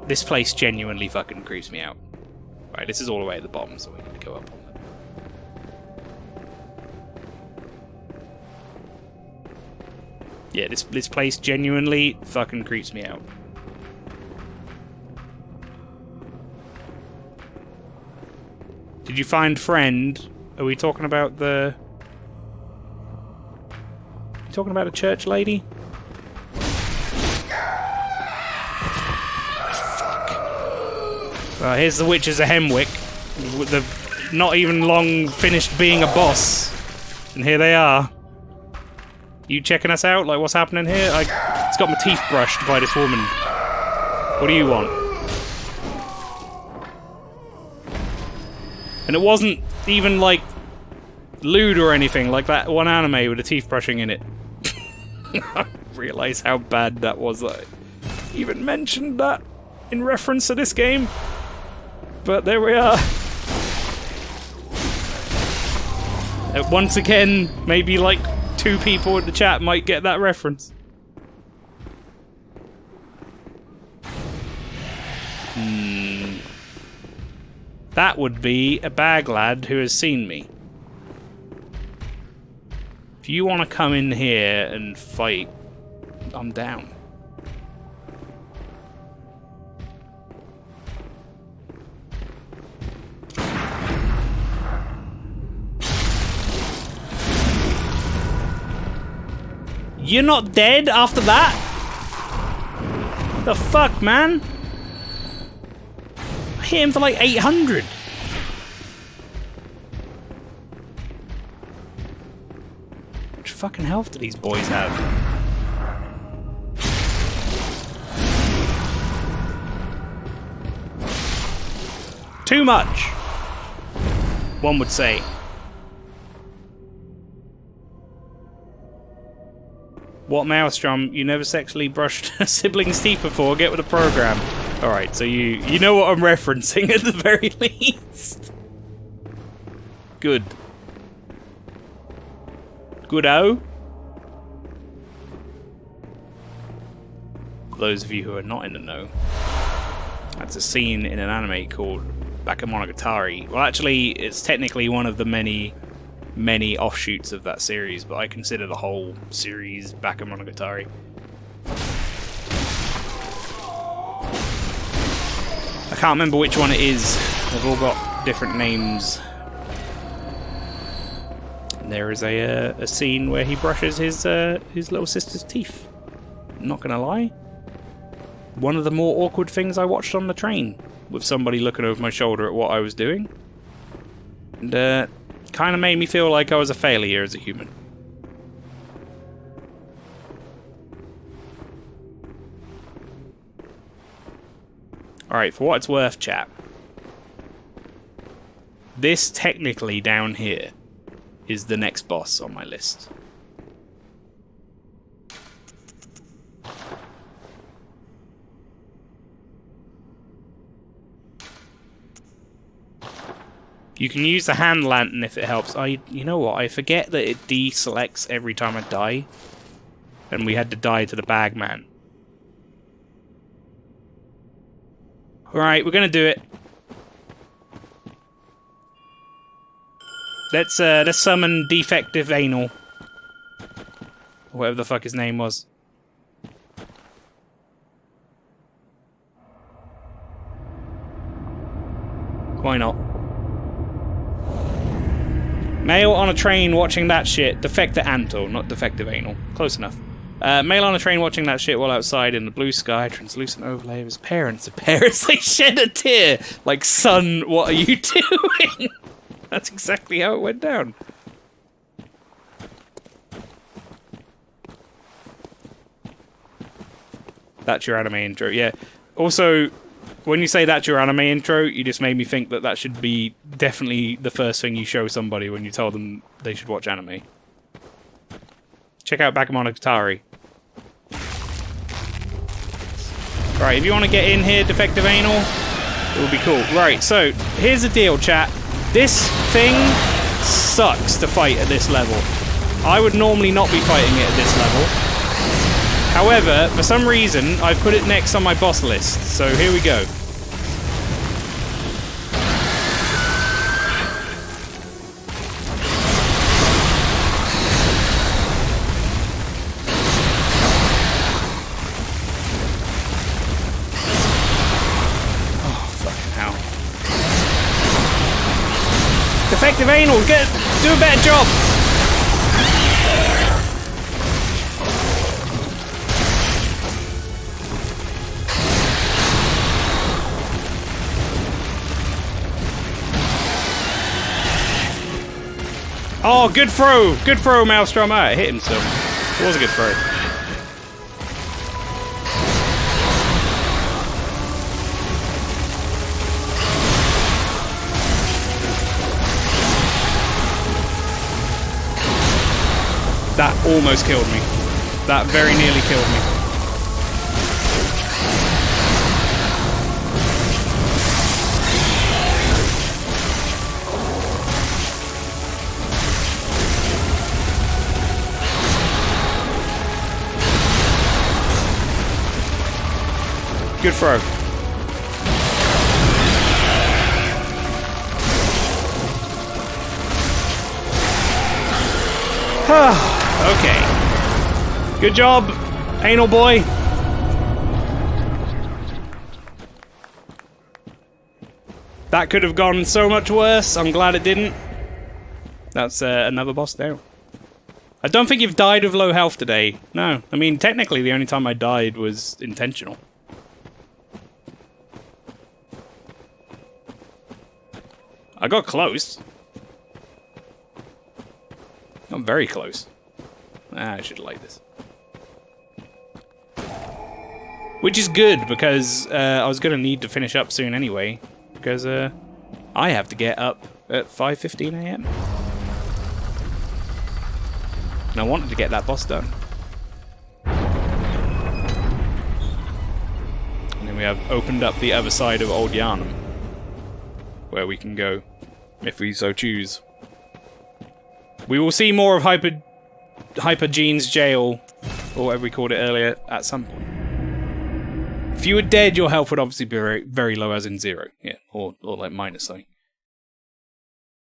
Speaker 1: this place genuinely fucking creeps me out. Right, this is all the way at the bottom, so we need to go up on it. Yeah, this place genuinely fucking creeps me out. Did you find friend? Are we talking about the... You talking about a church lady? Well, here's the Witches of Hemwick. With the not even long finished being a boss. And here they are. You checking us out? Like, what's happening here? It's got my teeth brushed by this woman. What do you want? And it wasn't even, like, lewd or anything, like that one anime with the teeth brushing in it. I realise how bad that was. I even mentioned that in reference to this game. But there we are. Once again, maybe, like, 2 people in the chat might get that reference. That would be a bag lad who has seen me. If you want to come in here and fight, I'm down. You're not dead after that? The fuck, man? I hit him for like 800. How much fucking health do these boys have? Too much, one would say. What, Maelstrom? You never sexually brushed a sibling's teeth before? Get with the program. Alright, so you know what I'm referencing at the very least. Good. Good-o. Those of you who are not in the know. That's a scene in an anime called Bakemonogatari. Well, actually, it's technically one of the many offshoots of that series, but I consider the whole series Bakemonogatari. I can't remember which one it is. They've all got different names. And there is a scene where he brushes his little sister's teeth. Not gonna lie, one of the more awkward things I watched on the train, with somebody looking over my shoulder at what I was doing, and kind of made me feel like I was a failure as a human. Alright, for what it's worth, chap, this technically down here is the next boss on my list. You can use the hand lantern if it helps. You know what? I forget that it deselects every time I die. And we had to die to the bagman. Alright, we're gonna do it. Let's summon Defective Anal. Or whatever the fuck his name was. Why not? Male on a train watching that shit. Defective Antal, not defective anal. Close enough. Male on a train watching that shit while outside in the blue sky. Translucent overlay of his parents. The parents, they shed a tear. Like, son, what are you doing? That's exactly how it went down. That's your anime intro, yeah. Also, when you say that's your anime intro, you just made me think that that should be definitely the first thing you show somebody when you tell them they should watch anime. Check out Bakemonogatari. Right, if you want to get in here, Defective Anal, it would be cool. Right, so, here's the deal, chat. This thing sucks to fight at this level. I would normally not be fighting it at this level. However, for some reason, I've put it next on my boss list, so here we go. Oh, fucking hell. Defective Anal, do a better job! Oh, good throw! Good throw, Maelstrom. I hit him still. It was a good throw. That almost killed me. That very nearly killed me. Good throw. Okay. Good job, Anal Boy. That could have gone so much worse. I'm glad it didn't. That's another boss down. I don't think you've died with low health today. No. I mean, technically, the only time I died was intentional. I got close. Got very close. I should like this. Which is good, because I was going to need to finish up soon anyway. Because I have to get up at 5:15 AM. And I wanted to get that boss done. And then we have opened up the other side of Old Yarnum, where we can go, if we so choose. We will see more of Hyper Gene's jail, or whatever we called it earlier, at some point. If you were dead, your health would obviously be very, very low, as in 0. Yeah, or like minus something.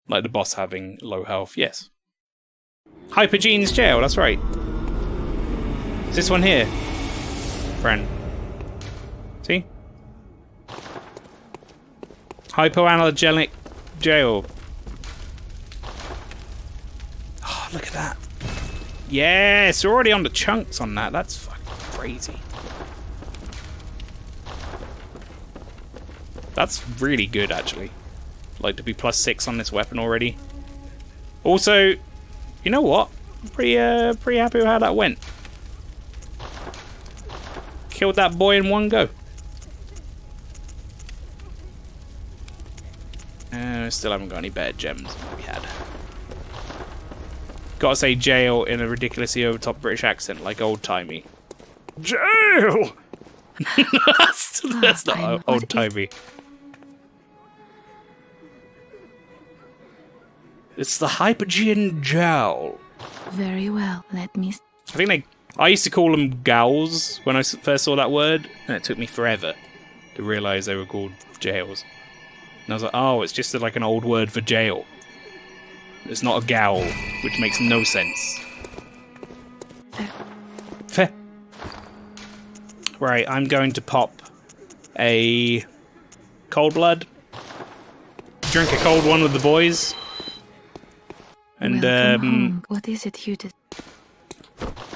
Speaker 1: Like the boss having low health, yes. Hypergene's jail, that's right. It's this one here. Friend. See? Hypoallergenic jail. Oh, look at that. Yes, we're already on the chunks on that. That's fucking crazy. That's really good, actually. Like, to be +6 on this weapon already. Also, you know what? I'm pretty happy with how that went. Killed that boy in one go. Still haven't got any better gems than we had. Gotta say jail in a ridiculously over-top British accent, like old-timey.
Speaker 4: Jail!
Speaker 1: That's not old-timey. It's the Hypergean Jowl.
Speaker 3: Very well, let me...
Speaker 1: I think I used to call them gowls when I first saw that word, and it took me forever to realise they were called jails. And I was like, oh, it's just like an old word for jail. It's not a gowl, which makes no sense. Fair. Right, I'm going to pop a cold blood. Drink a cold one with the boys. And
Speaker 3: home. What is it you did?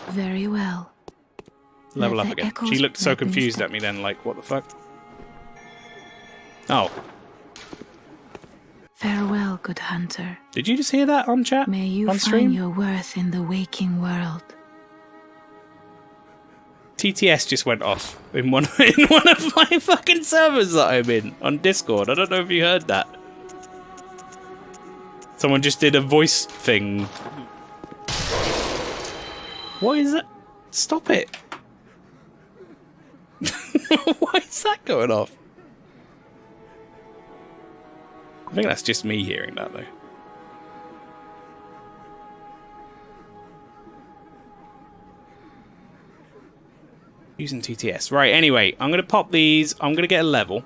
Speaker 3: Very well.
Speaker 1: Level up again. She looked so confused at me then, like, what the fuck? Oh.
Speaker 3: Farewell, good hunter.
Speaker 1: Did you just hear that on chat?
Speaker 3: May you
Speaker 1: on
Speaker 3: find
Speaker 1: stream?
Speaker 3: your worth in the waking world.
Speaker 1: TTS just went off in one of my fucking servers that I'm in on Discord. I don't know if you heard that. Someone just did a voice thing. What is that? Stop it. Why is that going off? I think that's just me hearing that, though. Using TTS. Right, anyway, I'm going to pop these. I'm going to get a level.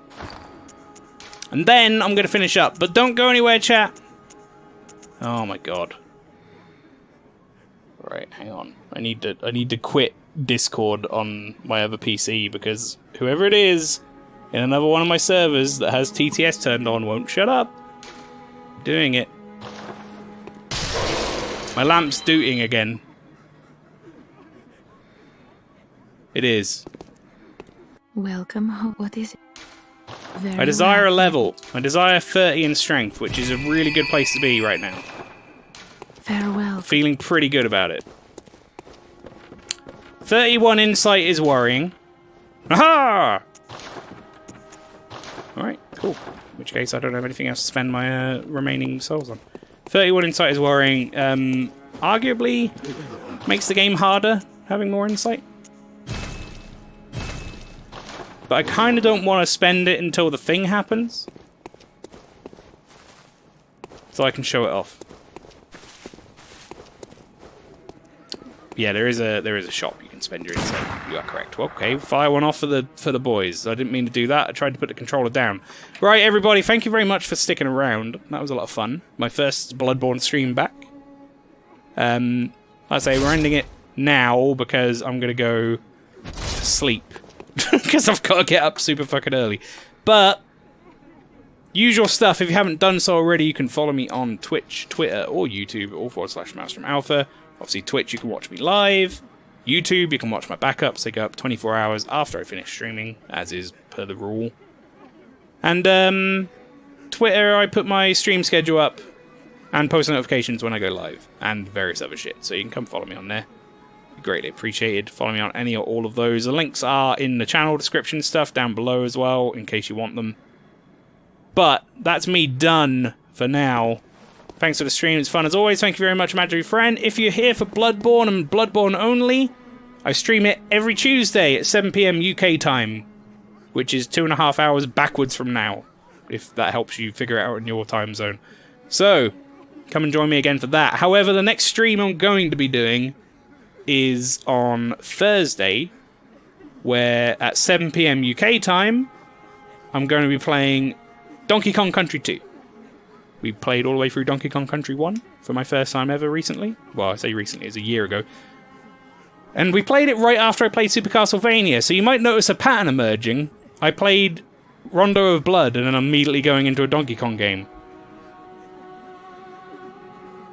Speaker 1: And then I'm going to finish up. But don't go anywhere, chat. Oh, my God. Right, hang on. I need to quit Discord on my other PC because whoever it is in another one of my servers that has TTS turned on won't shut up. Doing it. My lamp's dooting again. It is.
Speaker 3: Welcome home. What is it? Very
Speaker 1: I desire
Speaker 3: well.
Speaker 1: a level. I desire 30 in strength, which is a really good place to be right now.
Speaker 3: Farewell.
Speaker 1: Feeling pretty good about it. 31 insight is worrying. Aha! Alright, cool. In which case I don't have anything else to spend my remaining souls on. 31 insight is worrying. Arguably makes the game harder having more insight. But I kind of don't want to spend it until the thing happens. So I can show it off. Yeah, there is a shop you can spend your insight. You are correct. Okay, fire one off for the boys. I didn't mean to do that. I tried to put the controller down. Right, everybody, thank you very much for sticking around. That was a lot of fun. My first Bloodborne stream back. Like I say, we're ending it now because I'm gonna go to sleep because I've got to get up super fucking early. But usual stuff. If you haven't done so already, you can follow me on Twitch, Twitter, or YouTube, all /MaelstromALPHA. Obviously, Twitch, you can watch me live. YouTube, you can watch my backups. They go up 24 hours after I finish streaming, as is per the rule. And Twitter, I put my stream schedule up and post notifications when I go live, and various other shit. So you can come follow me on there. Greatly appreciated. Follow me on any or all of those. The links are in the channel description stuff down below as well, in case you want them. But that's me done for now. Thanks for the stream, it's fun as always. Thank you very much, imaginary friend. If you're here for Bloodborne and Bloodborne only, I stream it every Tuesday at 7 PM UK time, which is 2.5 hours backwards from now, if that helps you figure it out in your time zone. So, come and join me again for that. However, the next stream I'm going to be doing is on Thursday, where at 7 PM UK time, I'm going to be playing Donkey Kong Country 2. We played all the way through Donkey Kong Country 1 for my first time ever recently. Well, I say recently, it was a year ago. And we played it right after I played Super Castlevania, so you might notice a pattern emerging. I played Rondo of Blood and then immediately going into a Donkey Kong game.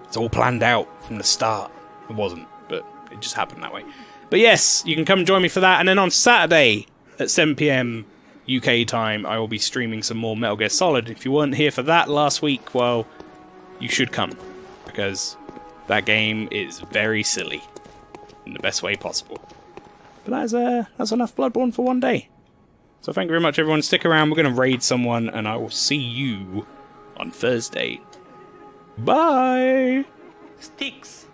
Speaker 1: It's all planned out from the start. It wasn't, but it just happened that way. But yes, you can come join me for that, and then on Saturday at 7 PM UK time, I will be streaming some more Metal Gear Solid. If you weren't here for that last week, well, you should come, because that game is very silly in the best way possible. But that's enough Bloodborne for one day. So thank you very much, everyone. Stick around. We're going to raid someone, and I will see you on Thursday. Bye!
Speaker 5: Sticks.